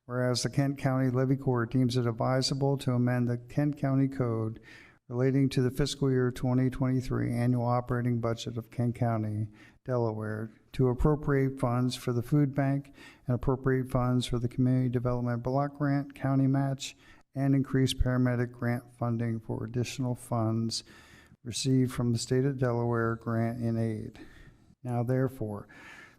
Whereas the Kent County Levy Court deems it advisable to amend the Kent County Code relating to the fiscal year 2023 annual operating budget of Kent County, Delaware, to appropriate funds for the food bank and appropriate funds for the community development block grant, county match, and increase paramedic grant funding for additional funds received from the state of Delaware grant in aid. Now therefore,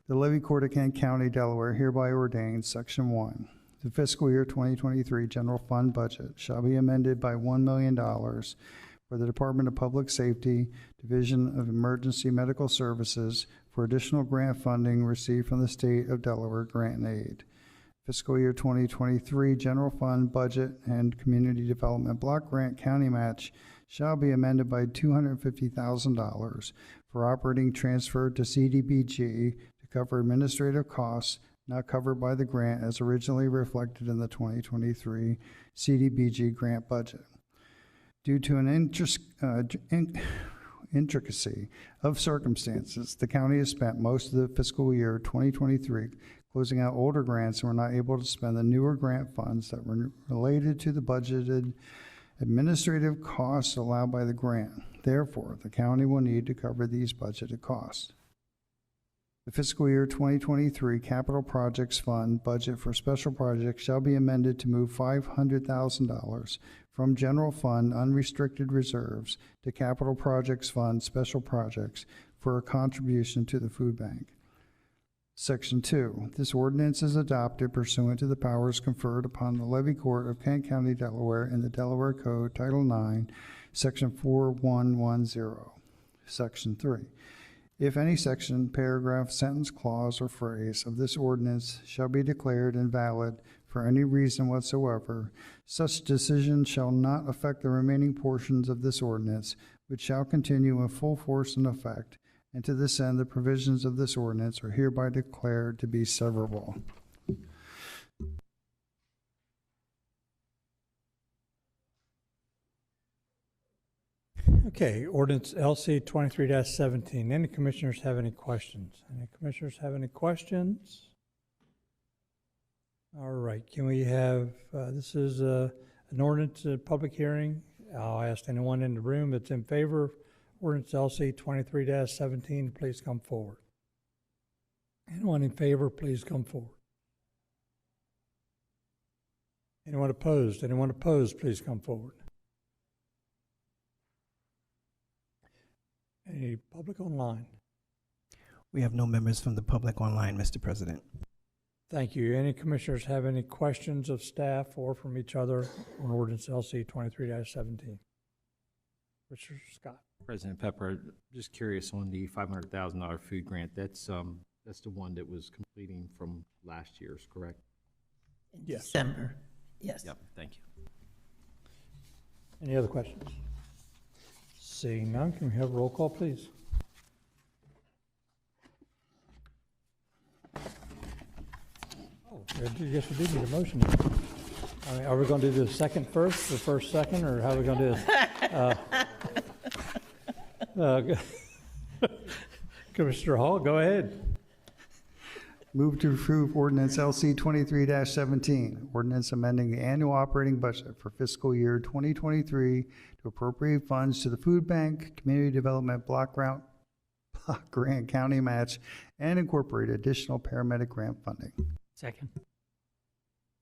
the Levy Court of Kent County, Delaware hereby ordains, Section 1, the fiscal year 2023 general fund budget shall be amended by $1 million for the Department of Public Safety, Division of Emergency Medical Services for additional grant funding received from the state of Delaware grant and aid. Fiscal year 2023 general fund budget and community development block grant county match shall be amended by $250,000 for operating transfer to CDBG to cover administrative costs not covered by the grant as originally reflected in the 2023 CDBG grant budget. Due to an intricacy of circumstances, the county has spent most of the fiscal year 2023 closing out older grants and were not able to spend the newer grant funds that were related to the budgeted administrative costs allowed by the grant. Therefore, the county will need to cover these budgeted costs. The fiscal year 2023 Capital Projects Fund budget for special projects shall be amended to move $500,000 from General Fund Unrestricted Reserves to Capital Projects Fund Special Projects for a contribution to the food bank. Section 2. This ordinance is adopted pursuant to the powers conferred upon the Levy Court of Kent County, Delaware in the Delaware Code, Title 9, Section 4110. Section 3. If any section, paragraph, sentence, clause, or phrase of this ordinance shall be declared invalid for any reason whatsoever, such decision shall not affect the remaining portions of this ordinance, which shall continue in full force and effect, and to this end the provisions of this ordinance are hereby declared to be severable. Okay, ordinance LC 23-17. Any commissioners have any questions? Any commissioners have any questions? All right, can we have, this is an ordinance, public hearing. I'll ask anyone in the room that's in favor of ordinance LC 23-17, please come forward. Anyone in favor, please come forward. Anyone opposed? Anyone opposed, please come forward. Any public online? We have no members from the public online, Mr. President. Thank you. Any commissioners have any questions of staff or from each other on ordinance LC 23-17? Mr. Scott. President Pepper, just curious on the $500,000 food grant. That's the one that was completing from last year's, correct? in Yes. December. Yes. Yep, thank you. Any other questions? Seeing none, can we have a roll call, please? Oh, I guess we do need a motion. I mean, are we going to do the second first, the first second, or how are we going to do this? Commissioner Hall, go ahead. Move to approve ordinance LC 23-17, ordinance amending the annual operating budget for fiscal year 2023 to appropriate funds to the food bank, community development block grant county match, and incorporate additional paramedic grant funding. Second.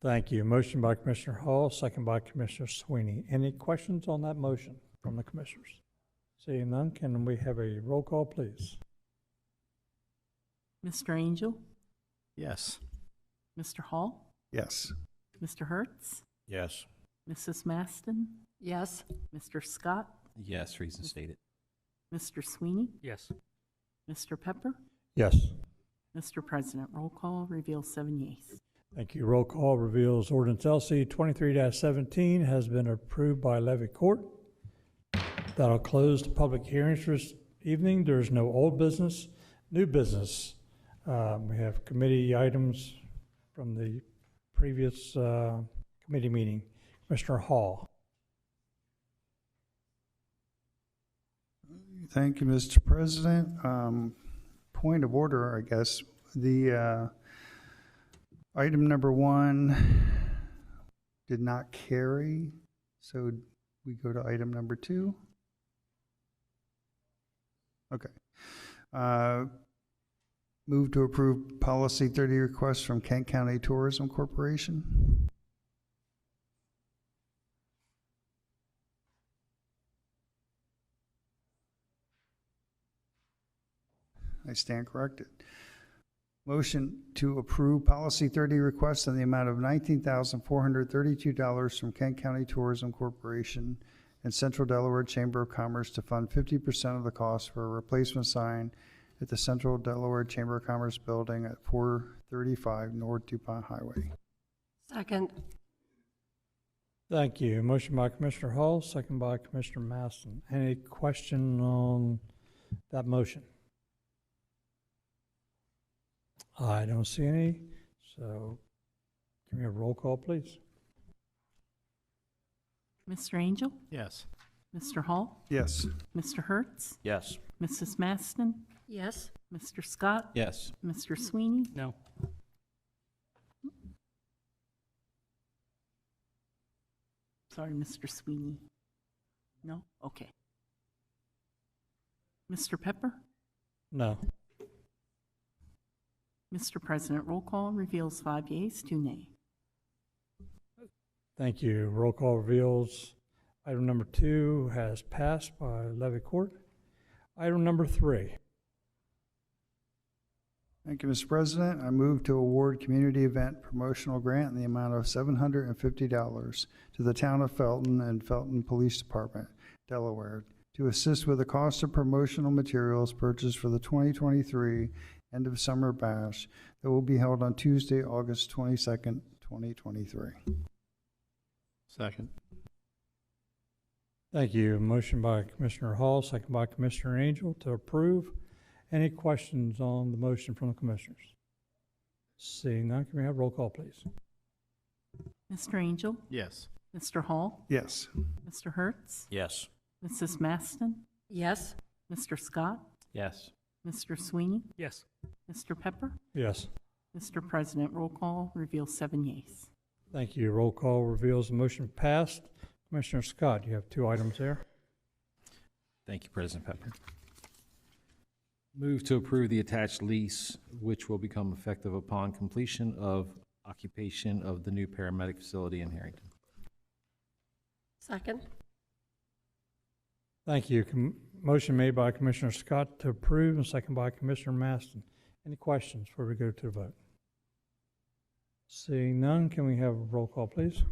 Thank you. Motion by Commissioner Hall, second by Commissioner Sweeney. Any questions on that motion from the commissioners? Seeing none, can we have a roll call, please? Mr. Angel? Yes. Mr. Hall? Yes. Mr. Hertz? Yes. Mrs. Maston? Yes. Mr. Scott? Yes, reason stated. Mr. Sweeney? Yes. Mr. Pepper? Yes. Mr. President, roll call reveals 7 yeas. Thank you. Roll call reveals ordinance LC 23-17 has been approved by Levy Court. That'll close the public hearings for this evening. There's no old business, new business. We have committee items from the previous committee meeting. Commissioner Hall. Thank you, Mr. President. Point of order, I guess. The item number 1 did not carry, so we go to item number 2. Okay. Move to approve policy 30 requests from Kent County Tourism Corporation. I stand corrected. Motion to approve policy 30 requests in the amount of $19,432 from Kent County Tourism Corporation and Central Delaware Chamber of Commerce to fund 50% of the cost for a replacement sign at the Central Delaware Chamber of Commerce building at 435 North DuPont Highway. Second. Thank you. Motion by Commissioner Hall, second by Commissioner Maston. Any question on that motion? I don't see any, so can we have a roll call, please? Mr. Angel? Yes. Mr. Hall? Yes. Mr. Hertz? Yes. Mrs. Maston? Yes. Mr. Scott? Yes. Mr. Sweeney? No. Sorry, Mr. Sweeney. No? Okay. Mr. Pepper? No. Mr. President, roll call reveals 5 yeas, 2 nay. Thank you. Roll call reveals item number 2 has passed by Levy Court. Item number 3. Thank you, Mr. President. I move to award community event promotional grant in the amount of $750 to the town of Felton and Felton Police Department, Delaware, to assist with the cost of promotional materials purchased for the 2023 end of summer bash that will be held on Tuesday, August 22nd, 2023. Second. Thank you. Motion by Commissioner Hall, second by Commissioner Angel to approve. Any questions on the motion from the commissioners? Seeing none, can we have roll call, please? Mr. Angel? Yes. Mr. Hall? Yes. Mr. Hertz? Yes. Mrs. Maston? Yes. Mr. Scott? Yes. Mr. Sweeney? Yes. Mr. Pepper? Yes. Mr. President, roll call reveals 7 yeas. Thank you. Roll call reveals the motion passed. Commissioner Scott, you have 2 items there. Thank you, President Pepper. Move to approve the attached lease, which will become effective upon completion of occupation of the new paramedic facility in Harrington. Second. Thank you. Motion made by Commissioner Scott to approve and second by Commissioner Maston. Any questions before we go to the vote? Seeing none, can we have a roll call, please?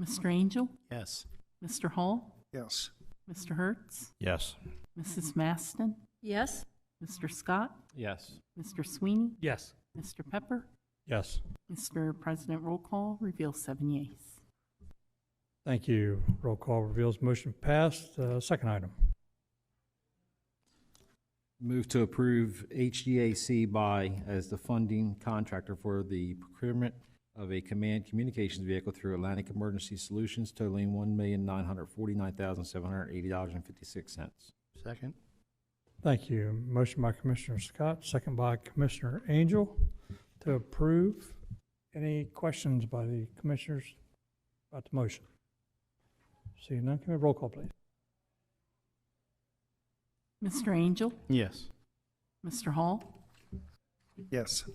Mr. Angel? Yes. Mr. Hall? Yes. Mr. Hertz? Yes. Mrs. Maston? Yes. Mr. Scott? Yes. Mr. Sweeney? Yes. Mr. Pepper? Yes. Mr. President, roll call reveals 7 yeas. Thank you. Roll call reveals motion passed. Second item. Move to approve HGAC by as the funding contractor for the procurement of a command communications vehicle through Atlantic Emergency Solutions totaling $1,949,780.56. Second. Thank you. Motion by Commissioner Scott, second by Commissioner Angel to approve. Any questions by the commissioners about the motion? Seeing none, can we have roll call, please? Mr. Angel? Yes. Mr. Hall? Yes.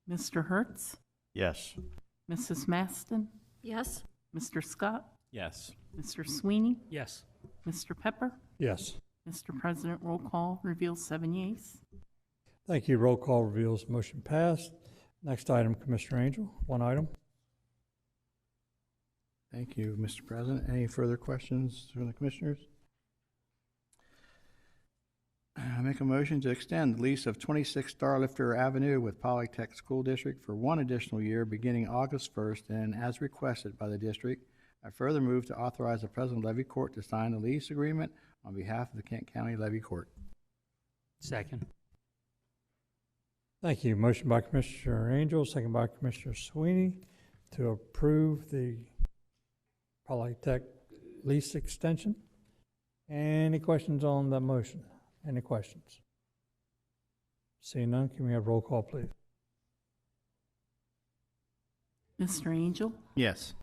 Mr. Hertz? Yes. Mrs. Maston? Yes. Mr. Scott? Yes. Mr. Sweeney? Yes. Mr. Pepper? Yes. Mr. President, roll call reveals 7 yeas. Thank you. Roll call reveals motion passed. Next item, Commissioner Angel, one item. Thank you, Mr. President. Any further questions from the commissioners? I make a motion to extend the lease of 26 Starlifter Avenue with Polytech School District for one additional year beginning August 1st and as requested by the district. I further move to authorize the President of Levy Court to sign the lease agreement on behalf of the Kent County Levy Court. Second. Thank you. Motion by Commissioner Angel, second by Commissioner Sweeney to approve the Polytech lease extension. Any questions on the motion? Any questions? Seeing none, can we have roll call, please? Mr. Angel? Yes.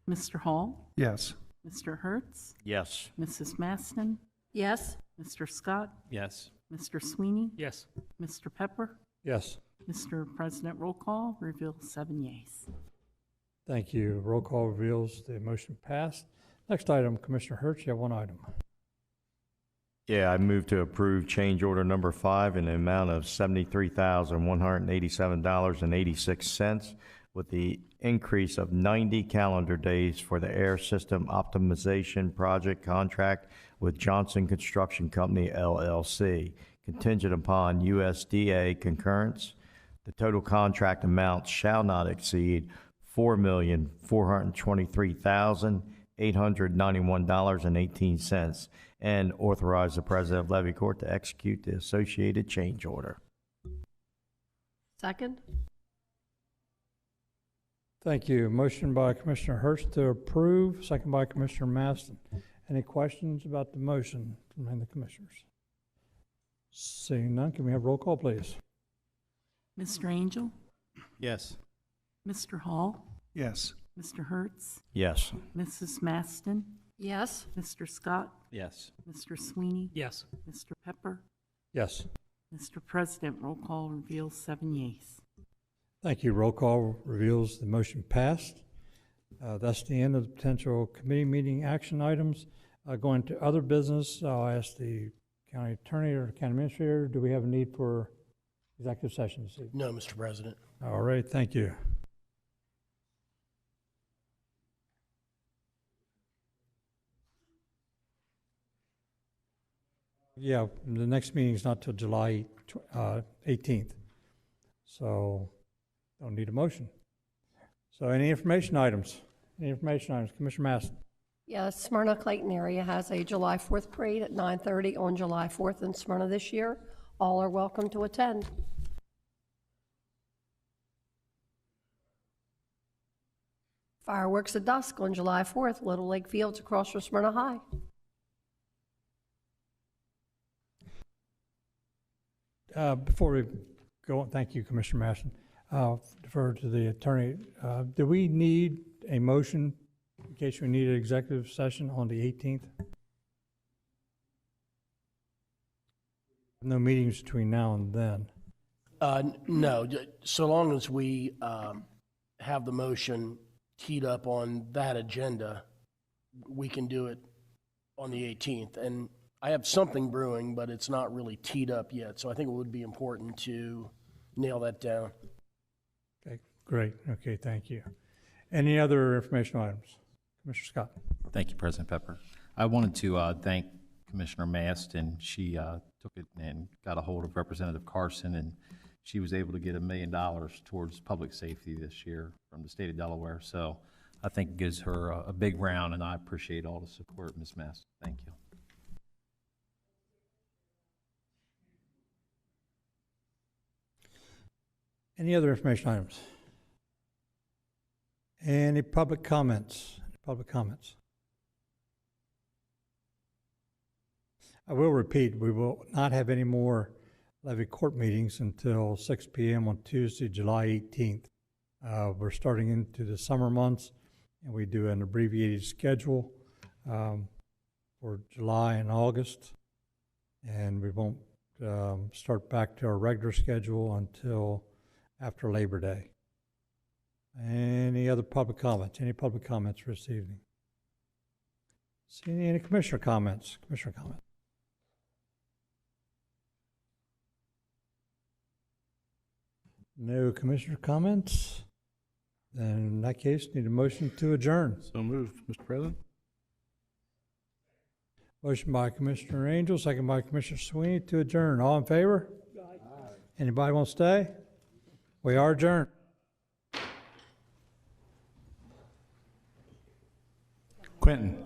Mr. Hall? Yes. Mr. Hertz? Yes. Mrs. Maston? Yes. Mr. Scott? Yes. Mr. Sweeney? Yes. Mr. Pepper? Yes. Mr. President, roll call reveals 7 yeas. Thank you. Roll call reveals the motion passed. Next item, Commissioner Hertz, you have one item. Yeah, I move to approve change order number 5 in the amount of $73,187.86 with the increase of 90 calendar days for the air system optimization project contract with Johnson Construction Company, LLC, contingent upon USDA concurrence. The total contract amount shall not exceed $4,423,891.18 and authorize the President of Levy Court to execute the associated change order. Second. Thank you. Motion by Commissioner Hertz to approve, second by Commissioner Maston. Any questions about the motion from the commissioners? Seeing none, can we have roll call, please? Mr. Angel? Yes. Mr. Hall? Yes. Mr. Hertz? Yes. Mrs. Maston? Yes. Mr. Scott? Yes. Mr. Sweeney? Yes. Mr. Pepper? Yes. Mr. President, roll call reveals 7 yeas. Thank you. Roll call reveals the motion passed. That's the end of the potential committee meeting action items. Going to other business, I'll ask the county attorney or county administrator, do we have a need for executive session this evening? No, Mr. President. All right, thank you. Yeah, the next meeting is not till July 18th, so don't need a motion. So any information items? Any information items? Commissioner Maston. Yeah, Smyrna Clayton area has a July 4th parade at 9:30 on July 4th in Smyrna this year. All are welcome to attend. Fireworks at dusk on July 4th, Little Lake Fields across from Smyrna High. Before we go on, thank you, Commissioner Maston. Defer to the attorney. Do we need a motion in case we need an executive session on the 18th? No meetings between now and then. No, so long as we have the motion teed up on that agenda, we can do it on the 18th. And I have something brewing, but it's not really teed up yet, so I think it would be important to nail that down. Okay, great. Okay, thank you. Any other informational items? Commissioner Scott. Thank you, President Pepper. I wanted to thank Commissioner Maston. She took it and got a hold of Representative Carson, and she was able to get $1 million towards public safety this year from the state of Delaware. So I think it gives her a big round, and I appreciate all the support, Ms. Mass. Thank you. Any other information items? Any public comments? Public comments? I will repeat, we will not have any more levy court meetings until 6 p.m. on Tuesday, July 18th. We're starting into the summer months, and we do an abbreviated schedule for July and August, and we won't start back to our regular schedule until after Labor Day. Any other public comments? Any public comments for this evening? See any commissioner comments? Commissioner comment? No commissioner comments? Then in that case, need a motion to adjourn. So moved, Mr. President. Motion by Commissioner Angel, second by Commissioner Sweeney to adjourn. All in favor? Aye. Anybody want to stay? We are adjourned. Quentin.